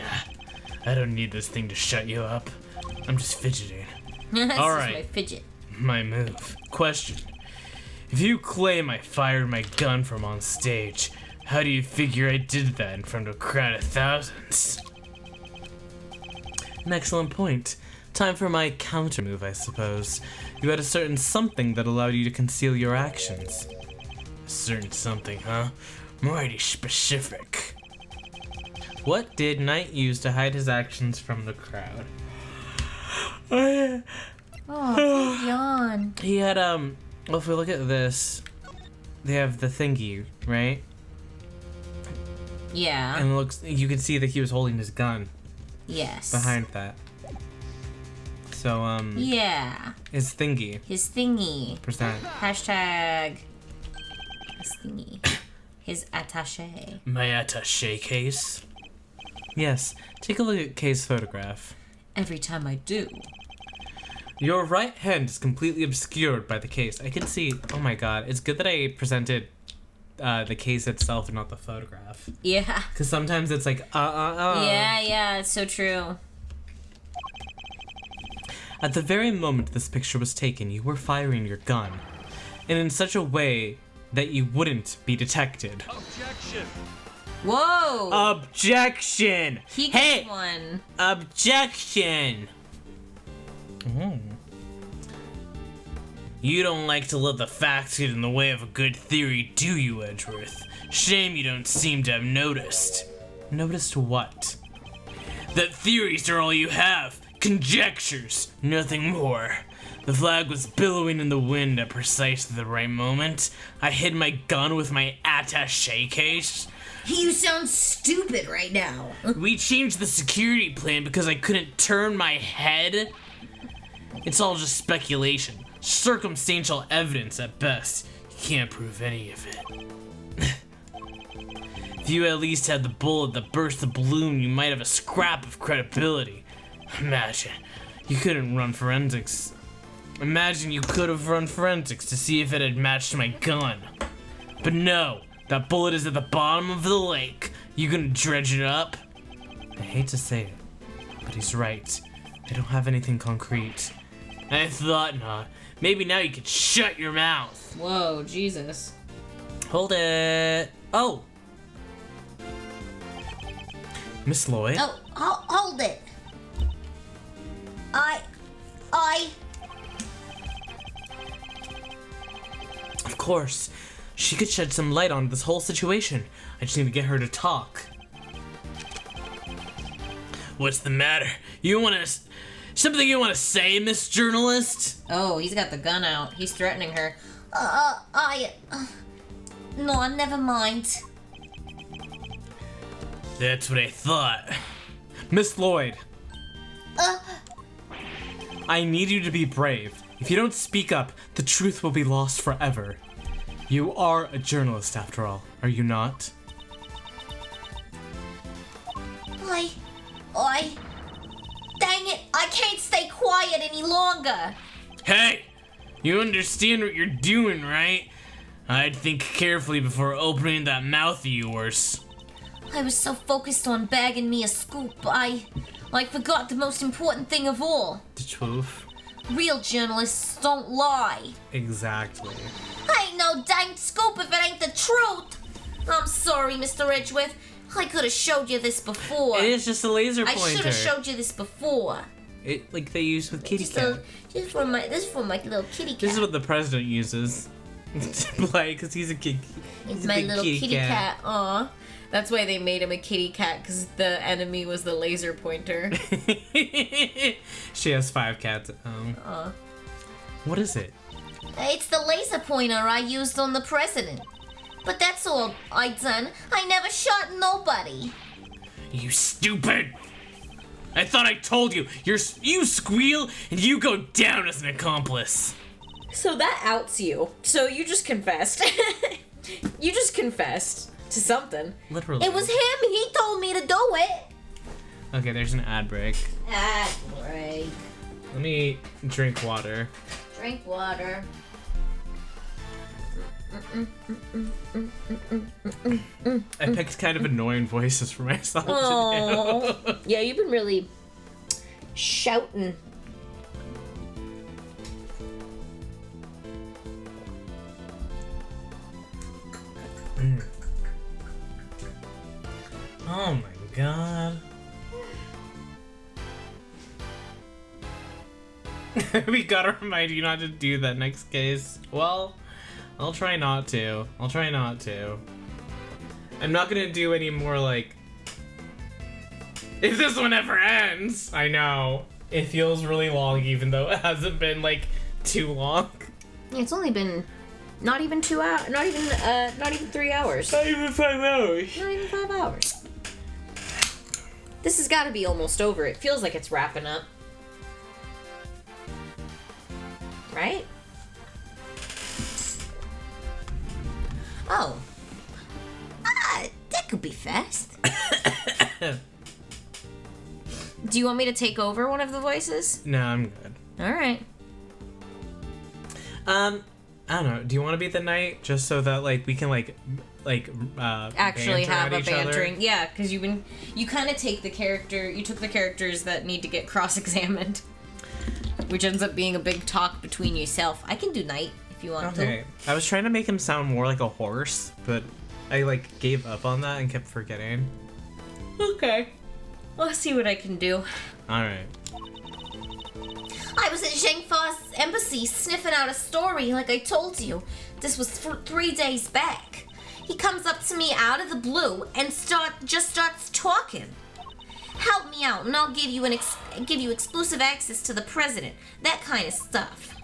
I don't need this thing to shut you up. I'm just fidgeting. That's All just right. my fidget. My move. Question. If you claim I fired my gun from on stage, how do you figure I did that in front of a crowd of thousands? An excellent point. Time for my counter move, I suppose. You had a certain something that allowed you to conceal your actions. A certain something, huh? Mighty specific. What did Knight use to hide his actions from the crowd? Oh, yawn. He had, well, if we look at this, they have the thingy, right? Yeah. And you can see that he was holding his gun Yes. behind that. So, Yeah. his thingy. His thingy. Percent. Hashtag. His thingy. His attaché. My attaché case? Yes, take a look at Kay's photograph. Every time I do. Your right hand is completely obscured by the case. I can see. Oh my god, it's good that I presented the case itself and not the photograph. Yeah. Because sometimes it's like, Yeah, it's so true. At the very moment this picture was taken, you were firing your gun. And in such a way that you wouldn't be detected. Objection! Whoa! Objection! He Hey! gets one. Objection! Oh. You don't like to let the facts get in the way of a good theory, do you, Edgeworth? Shame you don't seem to have noticed. Noticed what? That theories are all you have. Conjectures, nothing more. The flag was billowing in the wind at precisely the right moment. I hid my gun with my attaché case. You sound stupid right now. We changed the security plan because I couldn't turn my head. It's all just speculation. Circumstantial evidence at best. You can't prove any of it. If you at least had the bullet that burst the balloon, you might have a scrap of credibility. Imagine you couldn't run forensics. Imagine you could have run forensics to see if it had matched my gun. But no, that bullet is at the bottom of the lake. You gonna dredge it up? I hate to say it, but he's right. I don't have anything concrete. I thought not. Maybe now you could shut your mouth. Whoa, Jesus. Hold it. Oh. Miss Lloyd? Oh, hold it. Of course. She could shed some light on this whole situation. I just need to get her to talk. What's the matter? Something you wanna say, Miss Journalist? Oh, he's got the gun out. He's threatening her. No, never mind. That's what I thought. Miss Lloyd. I need you to be brave. If you don't speak up, the truth will be lost forever. You are a journalist after all, are you not? Dang it, I can't stay quiet any longer. Hey! You understand what you're doing, right? I'd think carefully before opening that mouth of yours. I was so focused on bagging me a scoop, I forgot the most important thing of all. The truth? Real journalists don't lie. Exactly. Ain't no dang scoop if it ain't the truth. I'm sorry, Mr. Edgeworth. I could have showed you this before. It is just a laser I pointer. should have showed you this before. It like they use with kitty Just cat. this is for my little kitty cat. This is what the president uses to play because he's a kid. It's my little kitty cat. Aw. That's why they made him a kitty cat, because the enemy was the laser pointer. She has 5 cats at home. What is it? It's the laser pointer I used on the president. But that's all I done. I never shot nobody. You stupid! I thought I told you. You squeal and you go down as an accomplice. So that outs you. So you just confessed. You just confessed to something. Literally. It was him. He told me to do it. Okay, there's an ad break. Ah, break. Let me drink water. Drink water. I picked kind of annoying voices for myself to Oh, yeah, you've been really shouting. do. Oh my god. We gotta remind you not to do that next case. Well, I'll try not to. I'm not gonna do any more, like... If this one ever ends! I know. It feels really long even though it hasn't been, like, too long. It's only been Not even 2 hours. Not even 3 hours. Not even 5 hours. Not even 5 hours. This has got to be almost over. It feels like it's wrapping up. Right? Oh. That could be fast. Do you want me to take over one of the voices? No, I'm good. All right. I don't know. Do you want to be the knight just so that like we can Actually banter have at a each other? bantering. Yeah, because you kind of take the character. You took the characters that need to get cross-examined, which ends up being a big talk between yourself. I can do knight if you want Okay. I was trying to make him sound more like a horse, but I like gave up on that and kept forgetting. to. Okay. I'll see what I can do. All right. I was at Zhengfa's embassy sniffing out a story like I told you. This was 3 days back. He comes up to me out of the blue and starts talking. Help me out and I'll give you exclusive access to the president. That kind of stuff.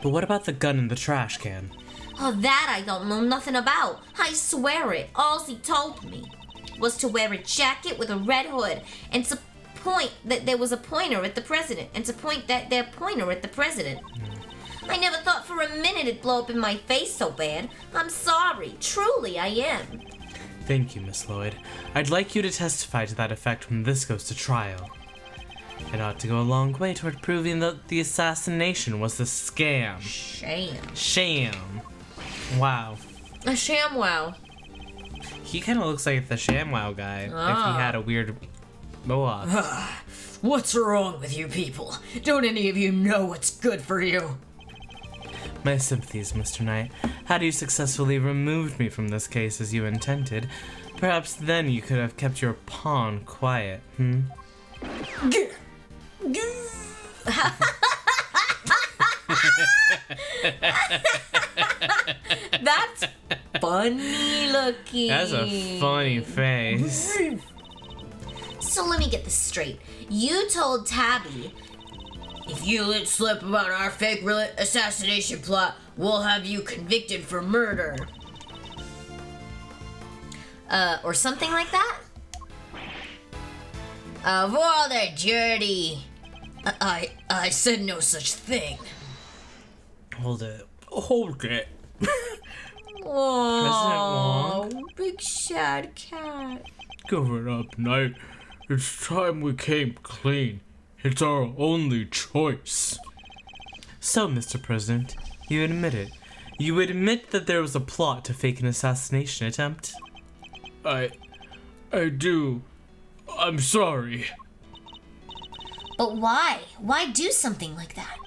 But what about the gun in the trash can? Oh, that I don't know nothing about. I swear it. All he told me was to wear a jacket with a red hood and to point that there was a pointer at the president and to point that their pointer at the president. I never thought for a minute it'd blow up in my face so bad. I'm sorry. Truly, I am. Thank you, Miss Lloyd. I'd like you to testify to that effect when this goes to trial. It ought to go a long way toward proving that the assassination was a scam. Sham. Wow. A ShamWow. He kind of looks like the ShamWow guy if he had a weird mohawk. What's wrong with you people? Don't any of you know what's good for you? My sympathies, Mr. Knight. Had you successfully removed me from this case as you intended, perhaps then you could have kept your pawn quiet, That's funny looking. That's a funny face. So let me get this straight. You told Tabby, If you let slip about our fake assassination plot, we'll have you convicted for murder. or something like that? Of all the dirty... I said no such thing. Hold it. Oh, big sad cat. Give it up, Knight. It's time we came clean. It's our only choice. So, Mr. President, you admit it. You admit that there was a plot to fake an assassination attempt? I do. I'm sorry. But why? Why do something like that?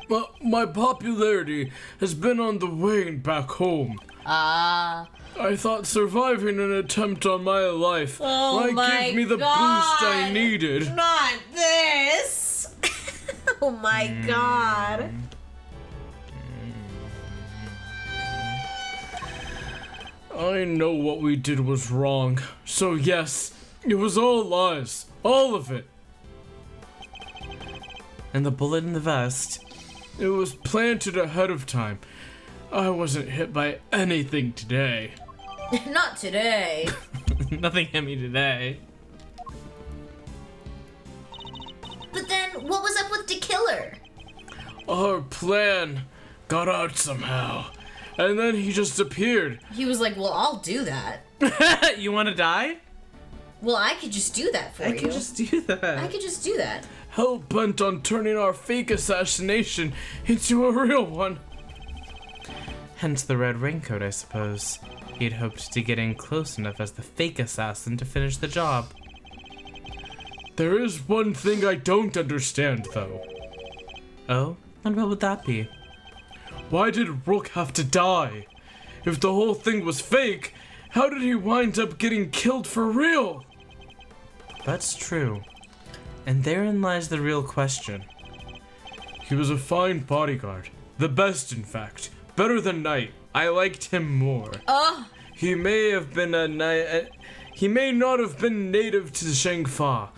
But my popularity has been on the wane back home. Ah. I thought surviving an attempt on my life might give me the boost I needed. Not this! Oh my god. I know what we did was wrong. So yes, it was all lies. All of it. And the bullet in the vest? It was planted ahead of time. I wasn't hit by anything today. Not today. Nothing hit me today. But then, what was up with the killer? Our plan got out somehow. And then he just appeared. He was like, well, I'll do that. You want to die? Well, I could just do that for you. I can just do that. I could just do that. Hell bent on turning our fake assassination into a real one. Hence the red raincoat, I suppose. He'd hoped to get in close enough as the fake assassin to finish the job. There is one thing I don't understand, though. Oh? And what would that be? Why did Rook have to die? If the whole thing was fake, how did he wind up getting killed for real? That's true. And therein lies the real question. He was a fine bodyguard. The best, in fact. Better than Knight. I liked him more. Oh. He may have been he may not have been native to Zhengfa,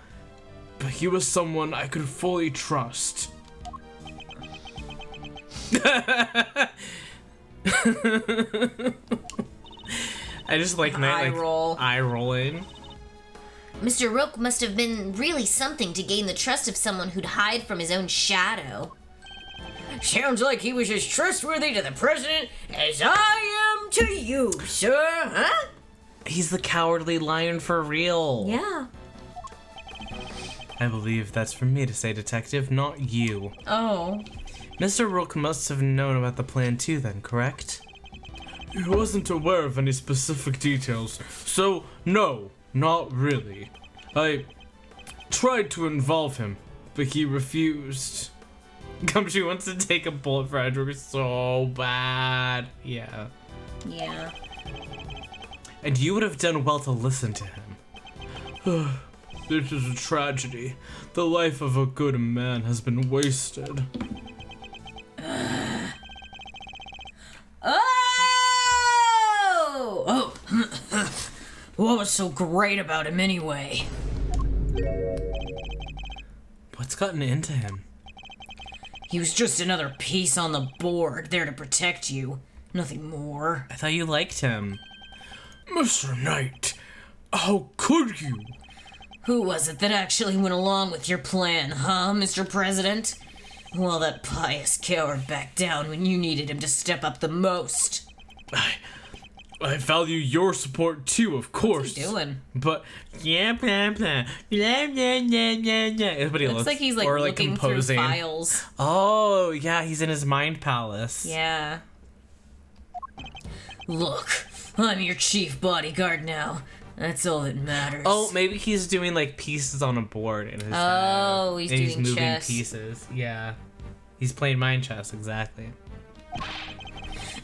but he was someone I could fully trust. I just like Eye roll. eye rolling. Mr. Rook must have been really something to gain the trust of someone who'd hide from his own shadow. Sounds like he was as trustworthy to the president as I am to you, sir, huh? He's the cowardly lion for real. Yeah. I believe that's for me to say, Detective, not you. Oh. Mr. Rook must have known about the plan too then, correct? He wasn't aware of any specific details, so no, not really. I tried to involve him, but he refused. Gumshoe wants to take a bullet for Edgeworth so bad. Yeah. Yeah. And you would have done well to listen to him. This is a tragedy. The life of a good man has been wasted. Oh! What was so great about him anyway? What's gotten into him? He was just another piece on the board, there to protect you. Nothing more. I thought you liked him. Mr. Knight, how could you? Who was it that actually went along with your plan, huh, Mr. President? Well, that pious coward backed down when you needed him to step up the most. I value your support too, of course. What's he doing? But yeah, blah blah blah blah blah blah blah. Everybody Looks like he's like or looking composing. through files. Oh yeah, he's in his mind palace. Yeah. Look, I'm your chief bodyguard now. That's all that matters. Oh, maybe he's doing like pieces on a board in his Oh, head. he's And doing moving chess. pieces. Yeah, he's playing mind chess exactly.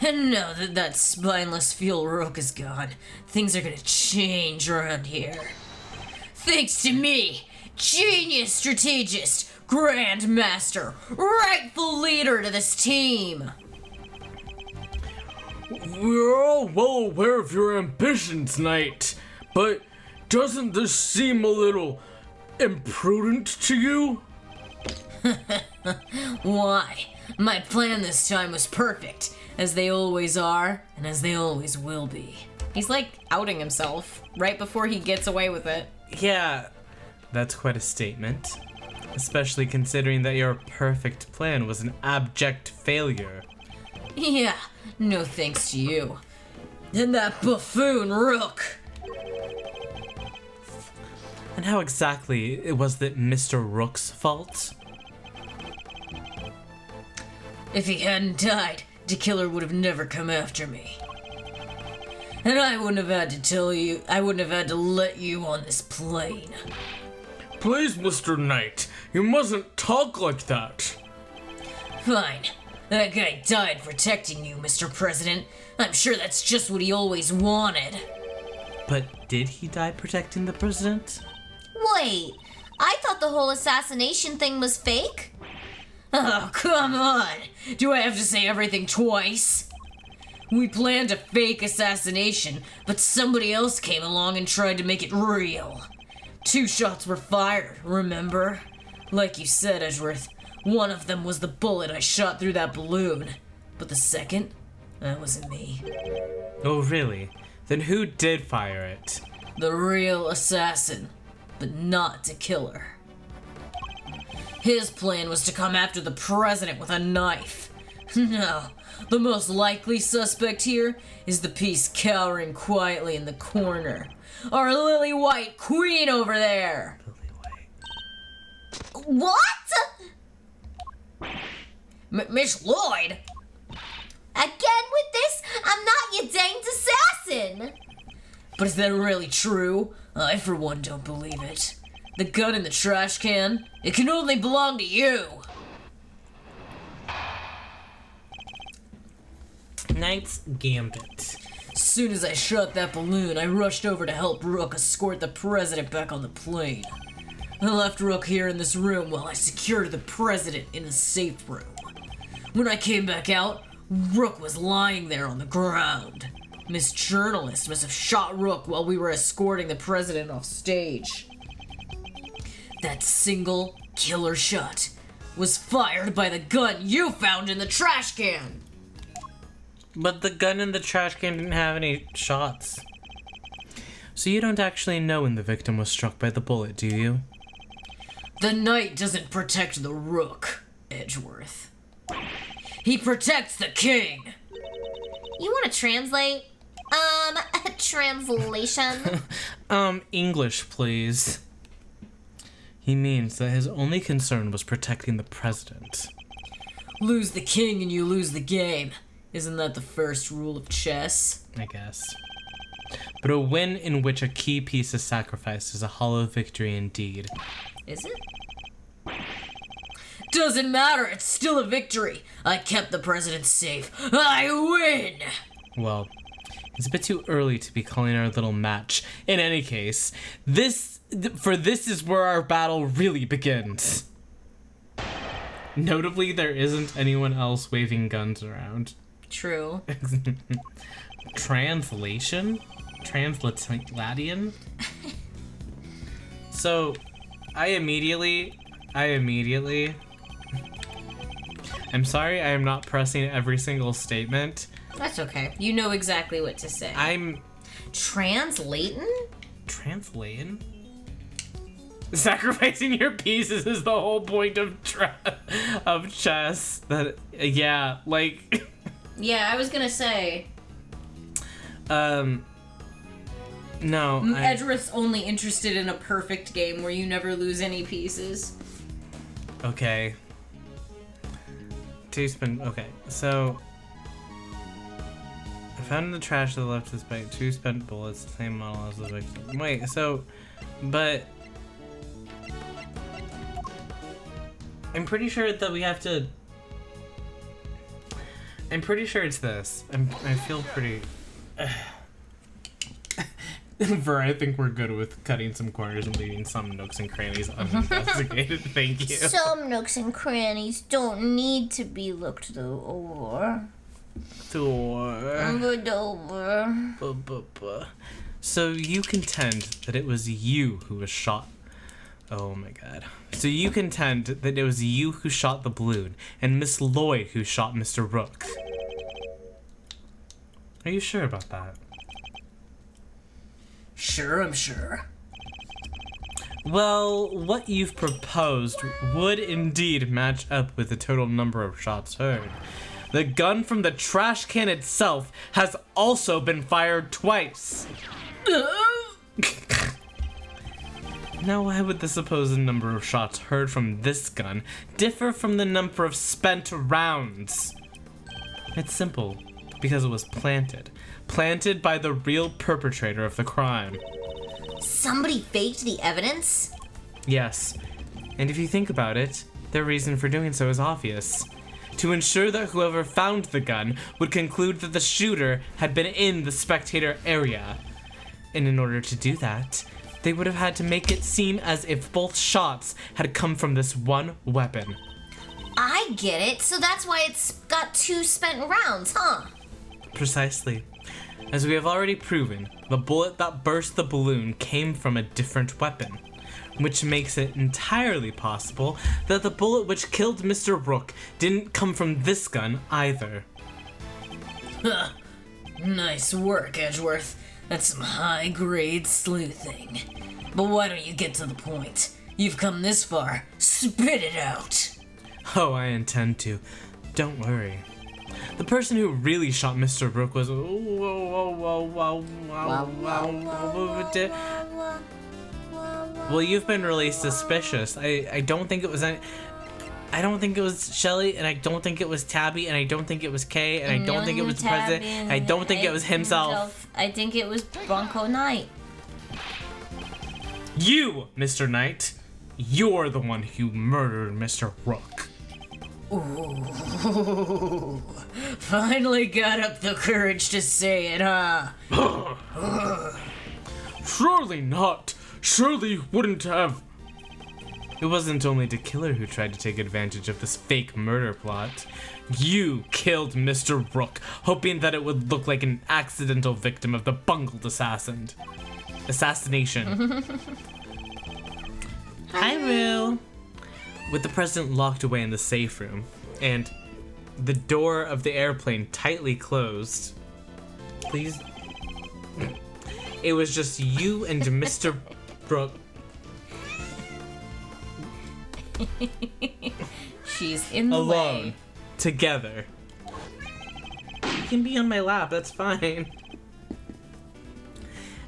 And now that that spineless fuel rook is gone, things are gonna change around here. Thanks to me, genius strategist, grand master, rightful leader to this team. We're all well aware of your ambitions, Knight, but doesn't this seem a little imprudent to you? Why? My plan this time was perfect, as they always are, and as they always will be. He's like outing himself right before he gets away with it. Yeah, that's quite a statement. Especially considering that your perfect plan was an abject failure. Yeah, no thanks to you. And that buffoon rook. And how exactly it was that Mr. Rook's fault? If he hadn't died, the killer would have never come after me. And I wouldn't have had to tell you, I wouldn't have had to let you on this plane. Please, Mr. Knight, you mustn't talk like that. Fine. That guy died protecting you, Mr. President. I'm sure that's just what he always wanted. But did he die protecting the president? Wait, I thought the whole assassination thing was fake? Oh, come on! Do I have to say everything twice? We planned a fake assassination, but somebody else came along and tried to make it real. 2 shots were fired, remember? Like you said, Edgeworth, one of them was the bullet I shot through that balloon. But the second? That wasn't me. Oh, really? Then who did fire it? The real assassin, but not to kill her. His plan was to come after the president with a knife. No, the most likely suspect here is the piece cowering quietly in the corner. Our lily white queen over there! What? Miss Lloyd? Again with this? I'm not your danged assassin! But is that really true? I, for one, don't believe it. The gun in the trash can? It can only belong to you! Knight's Gambit. As soon as I shot that balloon, I rushed over to help Rook escort the president back on the plane. I left Rook here in this room while I secured the president in the safe room. When I came back out, Rook was lying there on the ground. Miss Journalist must have shot Rook while we were escorting the president off stage. That single killer shot was fired by the gun you found in the trash can. But the gun in the trash can didn't have any shots. So you don't actually know when the victim was struck by the bullet, do you? The knight doesn't protect the rook, Edgeworth. He protects the king. You want to translate? A translation? English, please. He means that his only concern was protecting the president. Lose the king and you lose the game. Isn't that the first rule of chess? I guess. But a win in which a key piece is sacrificed is a hollow victory indeed. Is it? Doesn't matter, it's still a victory. I kept the president safe. I win! Well, it's a bit too early to be calling our little match. In any case, this is where our battle really begins. Notably, there isn't anyone else waving guns around. True. Translation? Translation? So, I immediately... I'm sorry I am not pressing every single statement. That's okay. You know exactly what to say. I'm... Translating? Translating? Sacrificing your pieces is the whole point of chess. That, yeah, like... Yeah, I was gonna say. No. Edgeworth's only interested in a perfect game where you never lose any pieces. Okay. Okay, so... I found in the trash to the left of this bag 2 spent bullets, the same model as the victim. Wait, so... But... I'm pretty sure that we have to... I'm pretty sure it's this. I feel pretty... I think we're good with cutting some corners and leaving some nooks and crannies uninvestigated. Thank you. Some nooks and crannies don't need to be looked over. So you contend that it was you who was shot. Oh my god. So you contend that it was you who shot the balloon and Miss Lloyd who shot Mr. Rook. Are you sure about that? Sure, I'm sure. Well, what you've proposed would indeed match up with the total number of shots heard. The gun from the trash can itself has also been fired twice. Now, why would the supposed number of shots heard from this gun differ from the number of spent rounds? It's simple, because it was planted. Planted by the real perpetrator of the crime. Somebody faked the evidence? Yes, and if you think about it, their reason for doing so is obvious. To ensure that whoever found the gun would conclude that the shooter had been in the spectator area. And in order to do that, they would have had to make it seem as if both shots had come from this one weapon. I get it. So that's why it's got 2 spent rounds, huh? Precisely. As we have already proven, the bullet that burst the balloon came from a different weapon, which makes it entirely possible that the bullet which killed Mr. Rook didn't come from this gun either. Huh. Nice work, Edgeworth. That's some high-grade sleuthing. But why don't you get to the point? You've come this far. Spit it out. Oh, I intend to. Don't worry. The person who really shot Mr. Rook was... Well, you've been really suspicious. I don't think it was any... I don't think it was Shelly, and I don't think it was Tabby, and I don't think it was Kay, and I don't think it was the president, and I don't think it was himself. I think it was Bronco Knight. You, Mr. Knight, you're the one who murdered Mr. Rook. Ooh. Finally got up the courage to say it, huh? Surely not. Surely you wouldn't have. It wasn't only the killer who tried to take advantage of this fake murder plot. You killed Mr. Rook, hoping that it would look like an accidental victim of the bungled assassination. Hi, Will. With the president locked away in the safe room, and the door of the airplane tightly closed. Please. It was just you and Mr. Brooke. She's in the Alone. way. Together. You can be on my lap, that's fine.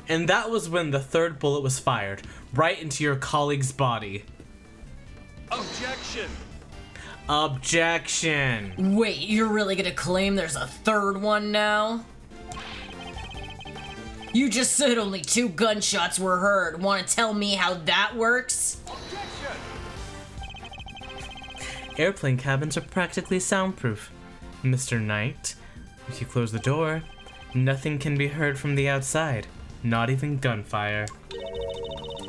And that was when the third bullet was fired, right into your colleague's body. Objection! Objection! Wait, you're really gonna claim there's a third one now? You just said only 2 gunshots were heard. Wanna tell me how that works? Airplane cabins are practically soundproof. Mr. Knight, if you close the door, nothing can be heard from the outside, not even gunfire.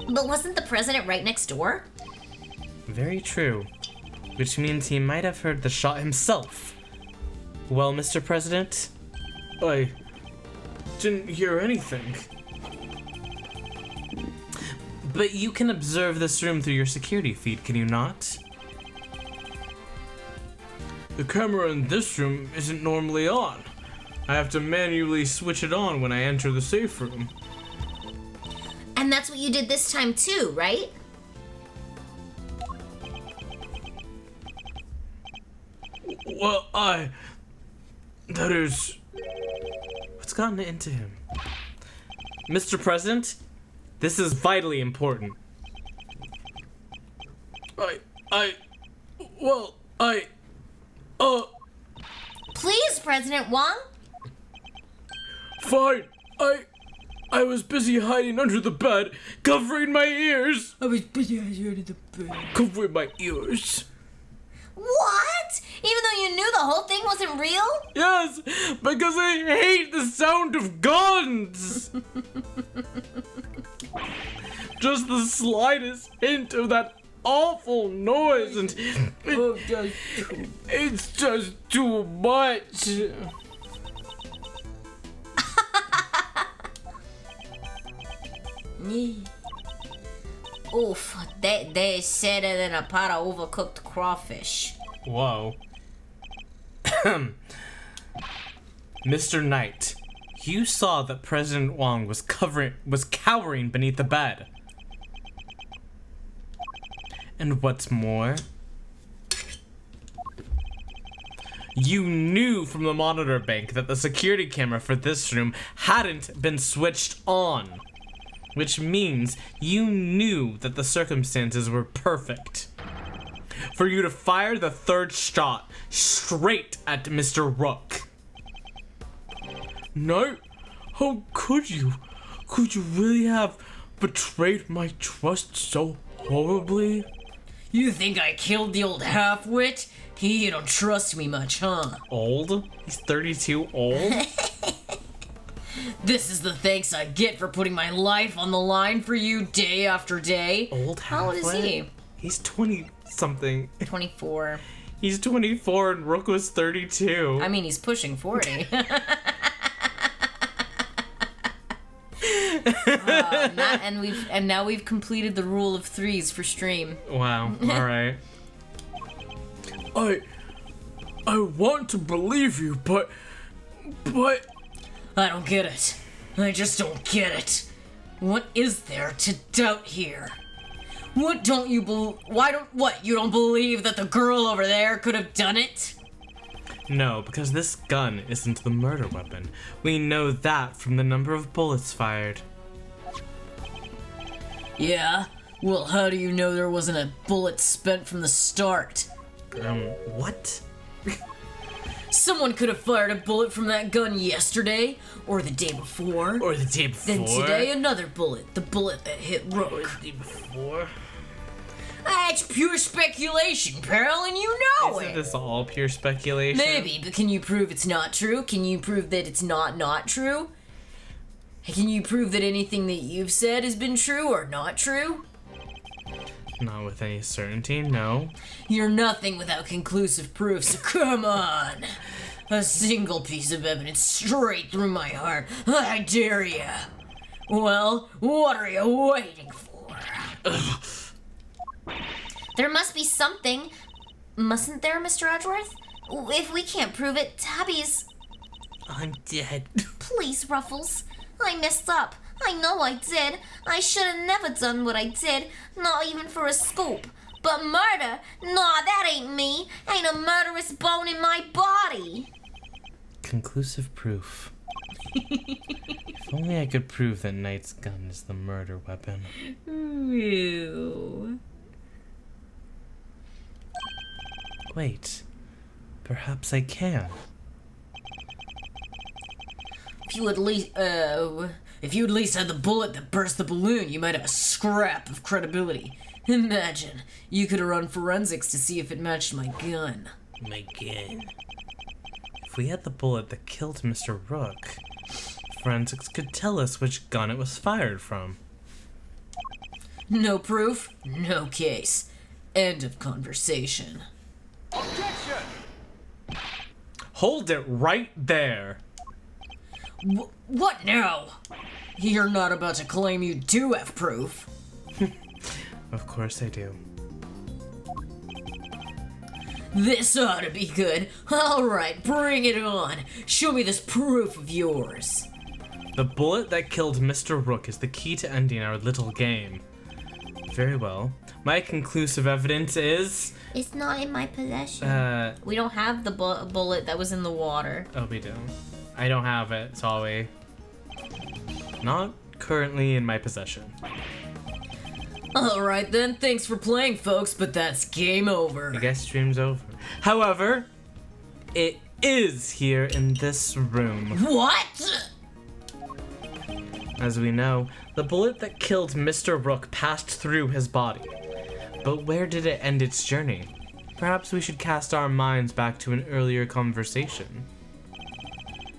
But wasn't the president right next door? Very true. Which means he might have heard the shot himself. Well, Mr. President? I didn't hear anything. But you can observe this room through your security feed, can you not? The camera in this room isn't normally on. I have to manually switch it on when I enter the safe room. And that's what you did this time too, right? Well, that is... What's gotten into him? Mr. President, this is vitally important. Please, President Wong. Fine. I was busy hiding under the bed, covering my ears. Covering my ears. What? Even though you knew the whole thing wasn't real? Yes, because I hate the sound of guns. Just the slightest hint of that awful noise, and it's just too much. Oof, they said it in a pot of overcooked crawfish. Whoa. Mr. Knight, you saw that President Wong was cowering beneath the bed. And what's more, you knew from the monitor bank that the security camera for this room hadn't been switched on. Which means you knew that the circumstances were perfect for you to fire the third shot straight at Mr. Rook. No, how could you? Could you really have betrayed my trust so horribly? You think I killed the old half-wit? You don't trust me much, huh? Old? He's 32 old? This is the thanks I get for putting my life on the line for you day after day. Old How old is he? He's 20-something. 24. He's 24 and Rook was 32. I mean, he's pushing 40. And now we've completed the rule of 3s for stream. Wow, alright. I want to believe you, but I don't get it. I just don't get it. What is there to doubt here? You don't believe that the girl over there could have done it? No, because this gun isn't the murder weapon. We know that from the number of bullets fired. Yeah? Well, how do you know there wasn't a bullet spent from the start? What? Someone could have fired a bullet from that gun yesterday, or the day before. Or the day before? Then today another bullet, the bullet that hit Rook. Or the day before? It's pure speculation, pal, and you know Isn't it! this all pure speculation? Maybe, but can you prove it's not true? Can you prove that it's not true? Can you prove that anything that you've said has been true or not true? Not with any certainty, no. You're nothing without conclusive proof, so come on! A single piece of evidence straight through my heart. I dare ya! Well, what are you waiting for? There must be something, mustn't there, Mr. Edgeworth? If we can't prove it, Tabby's... I'm dead. Please, Ruffles. I messed up. I know I did. I should have never done what I did, not even for a scoop. But murder? Nah, that ain't me. Ain't a murderous bone in my body. Conclusive proof. If only I could prove that Knight's gun is the murder weapon. Ew. Wait. Perhaps I can. If you at least had the bullet that burst the balloon, you might have a scrap of credibility. Imagine, you could have run forensics to see if it matched my gun. My gun. If we had the bullet that killed Mr. Rook, forensics could tell us which gun it was fired from. No proof, no case. End of conversation. Hold it right there. What now? You're not about to claim you do have proof. Of course I do. This ought to be good. Alright, bring it on. Show me this proof of yours. The bullet that killed Mr. Rook is the key to ending our little game. Very well. My conclusive evidence is... It's not in my possession. We don't have the bullet that was in the water. Oh, we do. I don't have it, sorry. Not currently in my possession. Alright then, thanks for playing, folks, but that's game over. I guess stream's over. However, it is here in this room. What? As we know, the bullet that killed Mr. Rook passed through his body. But where did it end its journey? Perhaps we should cast our minds back to an earlier conversation.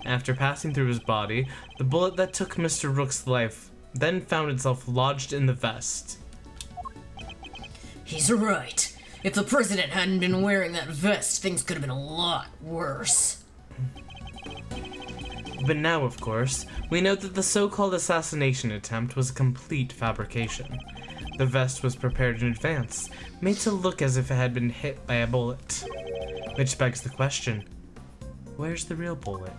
After passing through his body, the bullet that took Mr. Rook's life then found itself lodged in the vest. He's right. If the president hadn't been wearing that vest, things could have been a lot worse. But now, of course, we know that the so-called assassination attempt was a complete fabrication. The vest was prepared in advance, made to look as if it had been hit by a bullet. Which begs the question, where's the real bullet?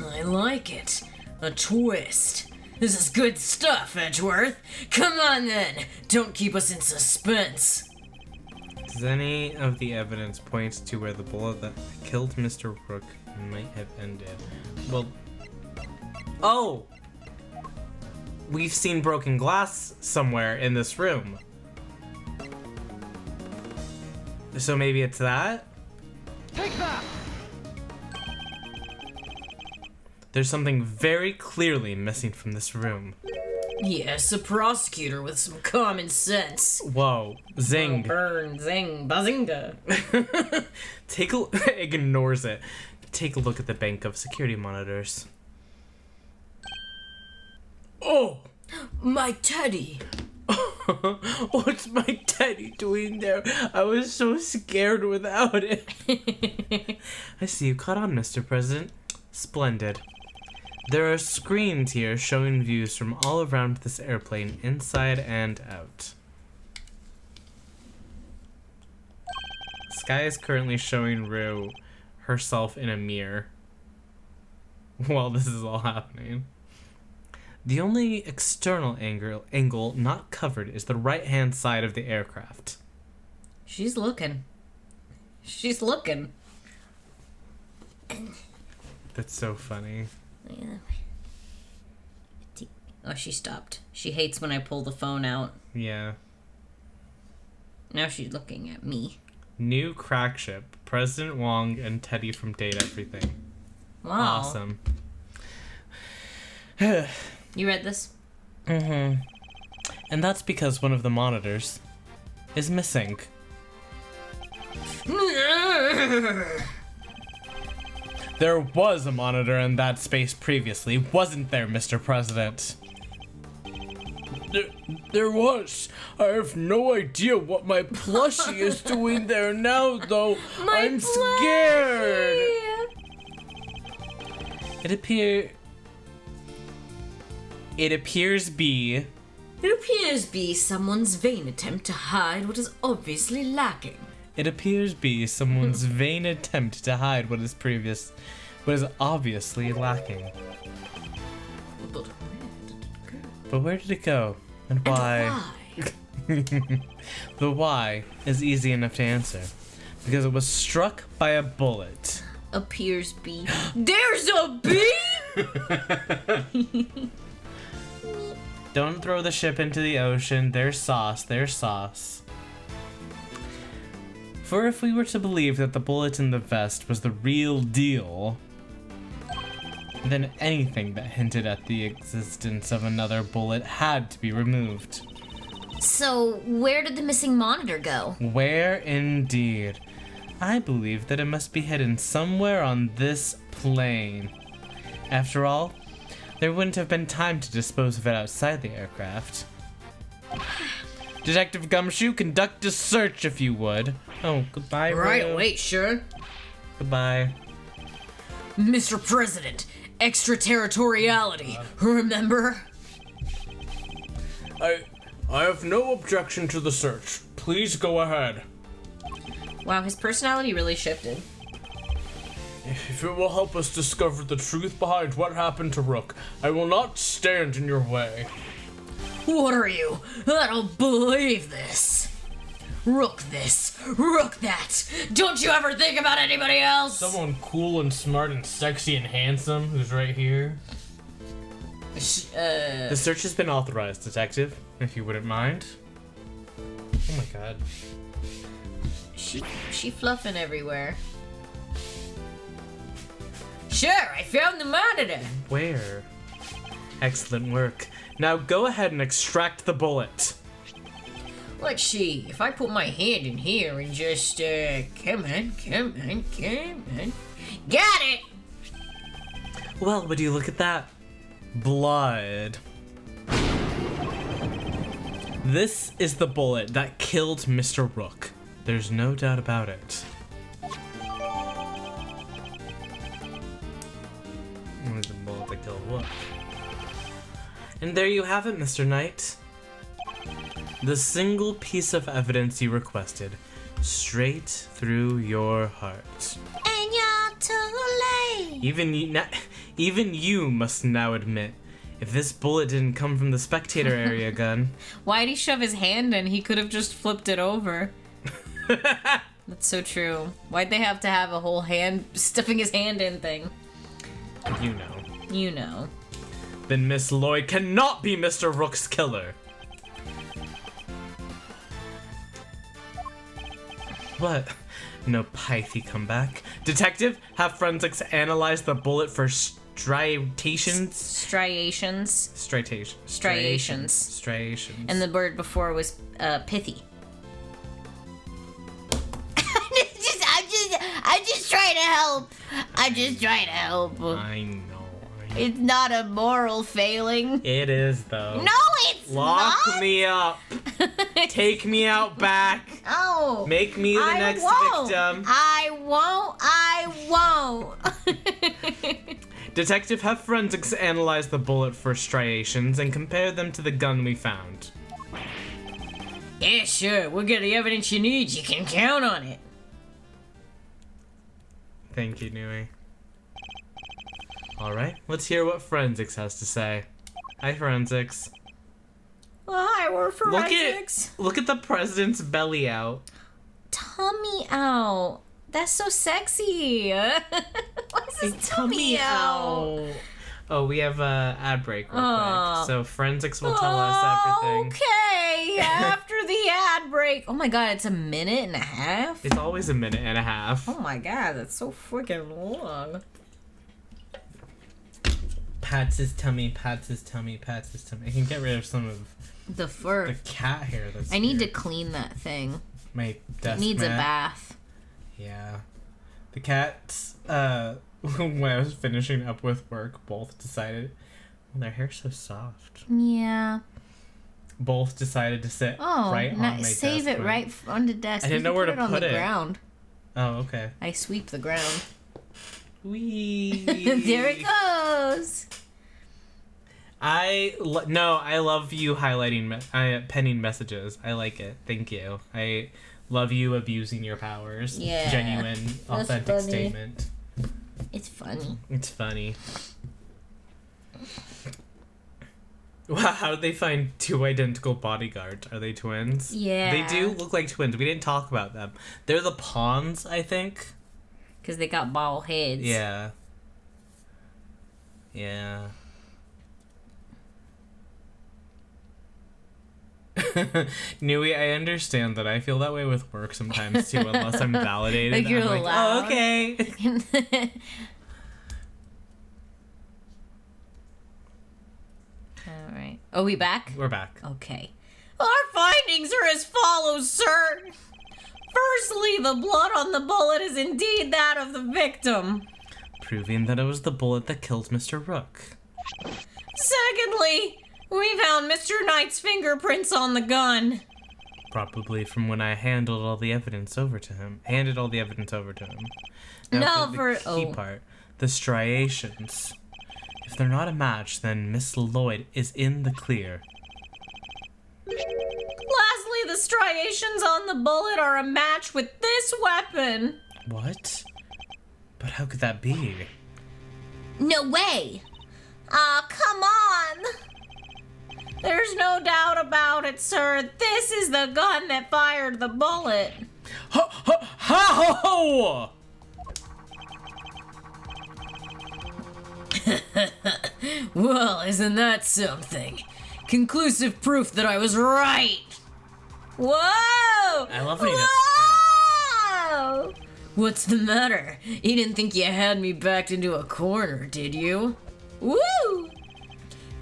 I like it. A twist. This is good stuff, Edgeworth. Come on then. Don't keep us in suspense. Does any of the evidence point to where the bullet that killed Mr. Rook might have ended? Well... Oh! We've seen broken glass somewhere in this room. So maybe it's that? Take that! There's something very clearly missing from this room. Yes, a prosecutor with some common sense. Whoa. Zing. Burn, zing, bazinga. Ignores it. Take a look at the bank of security monitors. Oh! My teddy! What's my teddy doing there? I was so scared without it. I see you caught on, Mr. President. Splendid. There are screens here showing views from all around this airplane, inside and out. Sky is currently showing Rue herself in a mirror while this is all happening. The only external angle not covered is the right-hand side of the aircraft. She's looking. She's looking. That's so funny. Oh, she stopped. She hates when I pull the phone out. Yeah. Now she's looking at me. New crack ship. President Wong and Teddy from Date Everything. Wow. Awesome. You read this? Mm-hmm. And that's because one of the monitors is missing. There was a monitor in that space previously, wasn't there, Mr. President? There was. I have no idea what my plushie is doing there now, though. I'm scared. It appears It appears be someone's vain attempt to hide what is obviously lacking. It appears be someone's vain attempt to hide what is obviously lacking. But where did it go? And why? The why is easy enough to answer. Because it was struck by a bullet. Appears be. There's a bee? Don't throw the ship into the ocean. There's sauce. For if we were to believe that the bullet in the vest was the real deal, then anything that hinted at the existence of another bullet had to be removed. So, where did the missing monitor go? Where indeed? I believe that it must be hidden somewhere on this plane. After all, there wouldn't have been time to dispose of it outside the aircraft. Detective Gumshoe, conduct a search if you would. Oh, goodbye, Right, Rue. wait, sure. Goodbye. Mr. President, extraterritoriality, remember? I have no objection to the search. Please go ahead. Wow, his personality really shifted. If it will help us discover the truth behind what happened to Rook, I will not stand in your way. What are you? I don't believe this. Rook this, Rook that. Don't you ever think about anybody else? Someone cool and smart and sexy and handsome who's right here. The search has been authorized, Detective, if you wouldn't mind. Oh my god. She fluffing everywhere. Sure, I found the monitor. Where? Excellent work. Now go ahead and extract the bullet. Let's see, if I put my hand in here and just, come on. Got it! Well, would you look at that? Blood. This is the bullet that killed Mr. Rook. There's no doubt about it. The bullet that killed Rook. And there you have it, Mr. Knight. The single piece of evidence you requested, straight through your heart. And you're too late. Even you must now admit, if this bullet didn't come from the spectator area gun. Why'd he shove his hand in? He could have just flipped it over. That's so true. Why'd they have to have a whole hand, stuffing his hand in thing? You know. You know. Then Miss Lloyd cannot be Mr. Rook's killer. What? No pithy comeback. Detective, have forensics analyze the bullet for striations. Striations. And the word before was pithy. I'm just trying to help. I know. It's not a moral failing. It is though. No, it's Lock not. me up. Take me out back. Oh. Make me the next victim. I won't. Detective, have forensics analyze the bullet for striations and compare them to the gun we found. Yeah, sure, we'll get the evidence you need. You can count on it. Thank you, Nui. Alright, let's hear what forensics has to say. Hi, forensics. Well, hi, we're forensics. Look at the president's belly out. Tummy out. That's so sexy. What's his tummy out? Oh, we have a ad break real quick. So forensics will tell us everything. Okay, after the ad break. Oh my god, it's a minute and a half? It's always a minute and a half. Oh my god, that's so freaking long. Pats his tummy. I can get rid of some of The fur. the cat hair that's I need to here. clean that thing. My desk It needs a mat. bath. Yeah. The cats, when I was finishing up with work, both decided, well, their hair's so soft. Yeah. Both decided to sit Oh, right on my save desk it with- right on the desk. I didn't You know can where to it on put the it. ground. Oh, okay. I sweep the ground. Wee. There it goes. I love you highlighting, penning messages. I like it. Thank you. I love you abusing your powers. Yeah, Genuine, that's authentic funny. statement. It's funny. It's funny. Wow, how did they find two identical bodyguards? Are they twins? Yeah. They do look like twins. We didn't talk about them. They're the pawns, I think. Because they got bald heads. Yeah. Yeah. Nui, I understand that I feel that way with work sometimes too, unless I'm validated. Like you're I'm allowed. oh, okay. All right. Oh, we back? We're back. Okay. Our findings are as follows, sir. Firstly, the blood on the bullet is indeed that of the victim. Proving that it was the bullet that killed Mr. Rook. Secondly, we found Mr. Knight's fingerprints on the gun. Probably from when I handed all the evidence over to him. Now No, for the for- key oh. part, the striations. If they're not a match, then Miss Lloyd is in the clear. Lastly, the striations on the bullet are a match with this weapon. What? But how could that be? No way. Aw, come on! There's no doubt about it, sir. This is the gun that fired the bullet. How? Well, isn't that something? Conclusive proof that I was right. Whoa! I love when he does. Whoa! What's the matter? You didn't think you had me backed into a corner, did you? Woo!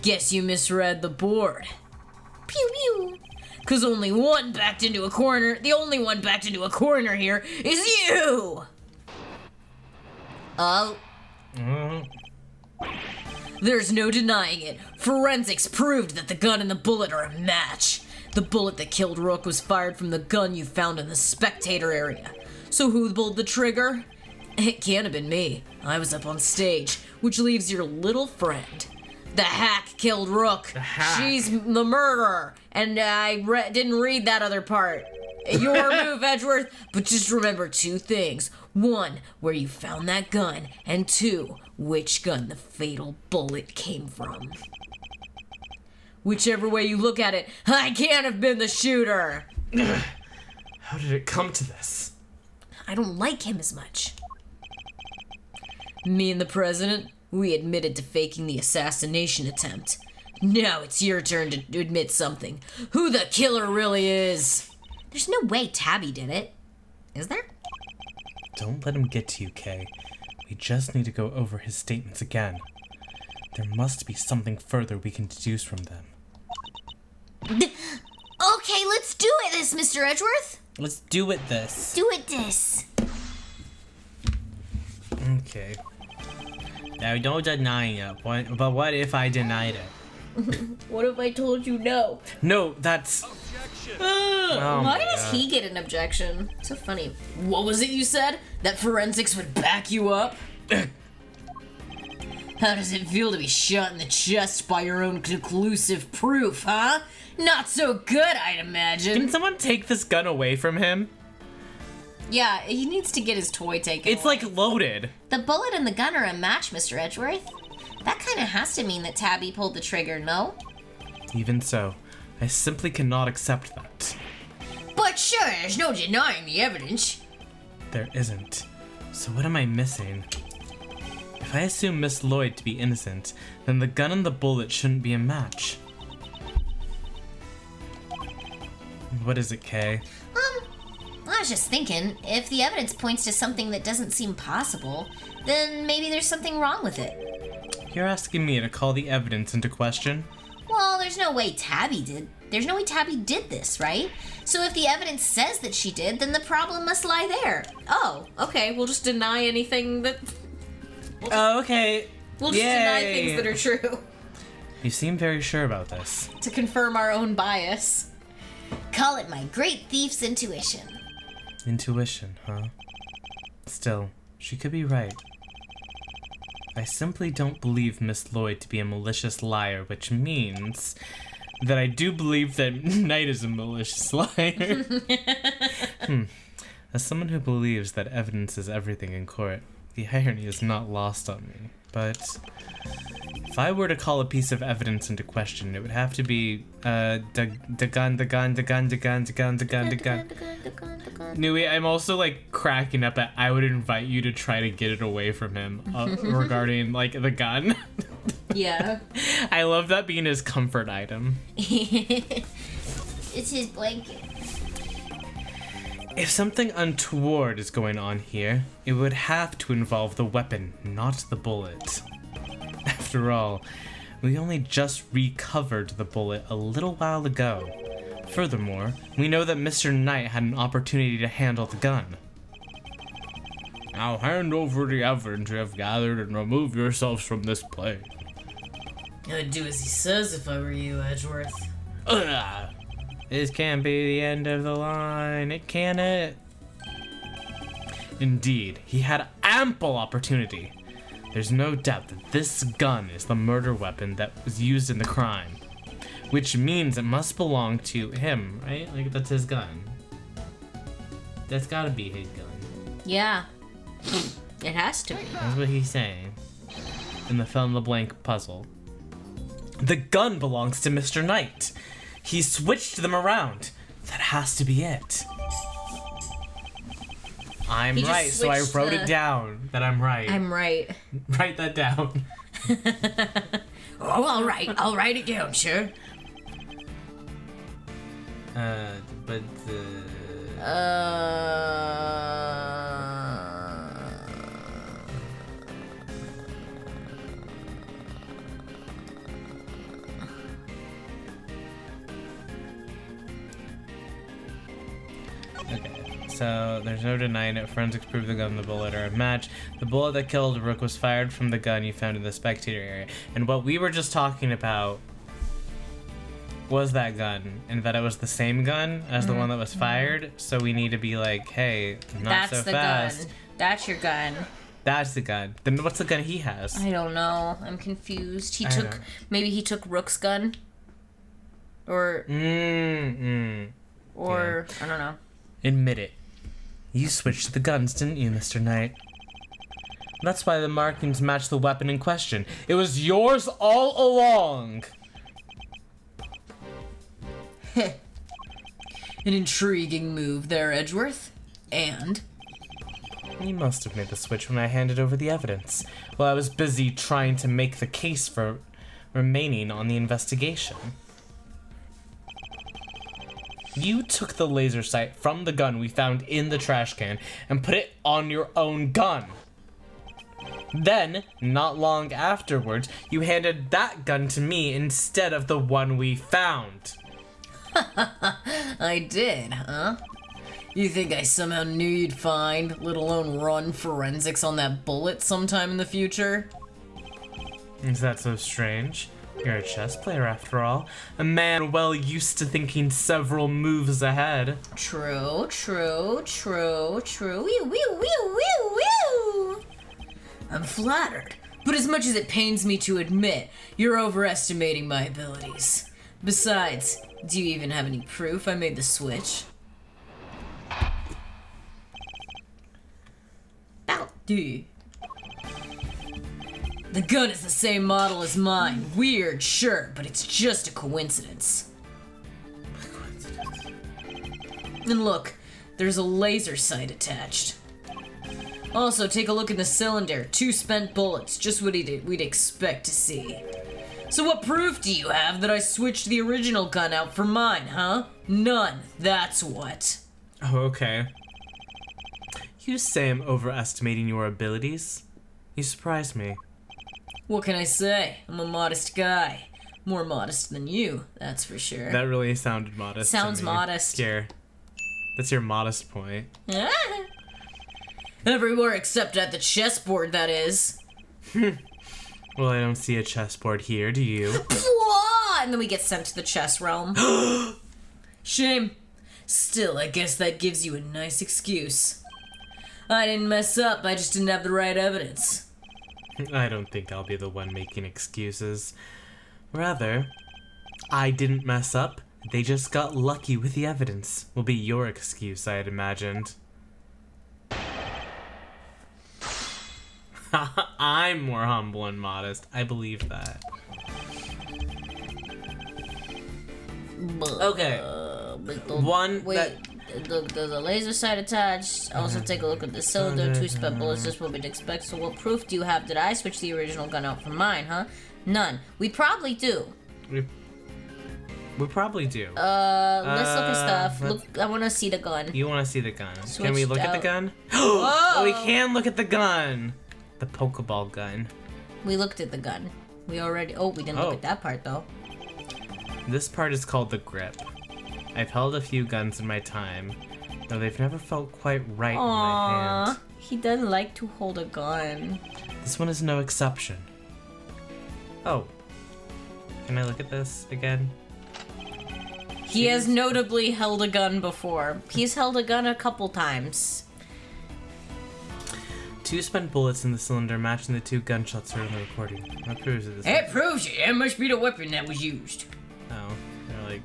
Guess you misread the board. Pew pew. Cause only one backed into a corner. The only one backed into a corner here is you! Oh. Mm. There's no denying it. Forensics proved that the gun and the bullet are a match. The bullet that killed Rook was fired from the gun you found in the spectator area. So who pulled the trigger? It can't have been me. I was up on stage, which leaves your little friend. The hack killed Rook. The hack. She's the murderer. And I didn't read that other part. Your move, Edgeworth. But just remember two things. One, where you found that gun. And two, which gun the fatal bullet came from. Whichever way you look at it, I can't have been the shooter. How did it come to this? I don't like him as much. Me and the president, we admitted to faking the assassination attempt. Now it's your turn to admit something. Who the killer really is. There's no way Tabby did it. Is there? Don't let him get to you, Kay. We just need to go over his statements again. There must be something further we can deduce from them. Okay, let's do it, this, Mr. Edgeworth. Let's do it this. Do it, this. Okay. Now, don't deny it. But what if I denied it? What if I told you no? No, that's... Oh Why my does God. he get an objection? So funny. What was it you said? That forensics would back you up? How does it feel to be shot in the chest by your own conclusive proof, huh? Not so good, I'd imagine. Can someone take this gun away from him? Yeah, he needs to get his toy taken. It's like loaded. The bullet and the gun are a match, Mr. Edgeworth. That kind of has to mean that Tabby pulled the trigger, no? Even so, I simply cannot accept that. But sure, there's no denying the evidence. There isn't. So what am I missing? If I assume Miss Lloyd to be innocent, then the gun and the bullet shouldn't be a match. What is it, Kay? I was just thinking, if the evidence points to something that doesn't seem possible, then maybe there's something wrong with it. You're asking me to call the evidence into question? Well, there's no way Tabby did this, right? So if the evidence says that she did, then the problem must lie there. Oh, okay, we'll just deny anything that... Oh, okay. We'll just deny Yay. things that are true. You seem very sure about this. To confirm our own bias. Call it my great thief's intuition. Intuition, huh? Still, she could be right. I simply don't believe Miss Lloyd to be a malicious liar, which means that I do believe that Knight is a malicious liar. As someone who believes that evidence is everything in court, the irony is not lost on me. But if I were to call a piece of evidence into question, it would have to be the gun. Nui, I'm also like cracking up at I would invite you to try to get it away from him regarding like the gun. Yeah. I love that being his comfort item. It's his blanket. If something untoward is going on here, it would have to involve the weapon, not the bullet. After all, we only just recovered the bullet a little while ago. Furthermore, we know that Mr. Knight had an opportunity to handle the gun. Now hand over the evidence you have gathered and remove yourselves from this plane. I'd do as he says if I were you, Edgeworth. Ugh. This can't be the end of the line, can it? Indeed, he had ample opportunity. There's no doubt that this gun is the murder weapon that was used in the crime. Which means it must belong to him, right? Like, that's his gun. That's gotta be his gun. Yeah. It has to be. That's what he's saying. In the fill-in-the-blank puzzle. The gun belongs to Mr. Knight. He switched them around. That has to be it. I'm He just right, so I switched wrote the- it down that I'm right. I'm right. Write that down. Oh, all right. I'll write it down, sure. But okay, so there's no denying it. Forensics prove the gun and the bullet are a match. The bullet that killed Rook was fired from the gun you found in the spectator area. And what we were just talking about was that gun, and that it was the same gun as the one that was fired. So we need to be like, hey, not That's so the fast. gun. That's your gun. That's the gun. Then what's the gun he has? I don't know. I'm confused. I don't know. Maybe he took Rook's gun. Or I don't know. Admit it. You switched the guns, didn't you, Mr. Knight? That's why the markings match the weapon in question. It was yours all along. An intriguing move there, Edgeworth. And You must have made the switch when I handed over the evidence, while I was busy trying to make the case for remaining on the investigation. You took the laser sight from the gun we found in the trash can and put it on your own gun. Then, not long afterwards, you handed that gun to me instead of the one we found. I did, huh? You think I somehow knew you'd find, let alone run forensics on that bullet sometime in the future? Is that so strange? You're a chess player after all. A man well used to thinking several moves ahead. True. Wee, wee, wee, wee, wee. I'm flattered, but as much as it pains me to admit, you're overestimating my abilities. Besides, do you even have any proof I made the switch? Do you? The gun is the same model as mine. Weird, sure, but it's just a coincidence. And look, there's a laser sight attached. Also, take a look in the cylinder. 2 spent bullets, just what we'd expect to see. So what proof do you have that I switched the original gun out for mine, huh? None, that's what. Oh, okay. You say I'm overestimating your abilities? You surprise me. What can I say? I'm a modest guy. More modest than you, that's for sure. That really sounded modest. Sounds to me. modest. Here. That's your modest point. Everywhere except at the chessboard, that is. Well, I don't see a chessboard here, do you? Blah! And then we get sent to the chess realm. Shame. Still, I guess that gives you a nice excuse. I didn't mess up, I just didn't have the right evidence. I don't think I'll be the one making excuses. Rather, I didn't mess up. They just got lucky with the evidence. Will be your excuse, I had imagined. I'm more humble and modest. I believe that. Okay. One Wait, that... the laser sight attached. Also, take a look at the cylinder. 2 spent bullets, just what we'd expect. So, what proof do you have that I switched the original gun out for mine, huh? None. We probably do. We probably do. Let's look at stuff. Look, I want to see the gun. You want to see the gun? Can we Switched look at the out. gun? Whoa! Oh, we can look at the gun. The Pokeball gun. We looked at the gun. We already. Oh, we didn't look Oh. at that part though. This part is called the grip. I've held a few guns in my time, though they've never felt quite right in my hand. He doesn't like to hold a gun. This one is no exception. Oh. Can I look at this again? He has notably held a gun before. He's held a gun a couple times. 2 spent bullets in the cylinder matching the 2 gunshots heard in the recording. That proves it. It proves it. It must be the weapon that was used. Oh, they're like...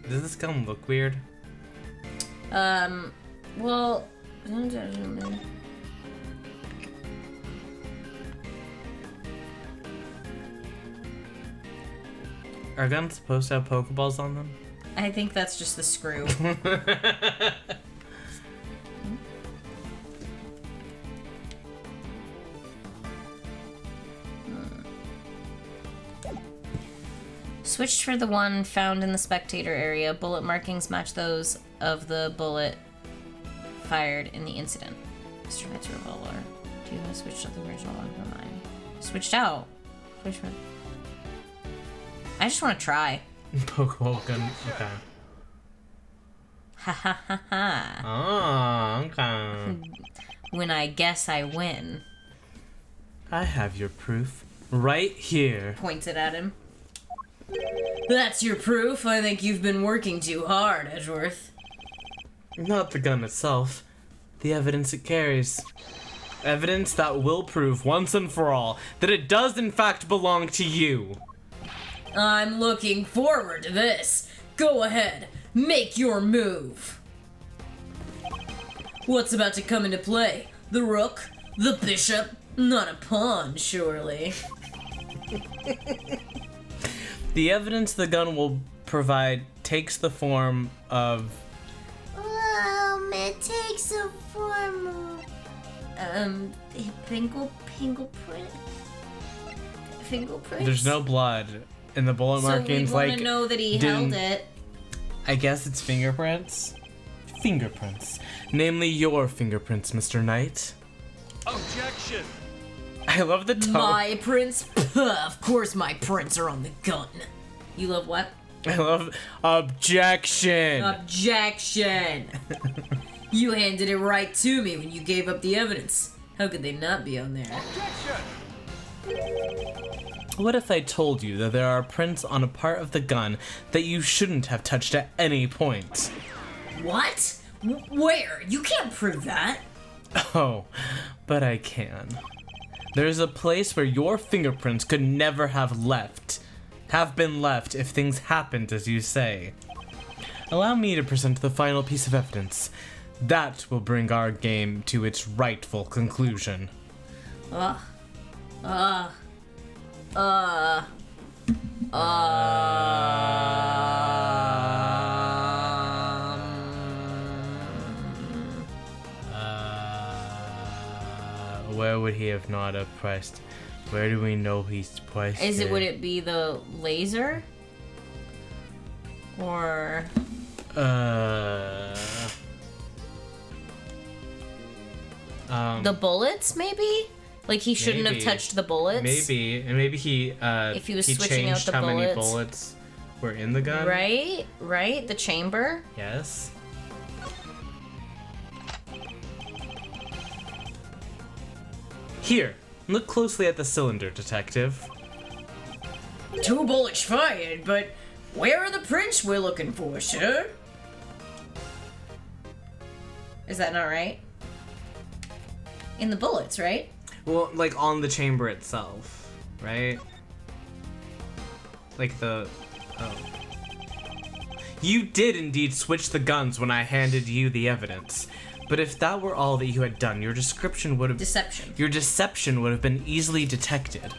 Does this gun look weird? Well... Are guns supposed to have Pokeballs on them? I think that's just the screw. Switched for the one found in the spectator area. Bullet markings match those of the bullet fired in the incident. Mr. Knight's revolver. Do you want to switch to the original one for mine? Switched out. Switch for... I just want to try. Pokeball gun. Okay. Ha ha ha ha. Oh, okay. When I guess I win. I have your proof right here. Points it at him. That's your proof. I think you've been working too hard, Edgeworth. Not the gun itself, the evidence it carries. Evidence that will prove once and for all that it does in fact belong to you. I'm looking forward to this. Go ahead, make your move. What's about to come into play? The rook? The bishop? Not a pawn, surely. The evidence the gun will provide takes the form of... It takes a form of... Fingerprint? There's no blood in the bullet markings. So we want like to know that he didn't- held it. I guess it's fingerprints. Fingerprints. Namely your fingerprints, Mr. Knight. Objection! I love the tone. My prints? Of course my prints are on the gun. You love what? I love objection. Objection! You handed it right to me when you gave up the evidence. How could they not be on there? What if I told you that there are prints on a part of the gun that you shouldn't have touched at any point? What? Where? You can't prove that. Oh, but I can. There's a place where your fingerprints could never have been left if things happened as you say. Allow me to present the final piece of evidence. That will bring our game to its rightful conclusion. Where would he have not have pressed? Where do we know he's pressed? Would it be the laser? Or... the bullets, maybe? Like he shouldn't have Maybe. touched the bullets? Maybe, and maybe he If he was switching out changed the how many bullets. bullets were in the gun. Right? The chamber? Yes. Here, look closely at the cylinder, detective. 2 bullets fired, but where are the prints we're looking for, sir? Is that not right? In the bullets, right? Well, like on the chamber itself, right? Like the... Oh. You did indeed switch the guns when I handed you the evidence. But if that were all that you had done, your description would have... Deception. Your deception would have been easily detected.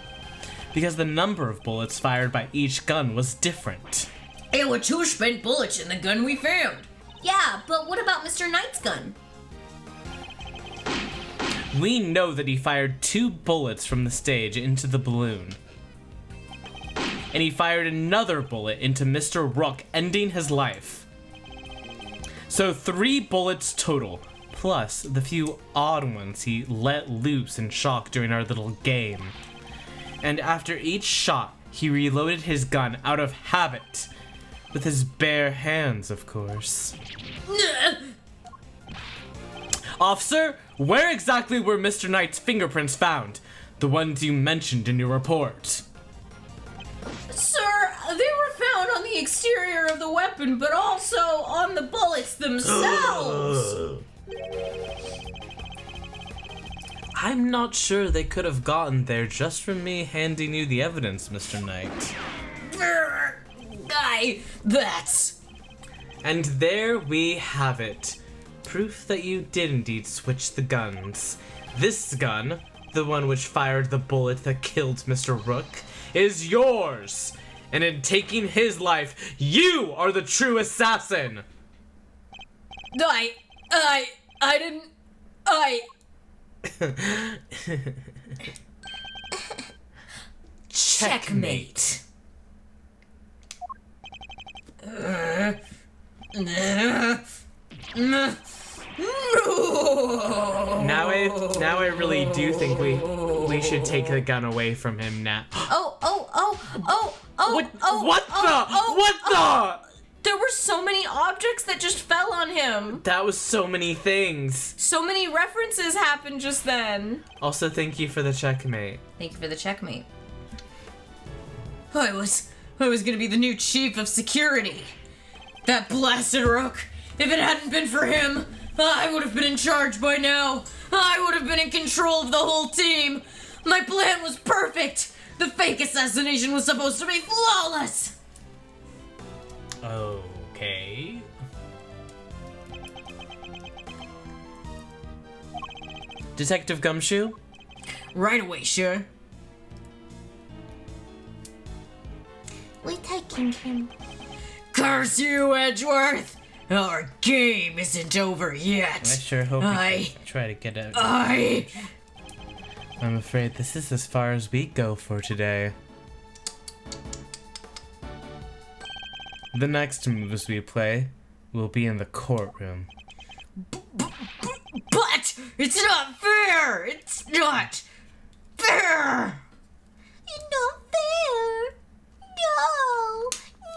Because the number of bullets fired by each gun was different. There were 2 spent bullets in the gun we found. Yeah, but what about Mr. Knight's gun? We know that he fired 2 bullets from the stage into the balloon. And he fired another bullet into Mr. Rook, ending his life. So 3 bullets total, plus the few odd ones he let loose in shock during our little game. And after each shot, he reloaded his gun out of habit. With his bare hands, of course. Officer, where exactly were Mr. Knight's fingerprints found? The ones you mentioned in your report. Sir, they were found on the exterior of the weapon, but also on the bullets themselves. I'm not sure they could have gotten there just from me handing you the evidence, Mr. Knight. That's... And there we have it. Proof that you did indeed switch the guns. This gun, the one which fired the bullet that killed Mr. Rook, is yours. And in taking his life, you are the true assassin. Checkmate. Now I really do think we should take the gun away from him now. What the? There were so many objects that just fell on him. That was so many things. So many references happened just then. Also, thank you for the checkmate. Thank you for the checkmate. I was gonna be the new chief of security. That blasted Rook. If it hadn't been for him, I would have been in charge by now. I would have been in control of the whole team. My plan was perfect. The fake assassination was supposed to be flawless. Okay. Detective Gumshoe? Right away, sure. We're taking him. Curse you, Edgeworth! Our game isn't over yet. I sure hope you can try to get out. I'm afraid this is as far as we go for today. The next moves we play will be in the courtroom. But it's not fair! It's not fair! It's not fair.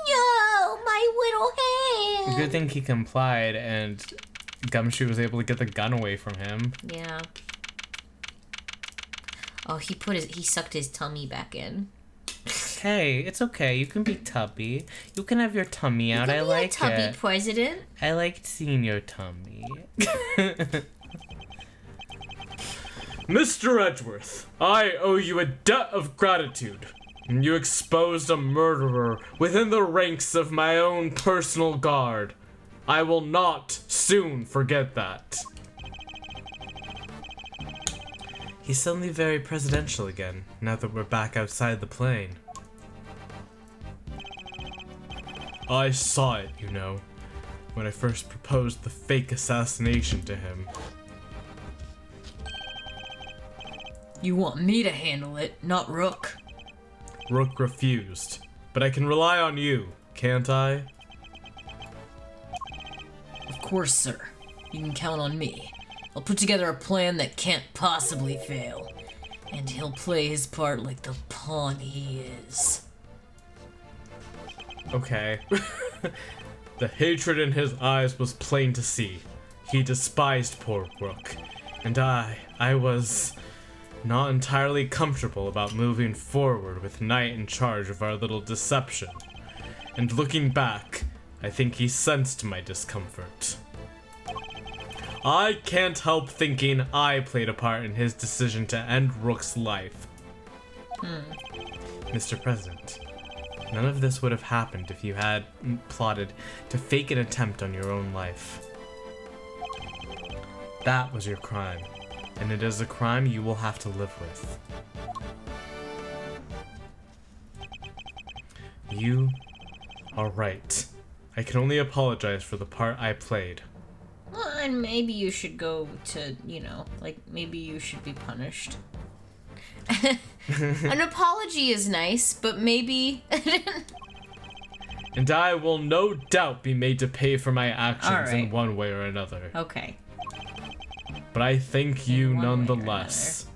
No, my little hand. Good thing he complied and Gumshoe was able to get the gun away from him. Yeah. Oh, he sucked his tummy back in. Hey, it's okay. You can be tubby. You can have your tummy out. I like Tubby it. president. I liked seeing your tummy. Mr. Edgeworth, I owe you a debt of gratitude. You exposed a murderer within the ranks of my own personal guard. I will not soon forget that. He's suddenly very presidential again, now that we're back outside the plane. I saw it, you know, when I first proposed the fake assassination to him. You want me to handle it, not Rook. Rook refused, but I can rely on you, can't I? Of course, sir. You can count on me. I'll put together a plan that can't possibly fail. And he'll play his part like the pawn he is. Okay. The hatred in his eyes was plain to see. He despised poor Rook. And I was not entirely comfortable about moving forward with Knight in charge of our little deception. And looking back, I think he sensed my discomfort. I can't help thinking I played a part in his decision to end Rook's life. Mr. President, none of this would have happened if you had plotted to fake an attempt on your own life. That was your crime, and it is a crime you will have to live with. You are right. I can only apologize for the part I played. Well, and maybe you should go to, maybe you should be punished. An apology is nice, but maybe... And I will no doubt be made to pay for my actions in Alright. one way or another. Okay. But I thank you one way or nonetheless.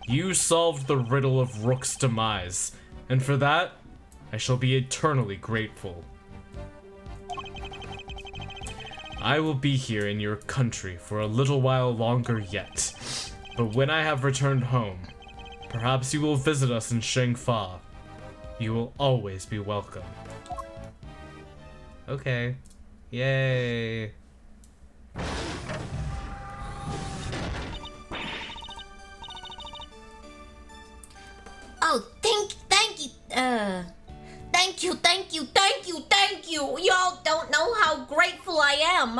You solved the riddle of Rook's demise, and for that, I shall be eternally grateful. I will be here in your country for a little while longer yet, but when I have returned home, perhaps you will visit us in Shangfa. You will always be welcome. Okay. Yay. Oh, thank you. Y'all don't know how grateful I am.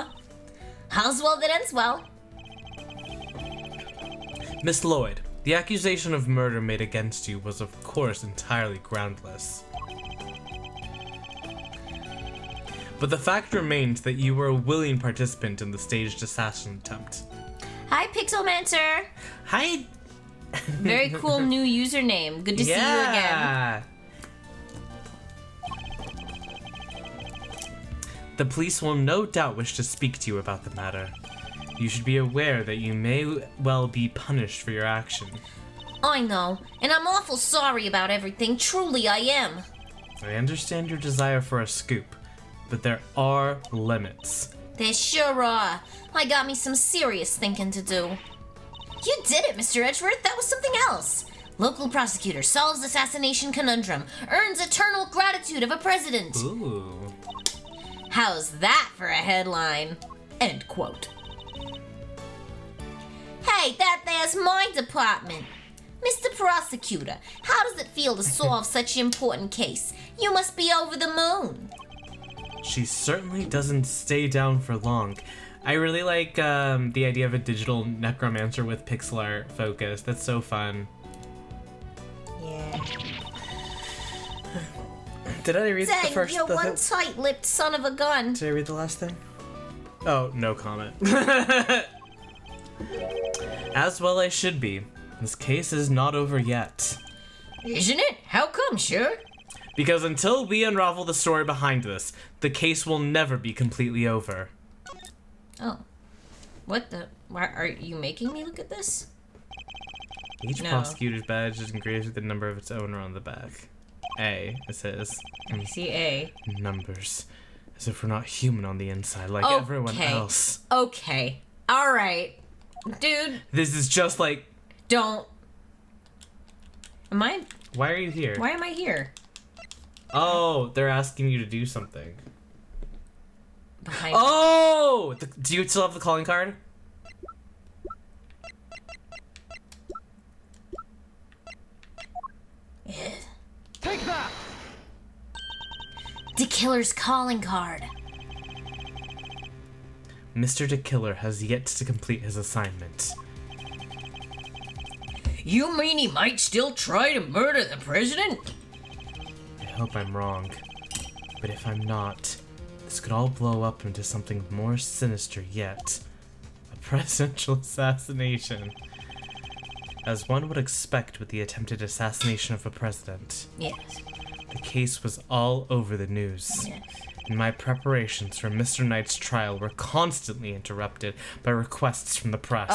All's well that ends well. Miss Lloyd, the accusation of murder made against you was of course entirely groundless. But the fact remains that you were a willing participant in the staged assassin attempt. Hi, Pixelmancer. Hi. Very cool new username. Good to see you again. The police will no doubt wish to speak to you about the matter. You should be aware that you may well be punished for your action. I know, and I'm awful sorry about everything. Truly, I am. I understand your desire for a scoop, but there are limits. There sure are. I got me some serious thinking to do. You did it, Mr. Edgeworth. That was something else. Local prosecutor solves assassination conundrum, earns eternal gratitude of a president. Ooh. How's that for a headline? End quote. Hey, that there's my department. Mr. Prosecutor, how does it feel to solve such an important case? You must be over the moon. She certainly doesn't stay down for long. I really like the idea of a digital necromancer with pixel art focus. That's so fun. Yeah. Did I read the Dang, first? you're one tight-lipped son of a gun. Did I read the last thing? Oh, no comment. As well I should be. This case is not over yet. Isn't it? How come, sure? Because until we unravel the story behind this, the case will never be completely over. Oh. What the? Why are you making me look at this? Each No. prosecutor's badge is engraved with the number of its owner on the back. A, it says. I see A. Numbers. As if we're not human on the inside like everyone Okay. else. Okay. Alright. Dude, This is just like... don't. Why are you here? Why am I here? Oh, they're asking you to do something. Behind Oh! Do you still have the calling card? Take that! The killer's calling card. Mr. DeKiller has yet to complete his assignment. You mean he might still try to murder the president? I hope I'm wrong. But if I'm not, this could all blow up into something more sinister yet. A presidential assassination. As one would expect with the attempted assassination of a president. Yes. The case was all over the news. Yes. And my preparations for Mr. Knight's trial were constantly interrupted by requests from the press.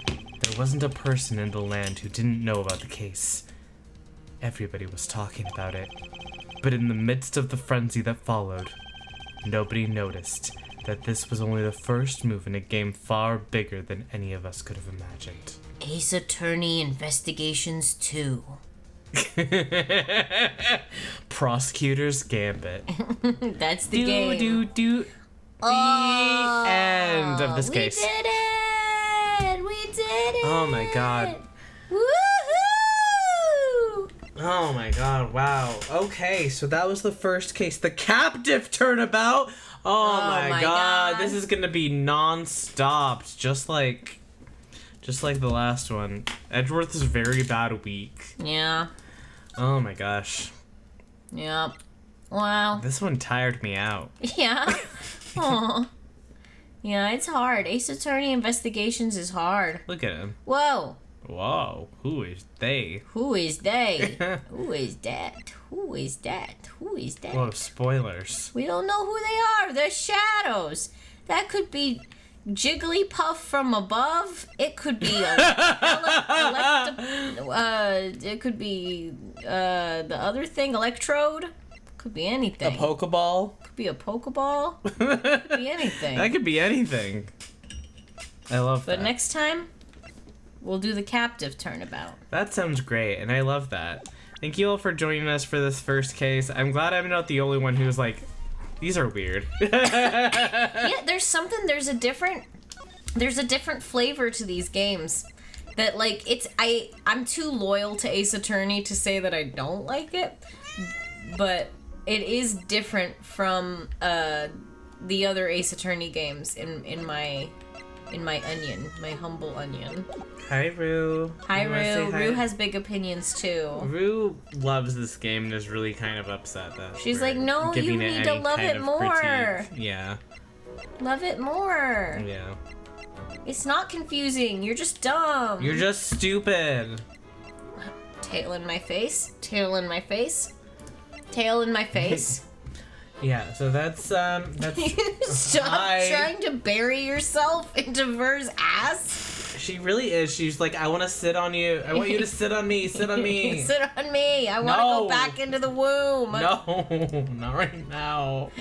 There wasn't a person in the land who didn't know about the case. Everybody was talking about it. But in the midst of the frenzy that followed, nobody noticed that this was only the first move in a game far bigger than any of us could have imagined. Ace Attorney Investigations 2. Prosecutor's Gambit. That's the game. Do. The end of this case. We did it! We did it! Oh my god. Woohoo! Oh my god, wow. Okay, so that was the first case. The captive turnabout! Oh my god. This is gonna be non-stop, just like the last one. Edgeworth is a very bad week. Yeah. Oh my gosh. Yep. Wow. This one tired me out. Yeah. Aw. Yeah, it's hard. Ace Attorney Investigations is hard. Look at him. Whoa. Whoa, who is they? Who is they? Who is that? Who is that? Who is that? Whoa, spoilers. We don't know who they are. They're shadows. That could be Jigglypuff from above. It could be it could be the other thing, Electrode. Could be anything. A Pokeball? Could be a Pokeball. Could be anything. That could be anything. I love that. But next time, we'll do the captive turnabout. That sounds great, and I love that. Thank you all for joining us for this first case. I'm glad I'm not the only one who's like, these are weird. Yeah, there's a different flavor to these games. That like I'm too loyal to Ace Attorney to say that I don't like it, but it is different from the other Ace Attorney games in my onion, my humble onion. Hi, Rue. Hi, You wanna say Rue. hi? Rue has big opinions too. Rue loves this game and is really kind of upset that She's we're like, no, you giving it need to any love kind it of more. critique. Yeah. Love it more. Yeah. It's not confusing. You're just dumb. You're just stupid. Tail in my face. Tail in my face. Tail in my face. Yeah, so that's Stop Hi. trying to bury yourself into Ver's ass. She really is. She's like, I want to sit on you. I want you to sit on me. Sit on me. Sit on me. I want to No. go back into the womb. No, not right now.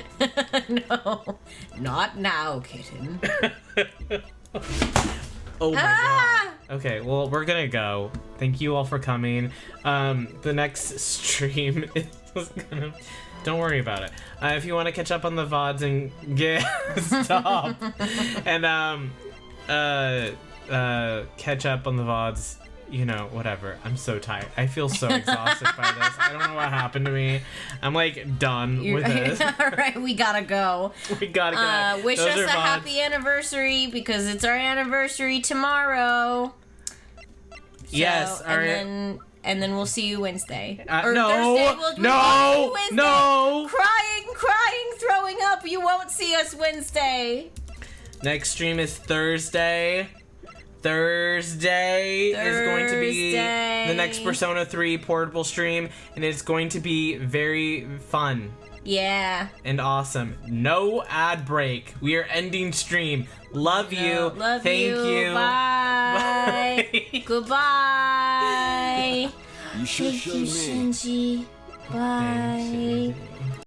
No. Not now, kitten. Oh my Ah! god. Okay, well, we're gonna go. Thank you all for coming. The next stream is gonna... Don't worry about it. If you want to catch up on the VODs and get... Stop. And, catch up on the VODs, you know, whatever. I'm so tired. I feel so exhausted by this. I don't know what happened to me. I'm, like, done with this. Alright, we gotta go. We gotta get Wish Those us are a VODs. happy anniversary because it's our anniversary tomorrow. Yes, So, our... and then we'll see you Wednesday. No, Thursday. We'll see no, you Wednesday. no. Crying, throwing up. You won't see us Wednesday. Next stream is Thursday. Thursday is going to be Thursday. the next Persona 3 portable stream, and it's going to be very fun Yeah. and awesome. No ad break. We are ending stream. Love you. Love Thank you. Bye. Bye. Goodbye. You should show me. Shinji. Bye.